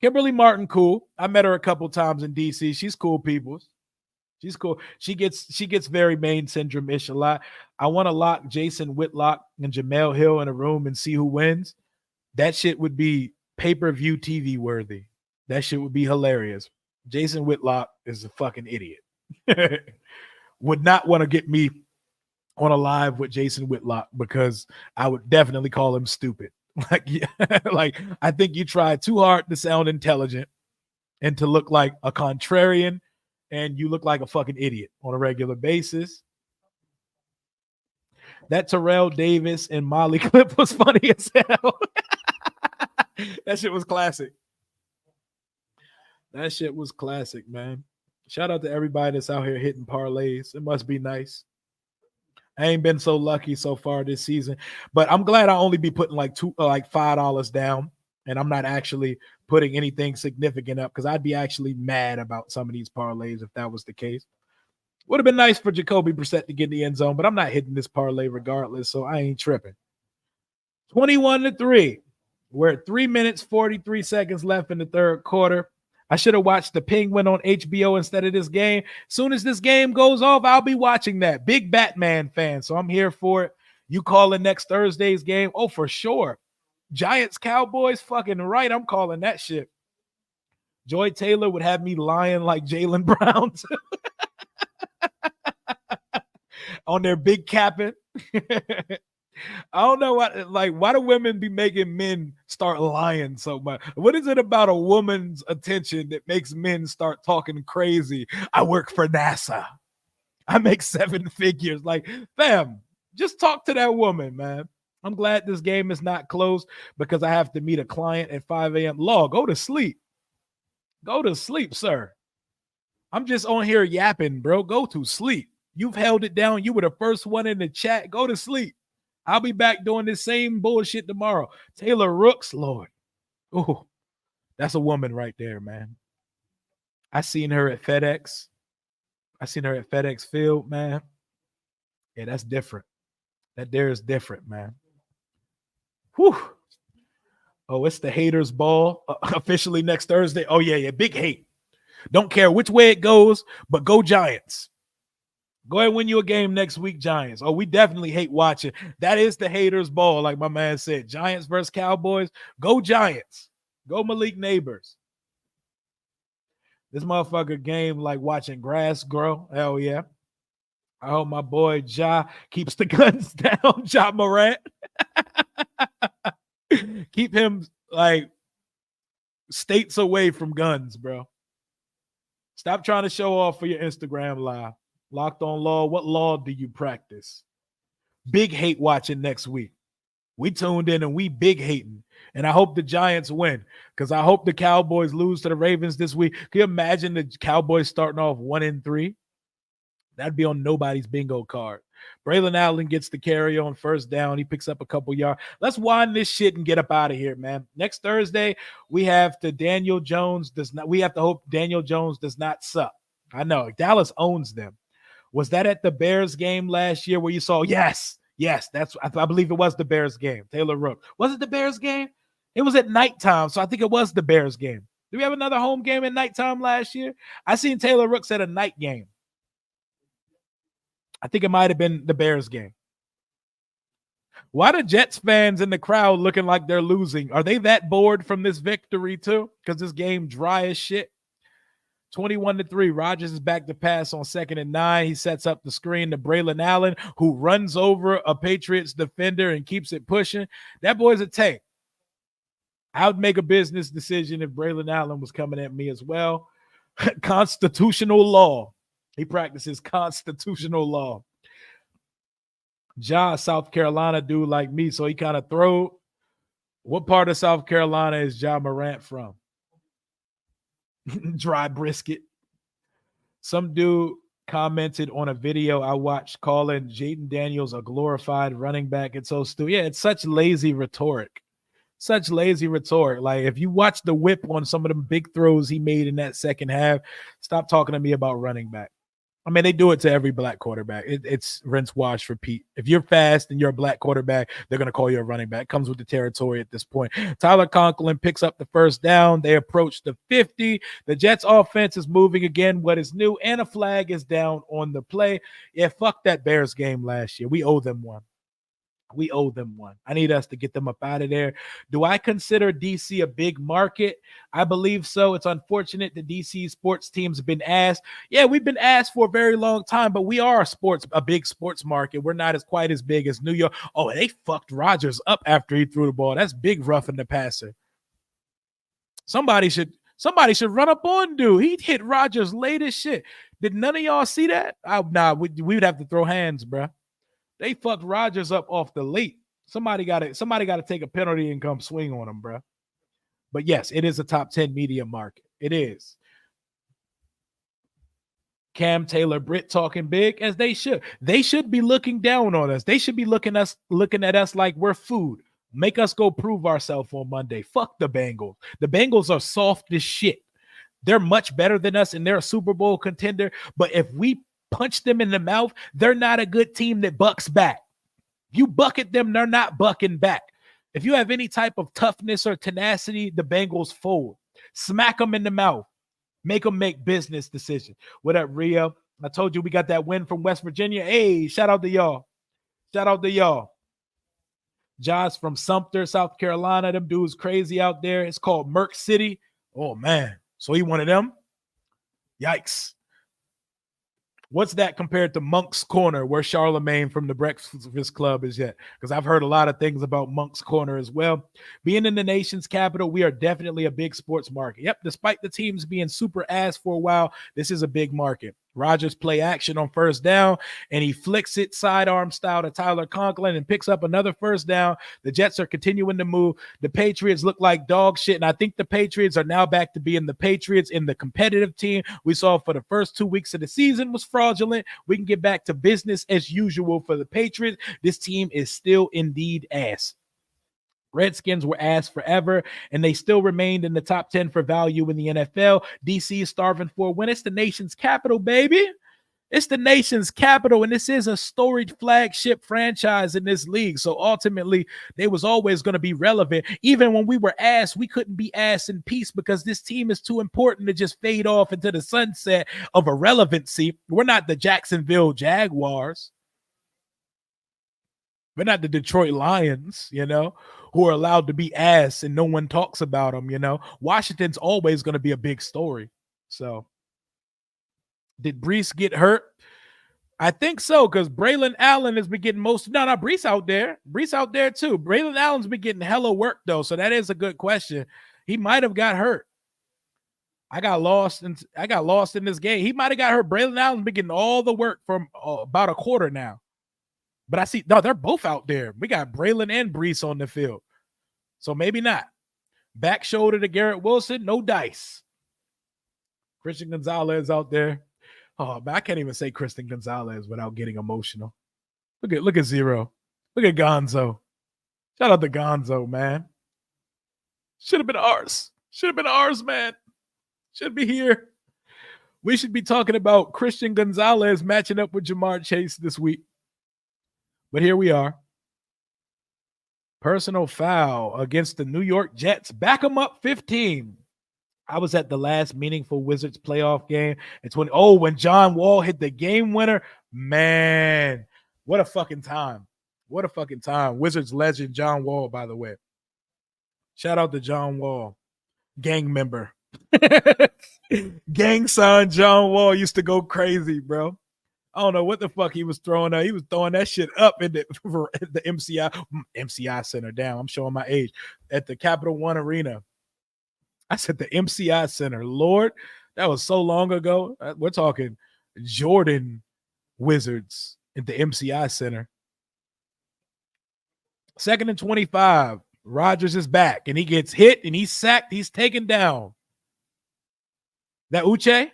Kimberly Martin, cool. I met her a couple times in DC. She's cool, peoples. She's cool. She gets very main syndrome-ish a lot. I want to lock Jason Whitlock and Jamel Hill in a room and see who wins. That shit would be pay-per-view TV worthy. That shit would be hilarious. Jason Whitlock is a fucking idiot. Would not want to get me on a live with Jason Whitlock because I would definitely call him stupid. Like I think you tried too hard to sound intelligent and to look like a contrarian, and you look like a fucking idiot on a regular basis. That Terrell Davis and Molly clip was funny as hell. That shit was classic. That shit was classic, man. Shout out to everybody that's out here hitting parlays. It must be nice. I ain't been so lucky so far this season, but I'm glad I only be putting like $5 down, and I'm not actually putting anything significant up because I'd be actually mad about some of these parlays if that was the case. Would have been nice for Jacoby Brissett to get in the end zone, but I'm not hitting this parlay regardless, so I ain't tripping. 21-3. We're at 3 minutes, 43 seconds left in the third quarter. I should have watched The Penguin on HBO instead of this game. Soon as this game goes off, I'll be watching that. Big Batman fan, so I'm here for it. You calling next Thursday's game? Oh, for sure. Giants, Cowboys, fucking right. I'm calling that shit. Joy Taylor would have me lying like Jaylen Brown on their big capping. I don't know why do women be making men start lying so much? What is it about a woman's attention that makes men start talking crazy? I work for NASA. I make 7 figures. Like, fam, just talk to that woman, man. I'm glad this game is not closed because I have to meet a client at 5 a.m. Law, go to sleep. Go to sleep, sir. I'm just on here yapping, bro. Go to sleep. You've held it down. You were the first one in the chat. Go to sleep. I'll be back doing this same bullshit tomorrow. Taylor Rooks, Lord. Oh, that's a woman right there, man. I seen her at FedEx. I seen her at FedEx Field, man. Yeah, that's different. That there is different, man. Whew. Oh, it's the haters ball officially next Thursday. Oh, yeah, big hate. Don't care which way it goes, but go Giants. Go ahead and win you a game next week, Giants. Oh, we definitely hate watching. That is the haters ball, like my man said. Giants versus Cowboys. Go Giants. Go Malik Neighbors. This motherfucker game like watching grass grow. Hell yeah. I hope my boy Ja keeps the guns down. Ja Morant. Keep him like states away from guns, bro. Stop trying to show off for your Instagram live. Locked on Law. What law do you practice? Big hate watching next week. We tuned in and we big hating. And I hope the Giants win because I hope the Cowboys lose to the Ravens this week. Can you imagine the Cowboys starting off 1-3? That'd be on nobody's bingo card. Braylon Allen gets the carry on first down. He picks up a couple yards. Let's wind this shit and get up out of here, man. Next Thursday, we have to we have to hope Daniel Jones does not suck. I know Dallas owns them. Was that at the Bears game last year where you saw? Yes, I believe it was the Bears game. Taylor Rook. Was it the Bears game? It was at nighttime, so I think it was the Bears game. Do we have another home game at nighttime last year? I seen Taylor Rooks at a night game. I think it might have been the Bears game. Why the Jets fans in the crowd looking like they're losing? Are they that bored from this victory too? Because this game dry as shit. 21-3. Rodgers is back to pass on 2nd and 9. He sets up the screen to Braylon Allen, who runs over a Patriots defender and keeps it pushing. That boy's a tank. I would make a business decision if Braylon Allen was coming at me as well. Constitutional law. He practices constitutional law. Ja, South Carolina dude like me, so he kind of throw. What part of South Carolina is Ja Morant from? Dry brisket. Some dude commented on a video I watched calling Jaden Daniels a glorified running back. It's so stupid. Yeah, it's such lazy rhetoric. Such lazy rhetoric. Like, if you watch the whip on some of them big throws he made in that second half, stop talking to me about running back. I mean, they do it to every black quarterback. It's rinse, wash, repeat. If you're fast and you're a black quarterback, they're going to call you a running back. Comes with the territory at this point. Tyler Conklin picks up the first down. They approach the 50. The Jets offense is moving again. What is new? And a flag is down on the play. Yeah, fuck that Bears game last year. We owe them one. I need us to get them up out of there. Do I consider DC a big market? I believe so. It's unfortunate the DC sports teams have been asked. Yeah, we've been asked for a very long time, but we are a big sports market. We're not quite as big as New York. Oh, they fucked Rodgers up after he threw the ball. That's big roughing the passer. Somebody should run up on dude. He hit Rodgers late as shit. Did none of y'all see that? We would have to throw hands, bro. They fucked Rodgers up off the late. Somebody got to take a penalty and come swing on him, bro. But yes, it is a top 10 media market. It is. Cam Taylor, Britt talking big as they should. They should be looking down on us. They should be looking at us like we're food. Make us go prove ourselves on Monday. Fuck the Bengals. The Bengals are soft as shit. They're much better than us, and they're a Super Bowl contender. But if we punch them in the mouth, they're not a good team that bucks back. You bucket them, they're not bucking back. If you have any type of toughness or tenacity, the Bengals fold. Smack them in the mouth. Make them make business decisions. What up, Rio? I told you we got that win from West Virginia. Hey, shout out to y'all. Josh from Sumter, South Carolina. Them dudes crazy out there. It's called Merck City. Oh, man. So he one of them? Yikes. What's that compared to Monk's Corner, where Charlemagne from the Breakfast Club is at? Because I've heard a lot of things about Monk's Corner as well. Being in the nation's capital, we are definitely a big sports market. Yep, despite the teams being super ass for a while, this is a big market. Rodgers play action on first down, and he flicks it sidearm style to Tyler Conklin and picks up another first down. The Jets are continuing to move. The Patriots look like dog shit, and I think the Patriots are now back to being the Patriots in the competitive team we saw for the first 2 weeks of the season was fraudulent. We can get back to business as usual for the Patriots. This team is still indeed ass. Redskins were ass forever, and they still remained in the top 10 for value in the NFL. DC is starving for a win. It's the nation's capital, baby. It's the nation's capital, and this is a storied flagship franchise in this league. So ultimately, they was always going to be relevant. Even when we were ass, we couldn't be ass in peace because this team is too important to just fade off into the sunset of irrelevancy. We're not the Jacksonville Jaguars. We're not the Detroit Lions, who are allowed to be ass and no one talks about them, Washington's always going to be a big story. So, did Brees get hurt? I think so, because Braylon Allen has been getting most. No, Brees out there. Brees out there too. Braylon Allen's been getting hella work though, so that is a good question. He might have got hurt. I got lost in this game. He might have got hurt. Braylon Allen's been getting all the work from about a quarter now. But I see, no, they're both out there. We got Braylon and Brees on the field. So maybe not. Back shoulder to Garrett Wilson, no dice. Christian Gonzalez out there. Oh, but I can't even say Christian Gonzalez without getting emotional. Look at Zero. Look at Gonzo. Shout out to Gonzo, man. Should have been ours. Should have been ours, man. Should be here. We should be talking about Christian Gonzalez matching up with Jamar Chase this week. But here we are. Personal foul against the New York Jets. Back them up 15. I was at the last meaningful Wizards playoff game. It's when John Wall hit the game winner. Man, what a fucking time. What a fucking time. Wizards legend John Wall, by the way. Shout out to John Wall, gang member. Gang son John Wall used to go crazy, bro. I don't know what the fuck he was throwing out. He was throwing that shit up in the MCI Center. Down. I'm showing my age. At the Capital One Arena. I said the MCI Center. Lord, that was so long ago. We're talking Jordan Wizards at the MCI Center. 2nd and 25. Rodgers is back, and he gets hit, and he's sacked. He's taken down. That Uche?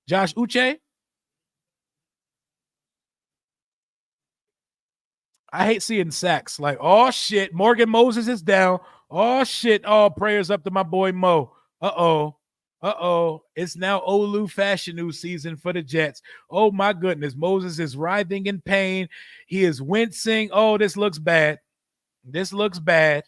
Josh Uche? I hate seeing sacks. Like, oh, shit, Morgan Moses is down. Oh, shit, all prayers up to my boy Mo. Uh-oh. It's now Olu Fashanu season for the Jets. Oh, my goodness. Moses is writhing in pain. He is wincing. Oh, this looks bad. This looks bad.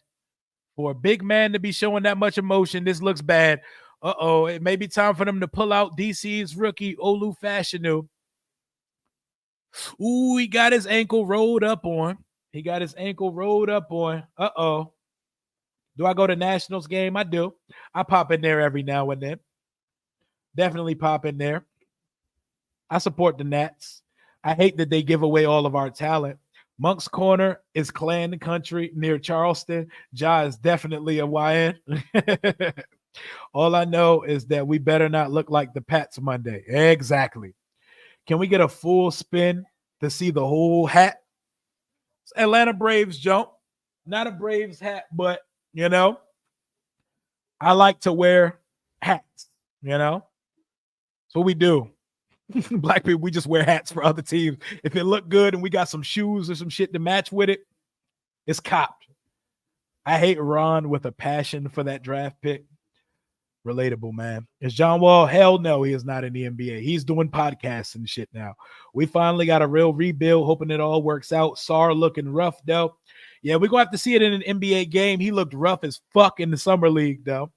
For a big man to be showing that much emotion, this looks bad. Uh-oh. It may be time for them to pull out DC's rookie, Olu Fashanu. Ooh, he got his ankle rolled up on. Uh-oh. Do I go to Nationals game? I do. I pop in there every now and then. Definitely pop in there. I support the Nats. I hate that they give away all of our talent. Monk's Corner is Clan Country near Charleston. Ja is definitely a YN. All I know is that we better not look like the Pats Monday. Exactly. Can we get a full spin to see the whole hat? It's Atlanta Braves jump. Not a Braves hat, but, you know, I like to wear hats, you know. That's what we do. Black people, we just wear hats for other teams. If it look good and we got some shoes or some shit to match with it, it's copped. I hate Ron with a passion for that draft pick. Relatable, man. Is John Wall? Hell no, he is not in the NBA. He's doing podcasts and shit now. We finally got a real rebuild, hoping it all works out. Sar looking rough, though. Yeah, we're going to have to see it in an NBA game. He looked rough as fuck in the summer league, though.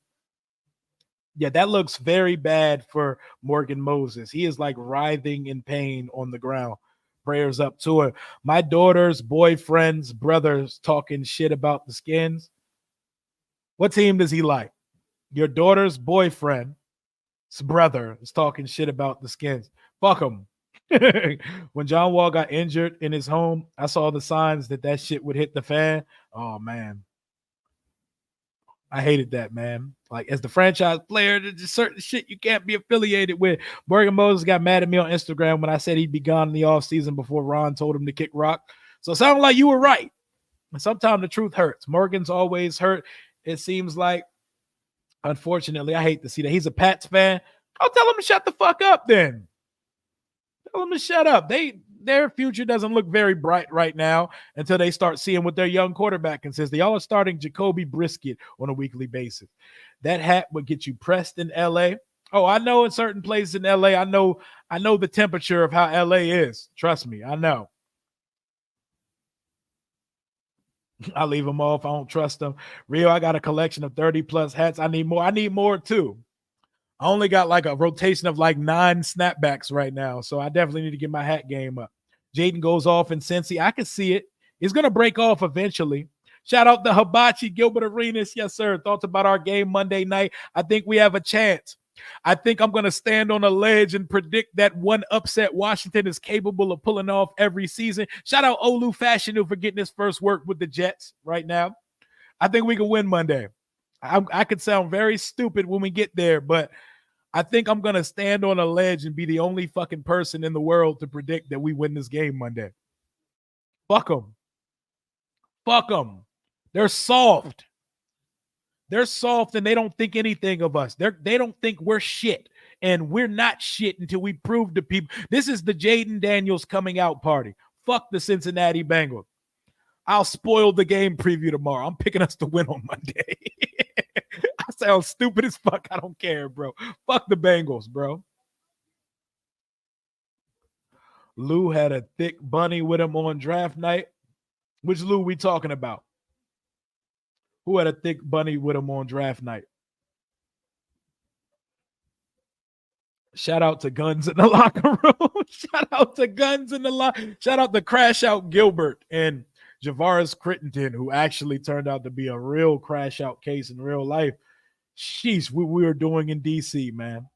Yeah, that looks very bad for Morgan Moses. He is like writhing in pain on the ground. Prayers up to her. My daughter's boyfriend's brother's talking shit about the Skins. What team does he like? Your daughter's boyfriend's brother is talking shit about the Skins. Fuck him. When John Wall got injured in his home, I saw the signs that shit would hit the fan. Oh, man. I hated that, man. Like, as the franchise player, there's just certain shit you can't be affiliated with. Morgan Moses got mad at me on Instagram when I said he'd be gone in the offseason before Ron told him to kick rock. So it sounded like you were right. And sometimes the truth hurts. Morgan's always hurt. It seems like, unfortunately, I hate to see that. He's a Pats fan. I'll tell him to shut the fuck up then. Tell them to shut up. Their future doesn't look very bright right now until they start seeing what their young quarterback consists. Y'all are starting Jacoby Brisket on a weekly basis. That hat would get you pressed in LA. Oh, I know in certain places in LA, I know the temperature of how LA is. Trust me, I know. I leave them off. I don't trust them. Rio, I got a collection of 30 plus hats. I need more. I need more too. I only got like a rotation of like 9 snapbacks right now. So I definitely need to get my hat game up. Jaden goes off in Cincy. I can see it. He's going to break off eventually. Shout out to Hibachi, Gilbert Arenas. Yes, sir. Thoughts about our game Monday night. I think we have a chance. I think I'm going to stand on a ledge and predict that one upset Washington is capable of pulling off every season. Shout out Olu Fashanu for getting his first work with the Jets right now. I think we can win Monday. I could sound very stupid when we get there, but I think I'm going to stand on a ledge and be the only fucking person in the world to predict that we win this game Monday. Fuck them. Fuck them. They're soft. They're soft and they don't think anything of us. They don't think we're shit. And we're not shit until we prove to people. This is the Jaden Daniels coming out party. Fuck the Cincinnati Bengals. I'll spoil the game preview tomorrow. I'm picking us to win on Monday. I sound stupid as fuck. I don't care, bro. Fuck the Bengals, bro. Lou had a thick bunny with him on draft night. Which Lou we talking about? Who had a thick bunny with him on draft night? Shout out to Guns in the locker room. Shout out to Guns in the locker. Shout out to Crash Out Gilbert and Javaris Crittenton, who actually turned out to be a real crash out case in real life. Sheesh, we were doing in DC, man.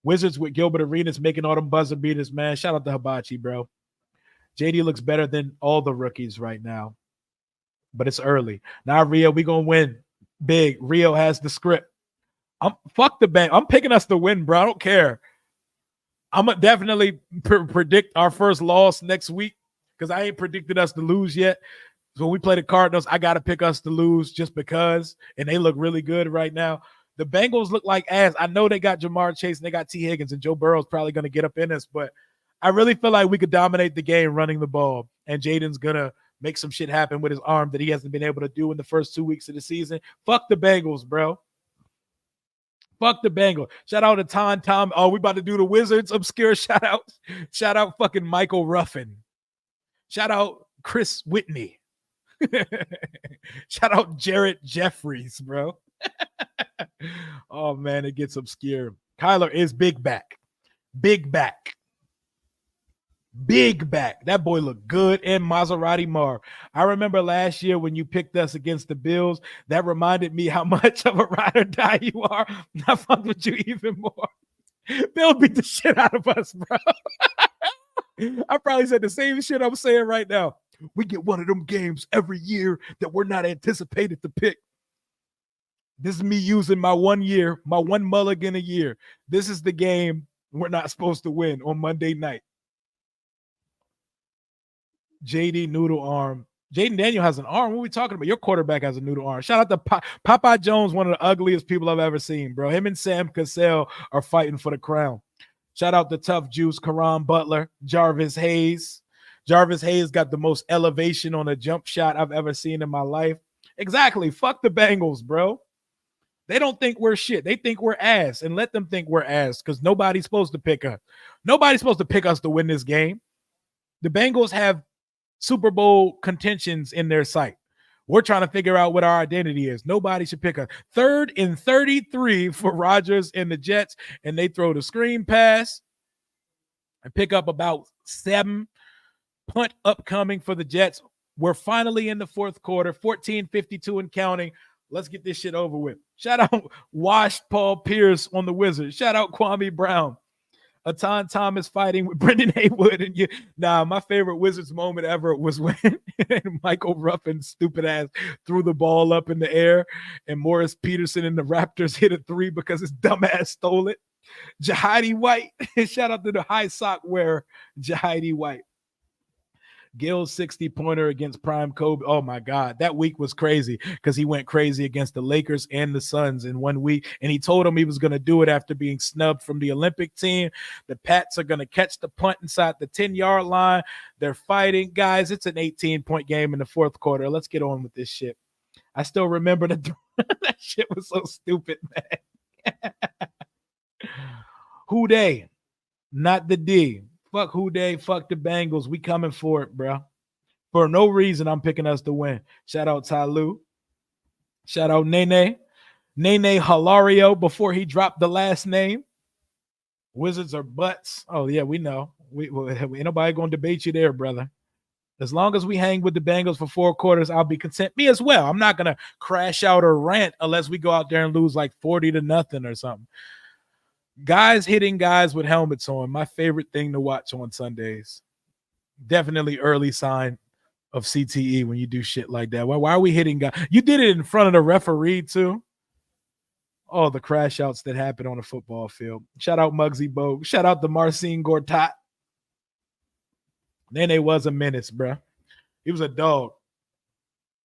Wizards with Gilbert Arenas making all them buzzer beaters, man. Shout out to Hibachi, bro. JD looks better than all the rookies right now, but it's early. Now, Rio, we gonna win big. Rio has the script. Fuck the bank. I'm picking us to win, bro. I don't care. I'm gonna definitely predict our first loss next week because I ain't predicted us to lose yet. So when we play the Cardinals, I gotta pick us to lose just because, and they look really good right now. The Bengals look like ass. I know they got Jamar Chase and they got T. Higgins, and Joe Burrow's probably gonna get up in us, but I really feel like we could dominate the game running the ball, and Jaden's gonna make some shit happen with his arm that he hasn't been able to do in the first 2 weeks of the season. Fuck the Bengals, bro. Fuck the Bengals. Shout out to Tom. Oh, we about to do the Wizards obscure shout out. Shout out fucking Michael Ruffin. Shout out Chris Whitney. Shout out Jarrett Jeffries, bro. Oh, man, it gets obscure. Kyler is big back. Big back. Big back. That boy looked good. And Maserati Marv. I remember last year when you picked us against the Bills, that reminded me how much of a ride or die you are. I fucked with you even more. Bill beat the shit out of us, bro. I probably said the same shit I'm saying right now. We get one of them games every year that we're not anticipated to pick. This is me using my 1 year, my one mulligan a year. This is the game we're not supposed to win on Monday night. JD noodle arm. Jaden Daniel has an arm. What are we talking about? Your quarterback has a noodle arm. Shout out to Popeye Jones, one of the ugliest people I've ever seen, bro. Him and Sam Cassell are fighting for the crown. Shout out to Tough Juice, Karan Butler, Jarvis Hayes. Jarvis Hayes got the most elevation on a jump shot I've ever seen in my life. Exactly. Fuck the Bengals, bro. They don't think we're shit. They think we're ass, and let them think we're ass because nobody's supposed to pick us. Nobody's supposed to pick us to win this game. The Bengals have Super Bowl contentions in their sight. We're trying to figure out what our identity is. Nobody should pick us. 3rd and 33 for Rodgers and the Jets, and they throw the screen pass and pick up about 7. Punt upcoming for the Jets. We're finally in the fourth quarter, 14:52 and counting. Let's get this shit over with. Shout out Washed Paul Pierce on the Wizards. Shout out Kwame Brown. Atan Thomas fighting with Brendan Haywood. And my favorite Wizards moment ever was when Michael Ruffin's stupid ass threw the ball up in the air and Morris Peterson and the Raptors hit a 3 because his dumb ass stole it. Jahidi White. Shout out to the high sock wearer, Jahidi White. Gill's 60-pointer against Prime Kobe. Oh, my God. That week was crazy because he went crazy against the Lakers and the Suns in 1 week, and he told them he was going to do it after being snubbed from the Olympic team. The Pats are going to catch the punt inside the 10-yard line. They're fighting. Guys, it's an 18-point game in the fourth quarter. Let's get on with this shit. I still remember that shit was so stupid, man. Who they? Not the D. Fuck who they, fuck the Bengals. We coming for it, bro. For no reason, I'm picking us to win. Shout out Ty Lue. Shout out Nene Hilario before he dropped the last name. Wizards are butts. Oh, yeah, we know. Ain't nobody going to debate you there, brother. As long as we hang with the Bengals for 4 quarters, I'll be content. Me as well. I'm not going to crash out or rant unless we go out there and lose like 40-0 or something. Guys hitting guys with helmets on, my favorite thing to watch on Sundays. Definitely early sign of CTE when you do shit like that. Why are we hitting guys? You did it in front of the referee too. Oh, the crash outs that happen on a football field. Shout out Muggsy Bogue. Shout out to Marcin Gortat. Nene was a menace, bro. He was a dog.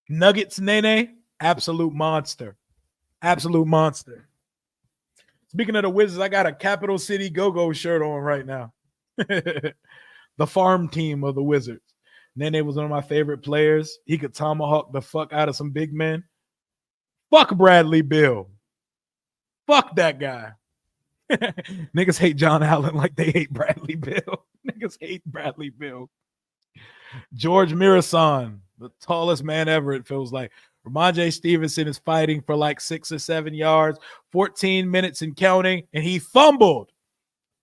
Nuggets Nene, absolute monster. Absolute monster. Speaking of the Wizards, I got a Capital City Go-Go shirt on right now. The farm team of the Wizards. Nene was one of my favorite players. He could tomahawk the fuck out of some big men. Fuck Bradley Beal. Fuck that guy. Niggas hate John Allen like they hate Bradley Beal. Niggas hate Bradley Beal. George Mirasan, the tallest man ever, it feels like. Ramondre Stevenson is fighting for like 6 or 7 yards, 14 minutes and counting, and he fumbled.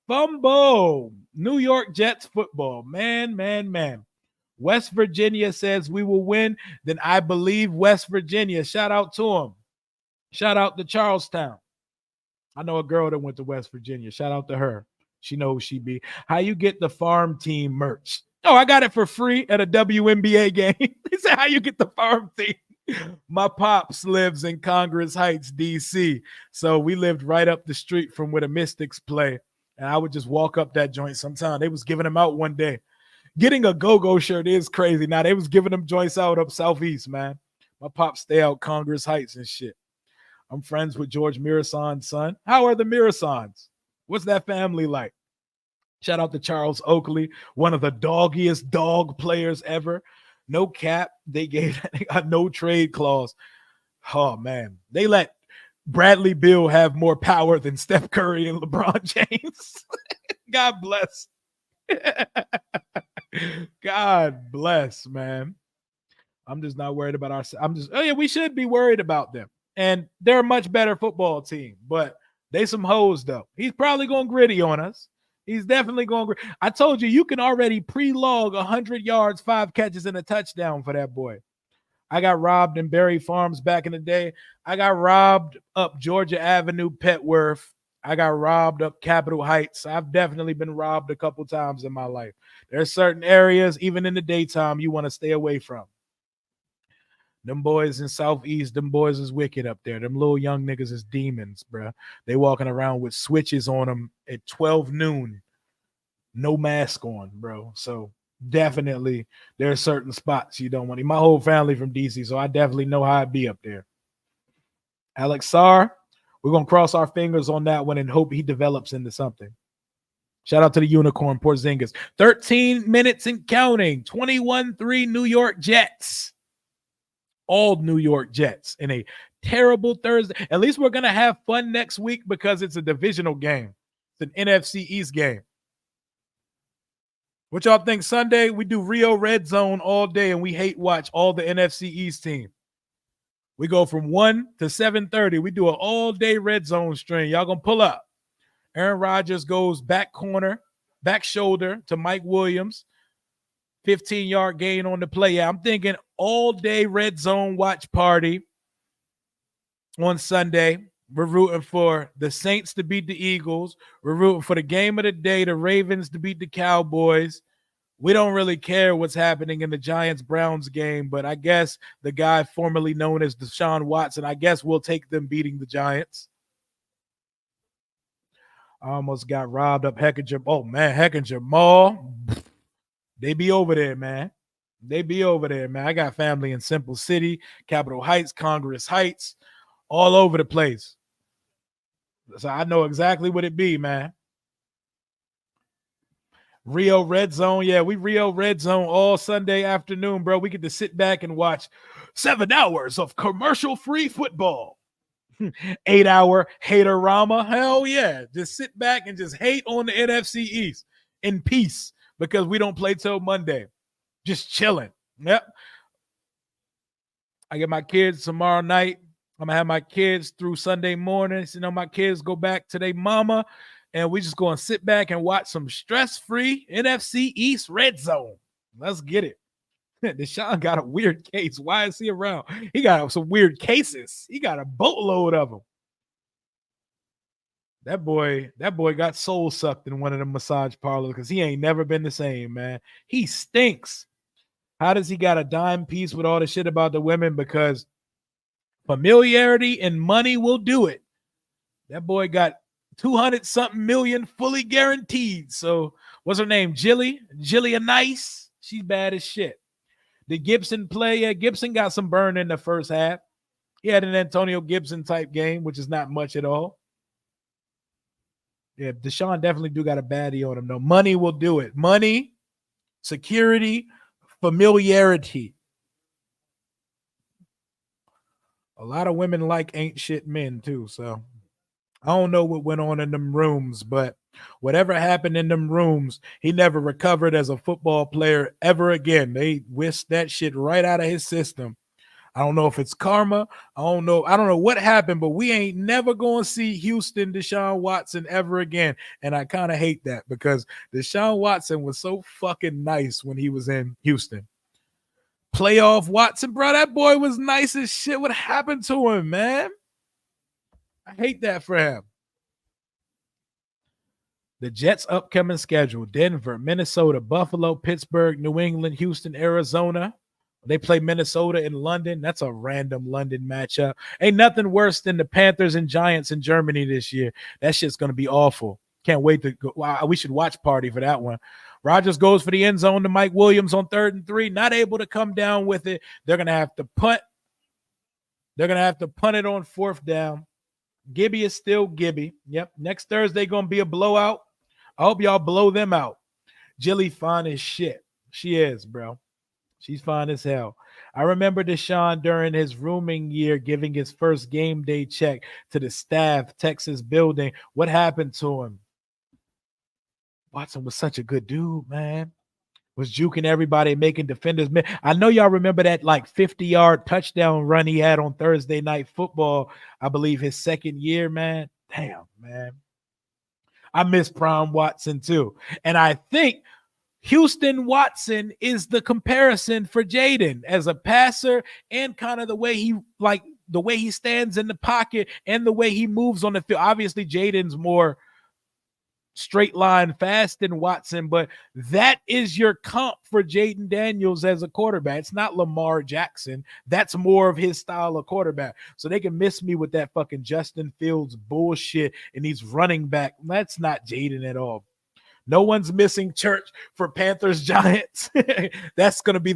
New York Jets football. Man. West Virginia says we will win. Then I believe West Virginia. Shout out to him. Shout out to Charlestown. I know a girl that went to West Virginia. Shout out to her. She knows she be. How you get the farm team merch? Oh, I got it for free at a WNBA game. He said, how you get the farm team? My pops lives in Congress Heights, D.C. So we lived right up the street from where the Mystics play. And I would just walk up that joint sometime. They was giving them out one day. Getting a go-go shirt is crazy. Now, they was giving them joints out up southeast, man. My pops stay out Congress Heights and shit. I'm friends with George Mirasan's son. How are the Mirasans? What's that family like? Shout out to Charles Oakley, one of the doggiest dog players ever. No cap. They got no trade clause. Oh, man. They let Bradley Beal have more power than Steph Curry and LeBron James. God bless. God bless, man. I'm just not worried about ourselves. We should be worried about them. And they're a much better football team, but they some hoes, though. He's probably going gritty on us. He's definitely going gritty. I told you can already pre-log 100 yards, 5 catches, and a touchdown for that boy. I got robbed in Berry Farms back in the day. I got robbed up Georgia Avenue, Petworth. I got robbed up Capitol Heights. I've definitely been robbed a couple times in my life. There's certain areas, even in the daytime, you want to stay away from. Them boys in Southeast, them boys is wicked up there. Them little young niggas is demons, bro. They walking around with switches on them at 12 noon. No mask on, bro. So definitely there are certain spots you don't want. My whole family from DC, so I definitely know how I'd be up there. Alex Sarr, we're going to cross our fingers on that one and hope he develops into something. Shout out to the Unicorn, Porzingis. 13 minutes and counting. 21-3 New York Jets. All New York Jets in a terrible Thursday. At least we're going to have fun next week because it's a divisional game. It's an NFC East game. What y'all think Sunday? We do Rio Red Zone all day and we hate watch all the NFC East team. We go from 1 to 7:30. We do an all-day Red Zone stream. Y'all going to pull up. Aaron Rodgers goes back corner, back shoulder to Mike Williams. 15-yard gain on the play. Yeah, I'm thinking all-day Red Zone watch party on Sunday. We're rooting for the Saints to beat the Eagles. We're rooting for the game of the day, the Ravens to beat the Cowboys. We don't really care what's happening in the Giants-Browns game, but I guess the guy formerly known as Deshaun Watson, I guess we'll take them beating the Giants. I almost got robbed up Heck and Jamal. They be over there, man. I got family in Simple City, Capitol Heights, Congress Heights, all over the place. So I know exactly what it be, man. Rio Red Zone. Yeah, we Rio Red Zone all Sunday afternoon, bro. We get to sit back and watch 7 hours of commercial-free football. 8-hour haterama. Hell yeah. Just sit back and just hate on the NFC East in peace because we don't play till Monday. Just chilling. Yep. I get my kids tomorrow night. I'm going to have my kids through Sunday morning. You know, my kids go back to their mama, and we just going to sit back and watch some stress-free NFC East Red Zone. Let's get it. Deshaun got a weird case. Why is he around? He got some weird cases. He got a boatload of them. That boy got soul sucked in one of the massage parlors because he ain't never been the same, man. He stinks. How does he got a dime piece with all the shit about the women? Because familiarity and money will do it. That boy got 200-something million fully guaranteed. So what's her name? Jillian Nice. She's bad as shit. Did Gibson play? Yeah, Gibson got some burn in the first half. He had an Antonio Gibson type game, which is not much at all. Yeah, Deshaun definitely do got a baddie on him, though. Money will do it. Money, security, familiarity. A lot of women like ain't shit men, too. So I don't know what went on in them rooms, but whatever happened in them rooms, he never recovered as a football player ever again. They whisked that shit right out of his system. I don't know if it's karma. I don't know what happened, but we ain't never going to see Houston Deshaun Watson ever again. And I kind of hate that because Deshaun Watson was so fucking nice when he was in Houston. Playoff Watson, bro, that boy was nice as shit. What happened to him, man? I hate that for him. The Jets' upcoming schedule: Denver, Minnesota, Buffalo, Pittsburgh, New England, Houston, Arizona. They play Minnesota in London. That's a random London matchup. Ain't nothing worse than the Panthers and Giants in Germany this year. That shit's going to be awful. Can't wait to go. Wow, we should watch party for that one. Rodgers goes for the end zone to Mike Williams on 3rd and 3. Not able to come down with it. They're going to have to punt. They're going to have to punt it on 4th down. Gibby is still Gibby. Yep. Next Thursday going to be a blowout. I hope y'all blow them out. Jilly fine as shit. She is, bro. She's fine as hell. I remember Deshaun during his rooming year giving his first game day check to the staff, Texas building. What happened to him? Watson was such a good dude, man. Was juking everybody, making defenders. I know y'all remember that like 50-yard touchdown run he had on Thursday Night Football, I believe his second year, man. Damn, man. I miss Prime Watson too. And I think Houston Watson is the comparison for Jaden as a passer and kind of the way he stands in the pocket and the way he moves on the field. Obviously, Jaden's more straight line fast than Watson, but that is your comp for Jaden Daniels as a quarterback. It's not Lamar Jackson. That's more of his style of quarterback. So they can miss me with that fucking Justin Fields bullshit and he's running back. That's not Jaden at all. No one's missing church for Panthers Giants. That's going to be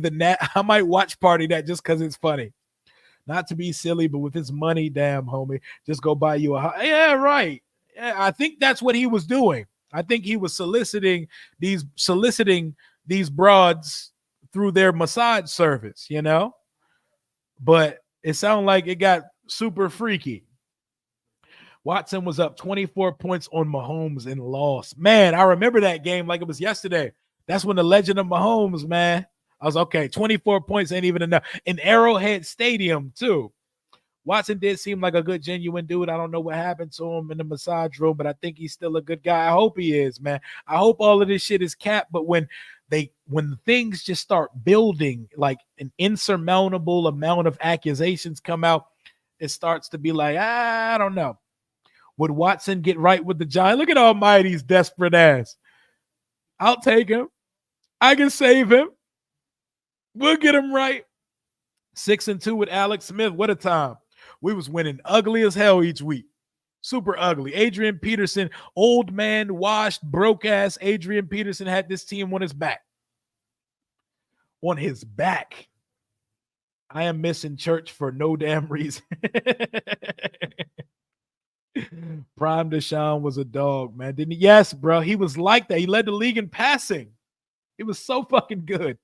I might watch party that just because it's funny. Not to be silly, but with his money, damn, homie, just go buy you a house. Yeah, right. Yeah, I think that's what he was doing. I think he was soliciting these broads through their massage service, you know? But it sounded like it got super freaky. Watson was up 24 points on Mahomes and lost. Man, I remember that game like it was yesterday. That's when the legend of Mahomes, man. I was okay. 24 points ain't even enough. In Arrowhead Stadium, too. Watson did seem like a good, genuine dude. I don't know what happened to him in the massage room, but I think he's still a good guy. I hope he is, man. I hope all of this shit is capped, but when things just start building, like an insurmountable amount of accusations come out, it starts to be like, I don't know. Would Watson get right with the Giants? Look at Almighty's desperate ass. I'll take him. I can save him. We'll get him right. 6-2 with Alex Smith. What a time. We was winning ugly as hell each week. Super ugly. Adrian Peterson, old man, washed, broke ass. Adrian Peterson had this team on his back. On his back. I am missing church for no damn reason. Prime Deshaun was a dog, man. Didn't he? Yes, bro. He was like that. He led the league in passing. It was so fucking good.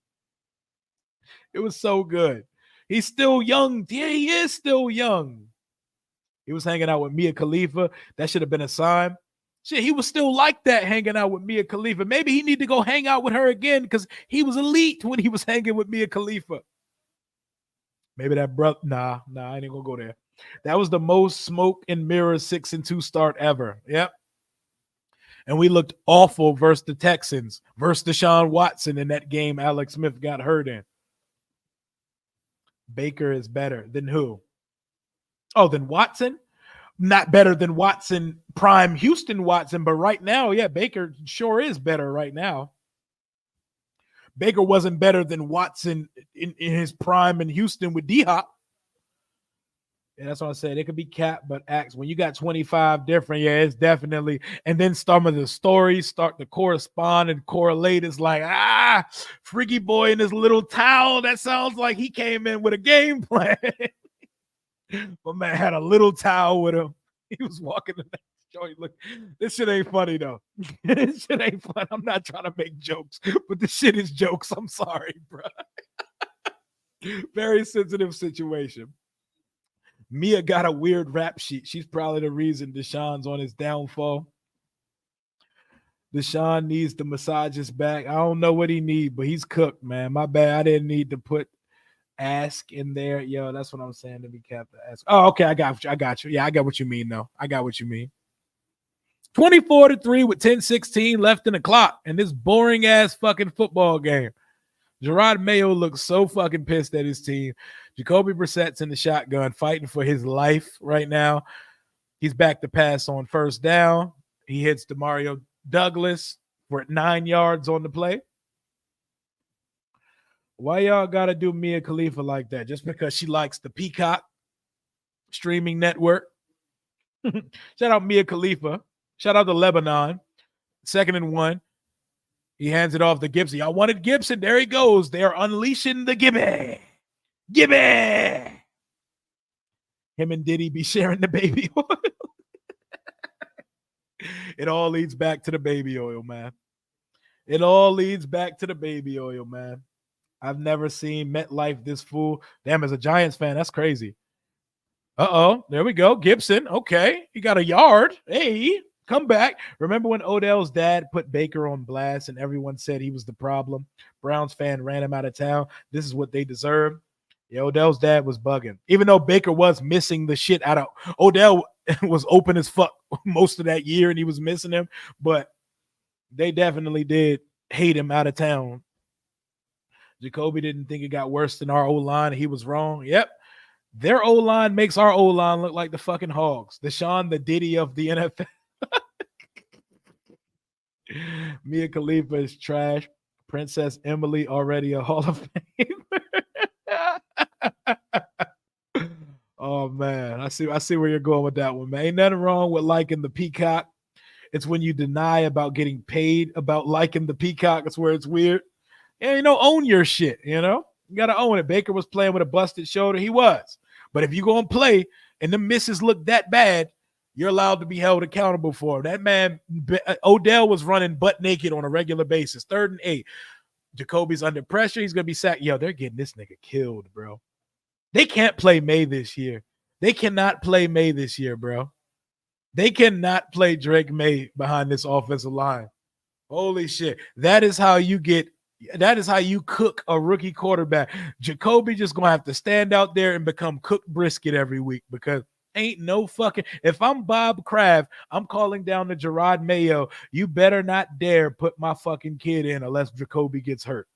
It was so good. He's still young. Yeah, he is still young. He was hanging out with Mia Khalifa. That should have been a sign. Shit, he was still like that hanging out with Mia Khalifa. Maybe he need to go hang out with her again because he was elite when he was hanging with Mia Khalifa. Maybe that brother. Nah, I ain't gonna go there. That was the most smoke and mirror 6-2 start ever. Yep. And we looked awful versus the Texans, versus Deshaun Watson in that game Alex Smith got hurt in. Baker is better than who? Oh, than Watson? Not better than Watson, prime Houston Watson, but right now, yeah, Baker sure is better right now. Baker wasn't better than Watson in his prime in Houston with D-Hop. Yeah, that's what I said. It could be cap, but acts when you got 25 different, yeah, it's definitely. And then some of the stories start to correspond and correlate. It's like, Freaky Boy in his little towel. That sounds like he came in with a game plan. But man had a little towel with him. He was walking the next joint. Look, this shit ain't funny though. This shit ain't fun. I'm not trying to make jokes, but this shit is jokes. I'm sorry, bro. Very sensitive situation. Mia got a weird rap sheet. She's probably the reason Deshaun's on his downfall. Deshaun needs to massage his back. I don't know what he needs, but he's cooked, man. My bad. I didn't need to put ask in there. Yo, that's what I'm saying to be kept to ask. Oh, okay. I got you. I got you. Yeah, I got what you mean, though. I got what you mean. 24-3 with 10-16 left in the clock in this boring ass fucking football game. Gerard Mayo looks so fucking pissed at his team. Jacoby Brissett's in the shotgun fighting for his life right now. He's back to pass on first down. He hits Demario Douglas for 9 yards on the play. Why y'all got to do Mia Khalifa like that? Just because she likes the Peacock streaming network? Shout out Mia Khalifa. Shout out to Lebanon. 2nd and 1. He hands it off to Gibson. Y'all wanted Gibson. There he goes. They are unleashing the Gibby. Gibby. Him and Diddy be sharing the baby oil. It all leads back to the baby oil, man. It all leads back to the baby oil, man. I've never seen MetLife this full. Damn, as a Giants fan, that's crazy. Uh-oh, there we go. Gibson, okay. He got a yard. Hey, come back. Remember when Odell's dad put Baker on blast and everyone said he was the problem? Browns fan ran him out of town. This is what they deserve. Yeah, Odell's dad was bugging. Even though Baker was missing the shit out of Odell was open as fuck most of that year and he was missing him, but they definitely did hate him out of town. Jacoby didn't think it got worse than our O-line. He was wrong. Yep. Their O-line makes our O-line look like the fucking Hogs. Deshaun, the Diddy of the NFL. Mia Khalifa is trash. Princess Emily already a Hall of Famer. Oh man, I see where you're going with that one, man. Ain't nothing wrong with liking the Peacock. It's when you deny about getting paid about liking the Peacock. That's where it's weird. And own your shit. You gotta own it. Baker was playing with a busted shoulder. He was. But if you go and play and the misses look that bad, you're allowed to be held accountable for it. That man, Odell was running butt naked on a regular basis. 3rd and 8. Jacoby's under pressure. He's going to be sacked. Yo, they're getting this nigga killed, bro. They can't play May this year. They cannot play May this year, bro. They cannot play Drake May behind this offensive line. Holy shit. That is how you cook a rookie quarterback. Jacoby just going to have to stand out there and become cooked brisket every week because ain't no fucking. If I'm Bob Kraft, I'm calling down to Gerard Mayo. You better not dare put my fucking kid in unless Jacoby gets hurt.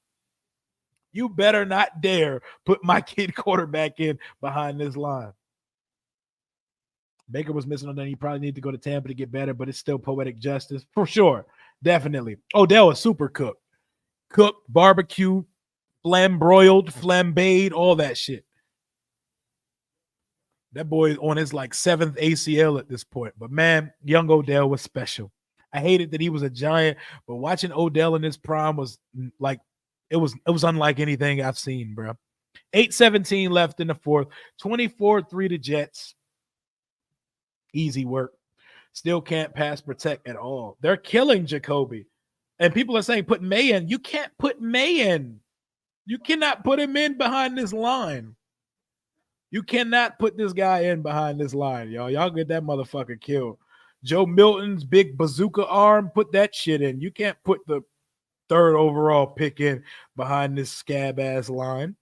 You better not dare put my kid quarterback in behind this line. Baker was missing on that. He probably need to go to Tampa to get better, but it's still poetic justice for sure. Definitely. Odell is super cooked. Cooked, barbecued, flambroiled, flambéed, all that shit. That boy is on his 7th ACL at this point. But man, young Odell was special. I hated that he was a Giant, but watching Odell in his prime was it was unlike anything I've seen, bro. 8:17 left in the 4th. 24-3 to Jets. Easy work. Still can't pass protect at all. They're killing Jacoby. And people are saying put May in. You can't put May in. You cannot put him in behind this line. You cannot put this guy in behind this line, y'all. Y'all get that motherfucker killed. Joe Milton's big bazooka arm, put that shit in. You can't put the 3rd overall pick in behind this scab-ass line.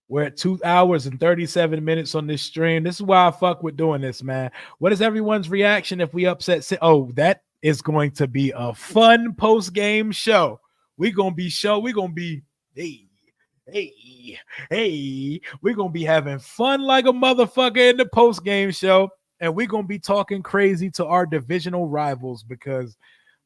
We're at 2 hours and 37 minutes on this stream. This is why I fuck with doing this, man. What is everyone's reaction if we upset? That is going to be a fun post-game show. We're going to be, hey, we're going to be having fun like a motherfucker in the post-game show. And we're going to be talking crazy to our divisional rivals because,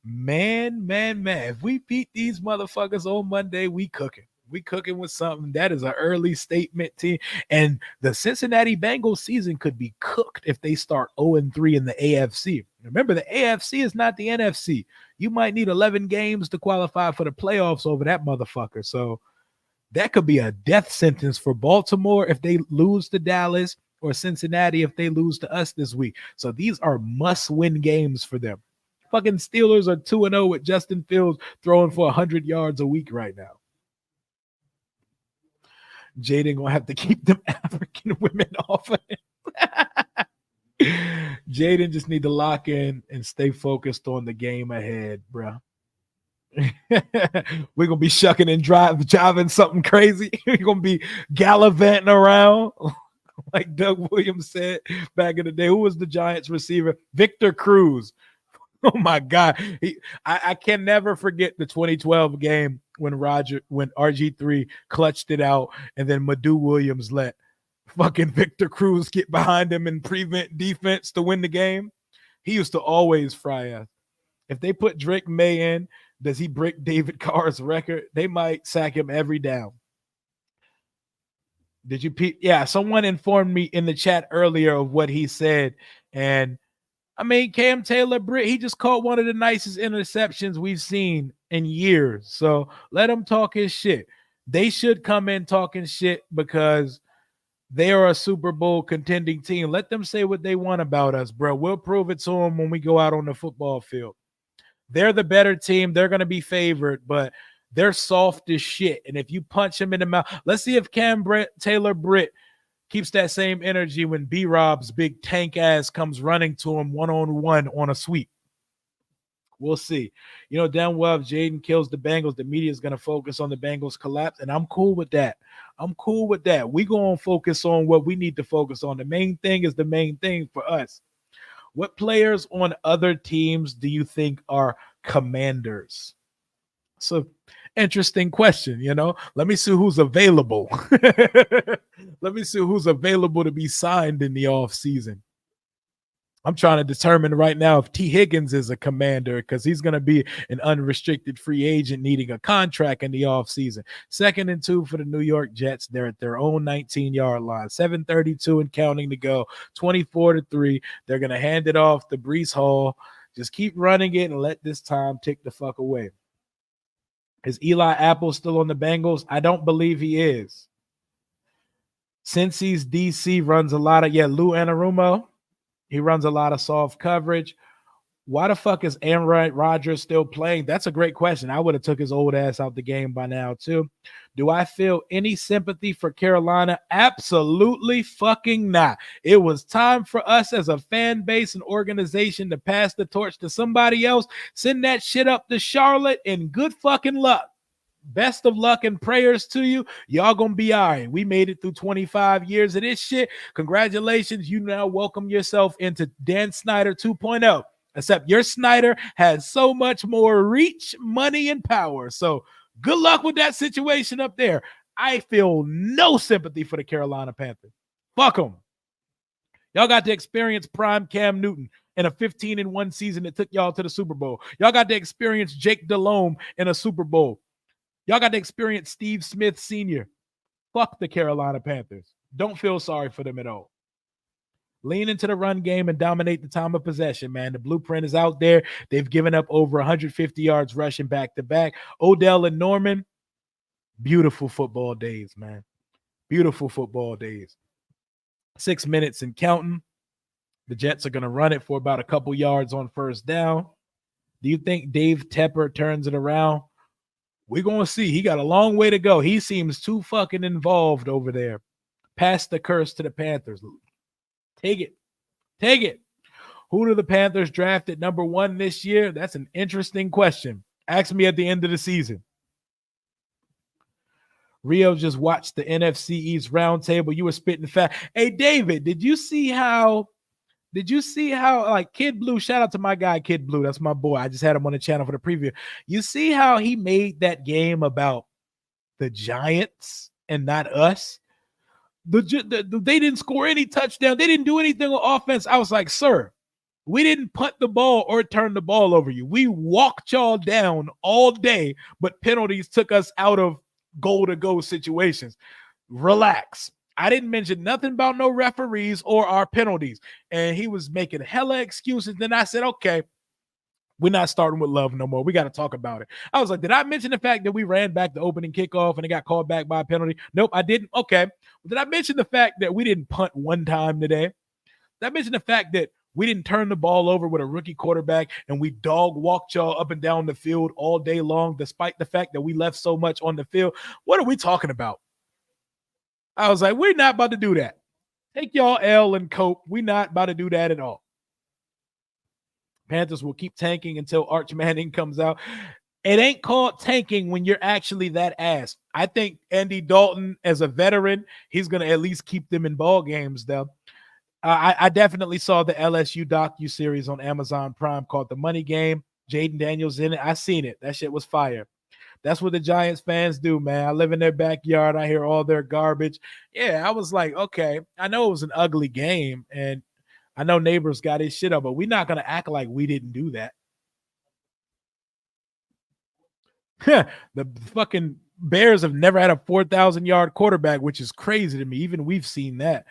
man, if we beat these motherfuckers on Monday, we cooking. We cooking with something. That is an early statement team. And the Cincinnati Bengals season could be cooked if they start 0-3 in the AFC. Remember, the AFC is not the NFC. You might need 11 games to qualify for the playoffs over that motherfucker. So that could be a death sentence for Baltimore if they lose to Dallas, or Cincinnati if they lose to us this week. So these are must-win games for them. Fucking Steelers are 2-0 with Justin Fields throwing for 100 yards a week right now. Jaden gonna have to keep them African women off of him. Jaden just need to lock in and stay focused on the game ahead, bro. We're gonna be shucking and driving something crazy. We're gonna be gallivanting around, like Doug Williams said back in the day. Who was the Giants receiver? Victor Cruz. Oh my God. I can never forget the 2012 game when RG3 clutched it out, and then Madu Williams let fucking Victor Cruz get behind him and prevent defense to win the game. He used to always fry us. If they put Drake May in, does he break David Carr's record? They might sack him every down. Did you? Yeah, someone informed me in the chat earlier of what he said, and I mean, Cam Taylor-Britt, he just caught one of the nicest interceptions we've seen in years. So let him talk his shit. They should come in talking shit because they are a Super Bowl contending team. Let them say what they want about us, bro. We'll prove it to them when we go out on the football field. They're the better team. They're going to be favored, but they're soft as shit. And if you punch them in the mouth, let's see if Cam Taylor-Britt keeps that same energy when B-Rob's big tank ass comes running to him one-on-one on a sweep. We'll see. You know, damn well, if Jaden kills the Bengals, the media is going to focus on the Bengals collapse, and I'm cool with that. I'm cool with that. We're going to focus on what we need to focus on. The main thing is the main thing for us. What players on other teams do you think are commanders? So, interesting question, you know. Let me see who's available. Let me see who's available to be signed in the offseason. I'm trying to determine right now if T. Higgins is a commander because he's going to be an unrestricted free agent needing a contract in the offseason. 2nd and 2 for the New York Jets. They're at their own 19-yard line. 7:32 and counting to go. 24-3. They're going to hand it off to Breece Hall. Just keep running it and let this time tick the fuck away. Is Eli Apple still on the Bengals? I don't believe he is. Cincy's DC runs a lot of, Lou Anarumo. He runs a lot of soft coverage. Why the fuck is Aaron Rodgers still playing? That's a great question. I would have took his old ass out the game by now too. Do I feel any sympathy for Carolina? Absolutely fucking not. It was time for us as a fan base and organization to pass the torch to somebody else. Send that shit up to Charlotte and good fucking luck. Best of luck and prayers to you. Y'all gonna be all right. We made it through 25 years of this shit. Congratulations. You now welcome yourself into Dan Snyder 2.0. Except your Snyder has so much more reach, money, and power. So good luck with that situation up there. I feel no sympathy for the Carolina Panthers. Fuck them. Y'all got to experience prime Cam Newton in a 15-1 season that took y'all to the Super Bowl. Y'all got to experience Jake Delhomme in a Super Bowl. Y'all got to experience Steve Smith Sr. Fuck the Carolina Panthers. Don't feel sorry for them at all. Lean into the run game and dominate the time of possession, man. The blueprint is out there. They've given up over 150 yards rushing back-to-back. Odell and Norman, beautiful football days, man. Beautiful football days. 6 minutes and counting. The Jets are going to run it for about a couple yards on first down. Do you think Dave Tepper turns it around? We're going to see. He got a long way to go. He seems too fucking involved over there. Pass the curse to the Panthers. Take it. Take it. Who do the Panthers draft at number 1 this year? That's an interesting question. Ask me at the end of the season. Rio just watched the NFC East roundtable. You were spitting fat. Hey, David, did you see how like Kid Blue, shout out to my guy Kid Blue, that's my boy. I just had him on the channel for the preview. You see how he made that game about the Giants and not us? They didn't score any touchdown. They didn't do anything on offense. I was like, sir, we didn't punt the ball or turn the ball over you. We walked y'all down all day, but penalties took us out of goal-to-go situations. Relax. I didn't mention nothing about no referees or our penalties. And he was making hella excuses. Then I said, okay, we're not starting with love no more. We got to talk about it. I was like, did I mention the fact that we ran back the opening kickoff and it got called back by a penalty? Nope, I didn't. Okay. Did I mention the fact that we didn't punt one time today? Did I mention the fact that we didn't turn the ball over with a rookie quarterback and we dog walked y'all up and down the field all day long, despite the fact that we left so much on the field? What are we talking about? I was like, we're not about to do that. Take y'all L and cope. We're not about to do that at all. Panthers will keep tanking until Arch Manning comes out. It ain't called tanking when you're actually that ass. I think Andy Dalton, as a veteran, he's going to at least keep them in ball games, though. I definitely saw the LSU docu-series on Amazon Prime called The Money Game. Jaden Daniels in it. I seen it. That shit was fire. That's what the Giants fans do, man. I live in their backyard. I hear all their garbage. Yeah, I was like, okay, I know it was an ugly game, and I know Neighbors got his shit up, but we're not going to act like we didn't do that. The fucking Bears have never had a 4,000-yard quarterback, which is crazy to me. Even we've seen that.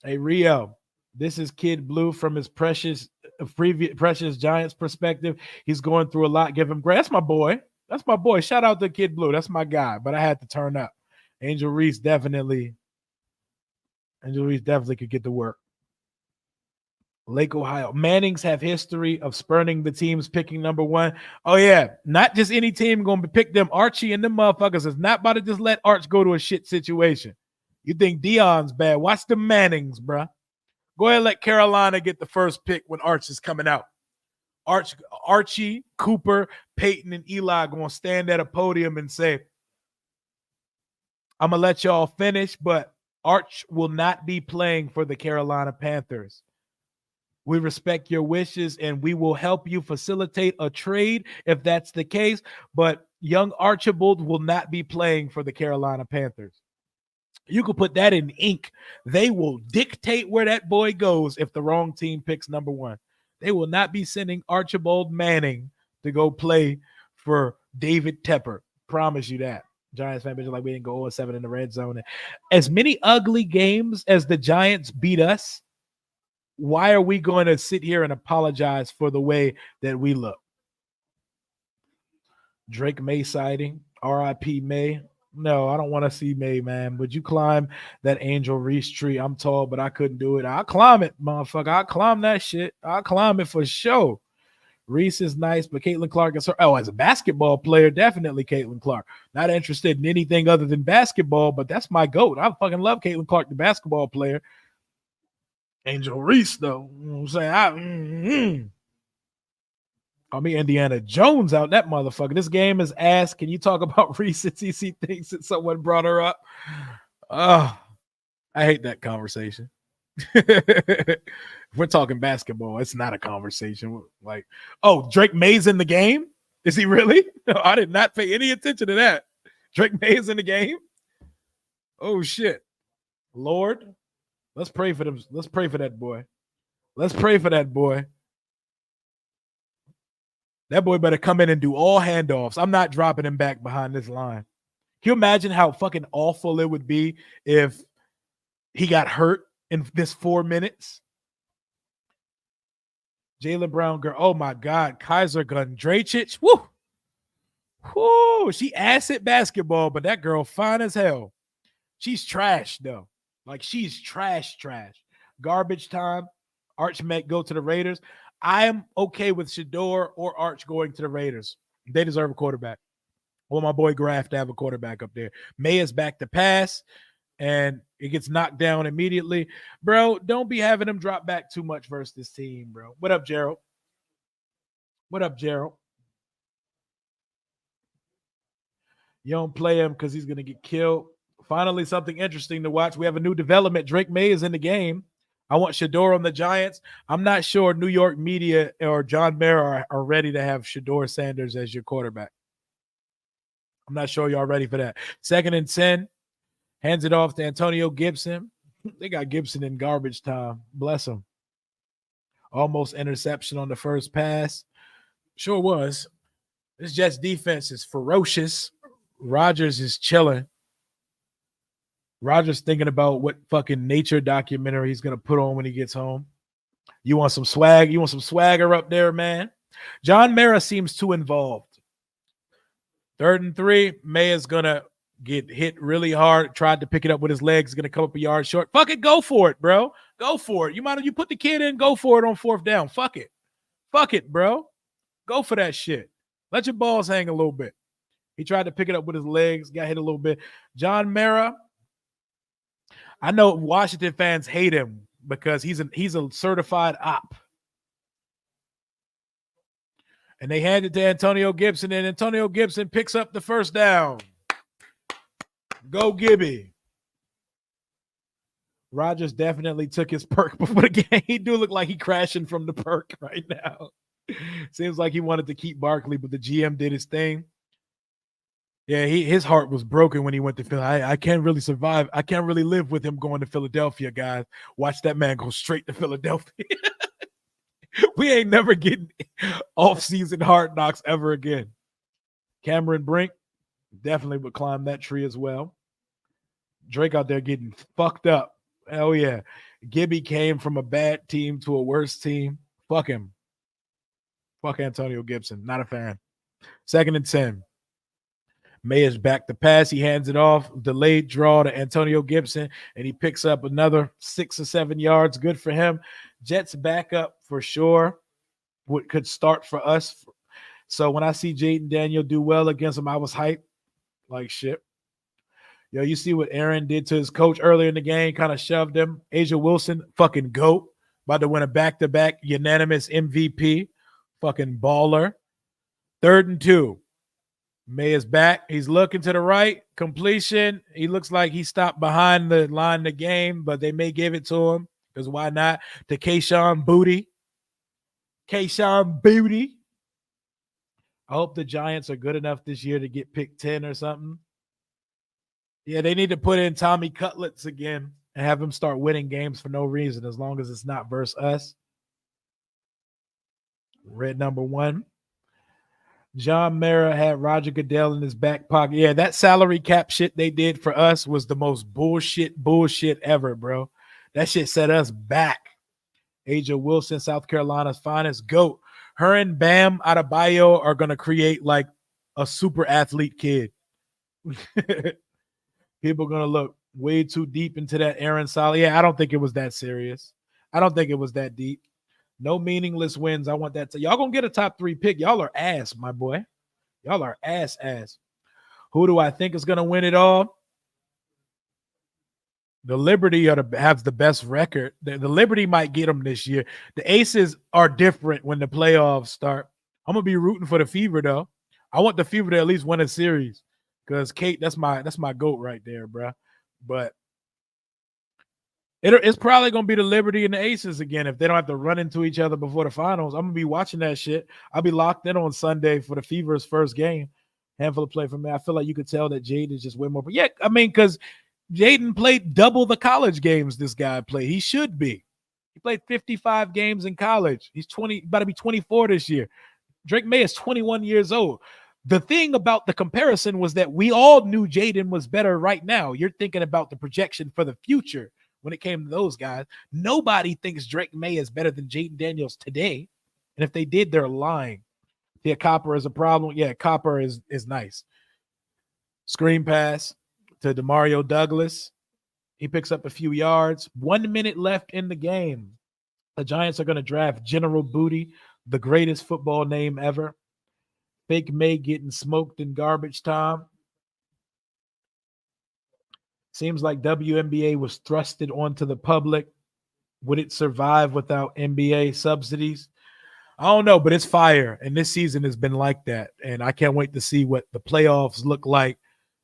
Hey, Rio, this is Kid Blue from his precious Giants perspective. He's going through a lot. Give him grace. That's my boy. That's my boy. Shout out to Kid Blue. That's my guy. But I had to turn up. Angel Reese definitely could get to work. Lake, Ohio. Mannings have history of spurning the teams picking number one. Oh, yeah. Not just any team going to pick them. Archie and them motherfuckers is not about to just let Arch go to a shit situation. You think Dion's bad? Watch the Mannings, bruh. Go ahead and let Carolina get the first pick when Arch is coming out. Archie, Cooper, Peyton, and Eli going to stand at a podium and say, I'm going to let y'all finish, but Arch will not be playing for the Carolina Panthers. We respect your wishes, and we will help you facilitate a trade if that's the case, but young Archibald will not be playing for the Carolina Panthers. You could put that in ink. They will dictate where that boy goes if the wrong team picks number one. They will not be sending Archibald Manning to go play for David Tepper. Promise you that. Giants fan bitch like we didn't go 0-7 in the red zone. As many ugly games as the Giants beat us, why are we going to sit here and apologize for the way that we look? Drake May sighting, RIP May. No, I don't want to see May, man. Would you climb that Angel Reese tree? I'm tall, but I couldn't do it. I'll climb it, motherfucker. I'll climb that shit. I'll climb it for sure. Reese is nice, but Caitlin Clark is her. Oh, as a basketball player, definitely Caitlin Clark. Not interested in anything other than basketball, but that's my GOAT. I fucking love Caitlin Clark, the basketball player. Angel Reese, though. You know what I'm saying? Call me Indiana Jones out that motherfucker. This game is ass. Can you talk about recency things that someone brought her up? Oh, I hate that conversation. If we're talking basketball, it's not a conversation. Like, oh, Drake May's in the game? Is he really? No, I did not pay any attention to that. Drake May is in the game? Oh, shit. Lord, let's pray for them. Let's pray for that boy. Let's pray for that boy. That boy better come in and do all handoffs. I'm not dropping him back behind this line. Can you imagine how fucking awful it would be if he got hurt in this 4 minutes? Jaylen Brown, girl. Oh my God. Kaiser Gundracic. Woo. Woo. She acid basketball, but that girl fine as hell. She's trash, though. Like, she's trash. Garbage time. Arch Met go to the Raiders. I am okay with Shador or Arch going to the Raiders. They deserve a quarterback. I want my boy Graff to have a quarterback up there. May is back to pass, and it gets knocked down immediately. Bro, don't be having him drop back too much versus this team, bro. What up, Gerald? What up, Gerald? You don't play him because he's going to get killed. Finally, something interesting to watch. We have a new development. Drake May is in the game. I want Shador on the Giants. I'm not sure New York media or John Mayer are ready to have Shador Sanders as your quarterback. I'm not sure y'all ready for that. 2nd and 10. Hands it off to Antonio Gibson. They got Gibson in garbage time. Bless him. Almost interception on the first pass. Sure was. This Jets defense is ferocious. Rodgers is chilling. Rodgers thinking about what fucking nature documentary he's gonna put on when he gets home. You want some swag? You want some swagger up there, man? John Mara seems too involved. 3rd and 3, May is gonna get hit really hard. Tried to pick it up with his legs. Gonna come up a yard short. Fuck it, go for it, bro. Go for it. You put the kid in. Go for it on 4th down. Fuck it, bro. Go for that shit. Let your balls hang a little bit. He tried to pick it up with his legs. Got hit a little bit. John Mara. I know Washington fans hate him because he's a certified op. And they hand it to Antonio Gibson, and Antonio Gibson picks up the 1st down. Go Gibby. Rodgers definitely took his perk before the game. He do look like he crashing from the perk right now. Seems like he wanted to keep Barkley, but the GM did his thing. Yeah, his heart was broken when he went to Philly. I can't really survive. I can't really live with him going to Philadelphia, guys. Watch that man go straight to Philadelphia. We ain't never getting off-season hard knocks ever again. Cameron Brink definitely would climb that tree as well. Drake out there getting fucked up. Hell yeah. Gibby came from a bad team to a worse team. Fuck him. Fuck Antonio Gibson. Not a fan. 2nd and 10. May is back to pass. He hands it off. Delayed draw to Antonio Gibson, and he picks up another 6 or 7 yards. Good for him. Jets back up for sure. What could start for us. So when I see Jaden Daniel do well against him, I was hyped like shit. Yo, you see what Aaron did to his coach earlier in the game, kind of shoved him. Asia Wilson, fucking GOAT, about to win a back-to-back unanimous MVP. Fucking baller. 3rd and 2. May is back. He's looking to the right. Completion. He looks like he stopped behind the line of the game, but they may give it to him because why not? To Kayshon Boutte. Kayshon Boutte. I hope the Giants are good enough this year to get picked 10 or something. Yeah, they need to put in Tommy Cutlets again and have him start winning games for no reason as long as it's not versus us. Red number 1. John Mara had Roger Goodell in his back pocket. Yeah, that salary cap shit they did for us was the most bullshit ever, bro. That shit set us back. Asia Wilson, South Carolina's finest GOAT. Her and Bam Adebayo are going to create like a super athlete kid. People are going to look way too deep into that Aaron Solly. Yeah, I don't think it was that serious. I don't think it was that deep. No meaningless wins. I want that. Y'all going to get a top 3 pick. Y'all are ass, my boy. Y'all are ass. Who do I think is going to win it all? The Liberty have the best record. The Liberty might get them this year. The Aces are different when the playoffs start. I'm going to be rooting for the Fever, though. I want the Fever to at least win a series because Kate, that's my GOAT right there, bro. But it's probably going to be the Liberty and the Aces again if they don't have to run into each other before the finals. I'm going to be watching that shit. I'll be locked in on Sunday for the Fever's first game. Handful of play for me. I feel like you could tell that Jade is just way more. But yeah, I mean, because Jaden played double the college games this guy played. He should be. He played 55 games in college. He's about to be 24 this year. Drake May is 21 years old. The thing about the comparison was that we all knew Jaden was better right now. You're thinking about the projection for the future. When it came to those guys, nobody thinks Drake May is better than Jaden Daniels today. And if they did, they're lying. Yeah, Copper is a problem. Yeah, Copper is nice. Screen pass to DeMario Douglas. He picks up a few yards. 1 minute left in the game. The Giants are going to draft General Booty, the greatest football name ever. Fake May getting smoked in garbage time. Seems like WNBA was thrusted onto the public. Would it survive without NBA subsidies? I don't know, but it's fire. And this season has been like that. And I can't wait to see what the playoffs look like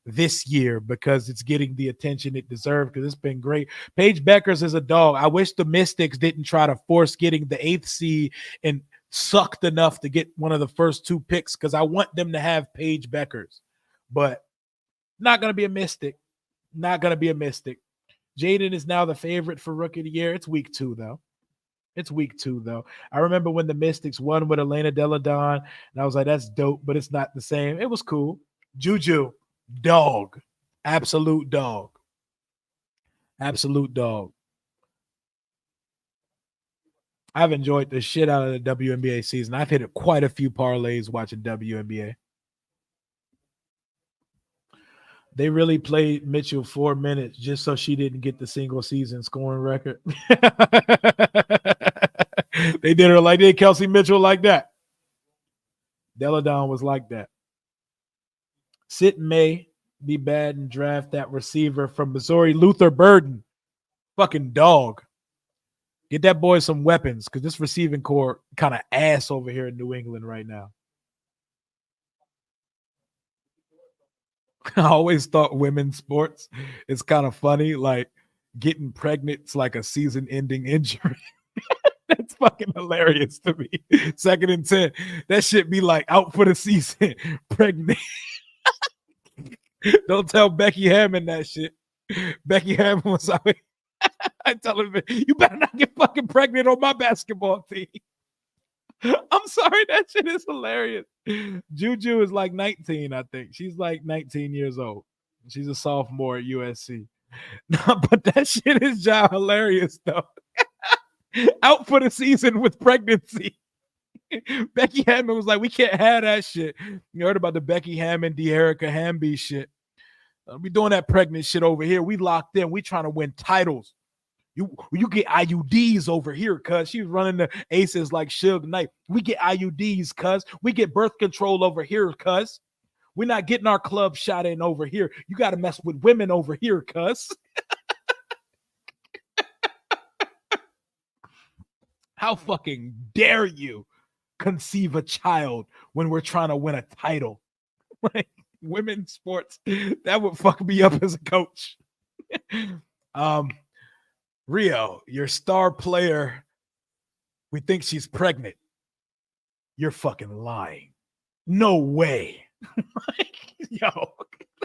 this year because it's getting the attention it deserved because it's been great. Paige Beckers is a dog. I wish the Mystics didn't try to force getting the 8th seed and sucked enough to get one of the first 2 picks because I want them to have Paige Beckers. But not going to be a Mystic. Not going to be a Mystic. Jaden is now the favorite for Rookie of the Year. It's week 2, though. I remember when the Mystics won with Elena Deladon, and I was like, that's dope, but it's not the same. It was cool. Juju Dog. Absolute dog. Absolute dog. I've enjoyed the shit out of the WNBA season. I've hit quite a few parlays watching WNBA. They really played Mitchell 4 minutes just so she didn't get the single season scoring record. They did her like they did Kelsey Mitchell like that. Deladon was like that. Sit May be bad and draft that receiver from Missouri, Luther Burden. Fucking dog. Get that boy some weapons because this receiving core kind of ass over here in New England right now. I always thought women's sports is kind of funny. Like getting pregnant's like a season-ending injury. That's fucking hilarious to me. 2nd and 10. That shit be like out for the season, pregnant. Don't tell Becky Hammond that shit. Becky Hammond was out. I tell her, you better not get fucking pregnant on my basketball team. I'm sorry, that shit is hilarious. Juju is like 19, I think. She's like 19 years old. She's a sophomore at USC. No, but that shit is just hilarious, though. Out for the season with pregnancy. Becky Hammond was like, we can't have that shit. You heard about the Becky Hammond, De'Erica Hamby shit. We doing that pregnant shit over here. We locked in. We trying to win titles. You get IUDs over here, cuz. She was running the aces like Suge Knight. We get IUDs, cuz. We get birth control over here, cuz. We're not getting our club shot in over here. You got to mess with women over here, cuz. How fucking dare you conceive a child when we're trying to win a title? Like women's sports, that would fuck me up as a coach. Rio, your star player, we think she's pregnant. You're fucking lying. No way. Like, yo,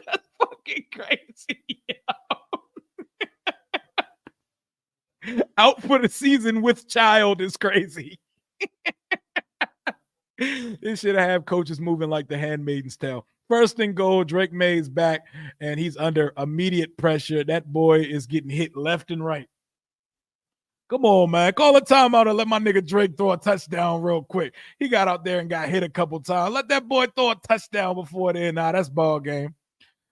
that's fucking crazy. Yo. Out for the season with child is crazy. This should have coaches moving like the Handmaid's Tale. 1st and goal, Drake May's back, and he's under immediate pressure. That boy is getting hit left and right. Come on, man. Call a timeout and let my nigga Drake throw a touchdown real quick. He got out there and got hit a couple times. Let that boy throw a touchdown before then. Nah, that's ball game.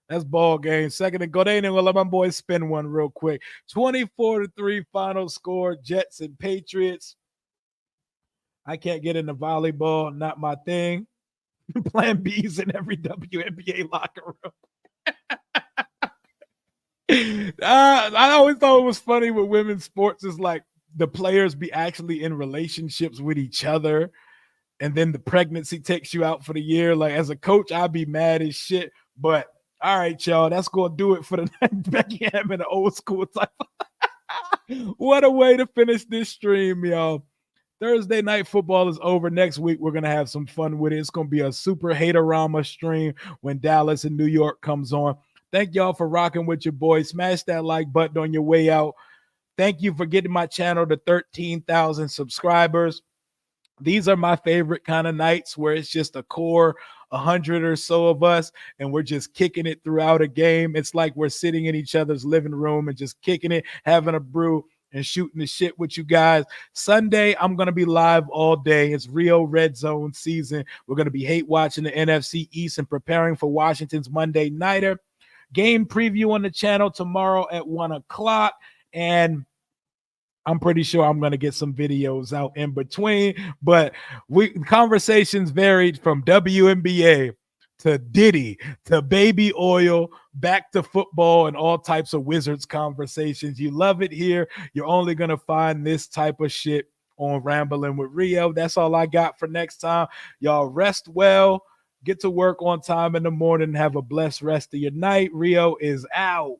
That's ball game. 2nd and goal. They ain't even gonna let my boy spin one real quick. 24-3 final score. Jets and Patriots. I can't get into volleyball. Not my thing. Plan B's in every WNBA locker room. I always thought it was funny with women's sports is like the players be actually in relationships with each other, and then the pregnancy takes you out for the year. Like as a coach, I'd be mad as shit. But all right, y'all, that's gonna do it for the night. Becky Hammond, the old school type. What a way to finish this stream, y'all. Thursday night football is over. Next week, we're going to have some fun with it. It's going to be a super haterama stream when Dallas and New York comes on. Thank y'all for rocking with your boys. Smash that like button on your way out. Thank you for getting my channel to 13,000 subscribers. These are my favorite kind of nights where it's just a core 100 or so of us and we're just kicking it throughout a game. It's like we're sitting in each other's living room and just kicking it, having a brew, and shooting the shit with you guys. Sunday, I'm going to be live all day. It's Rio Red Zone season. We're going to be hate watching the NFC East and preparing for Washington's Monday Nighter. Game preview on the channel tomorrow at 1 o'clock. And I'm pretty sure I'm going to get some videos out in between. But conversations varied from WNBA to Diddy to baby oil, back to football, and all types of Wizards conversations. You love it here. You're only going to find this type of shit on Rambling with Rio. That's all I got for next time. Y'all rest well. Get to work on time in the morning. Have a blessed rest of your night. Rio is out.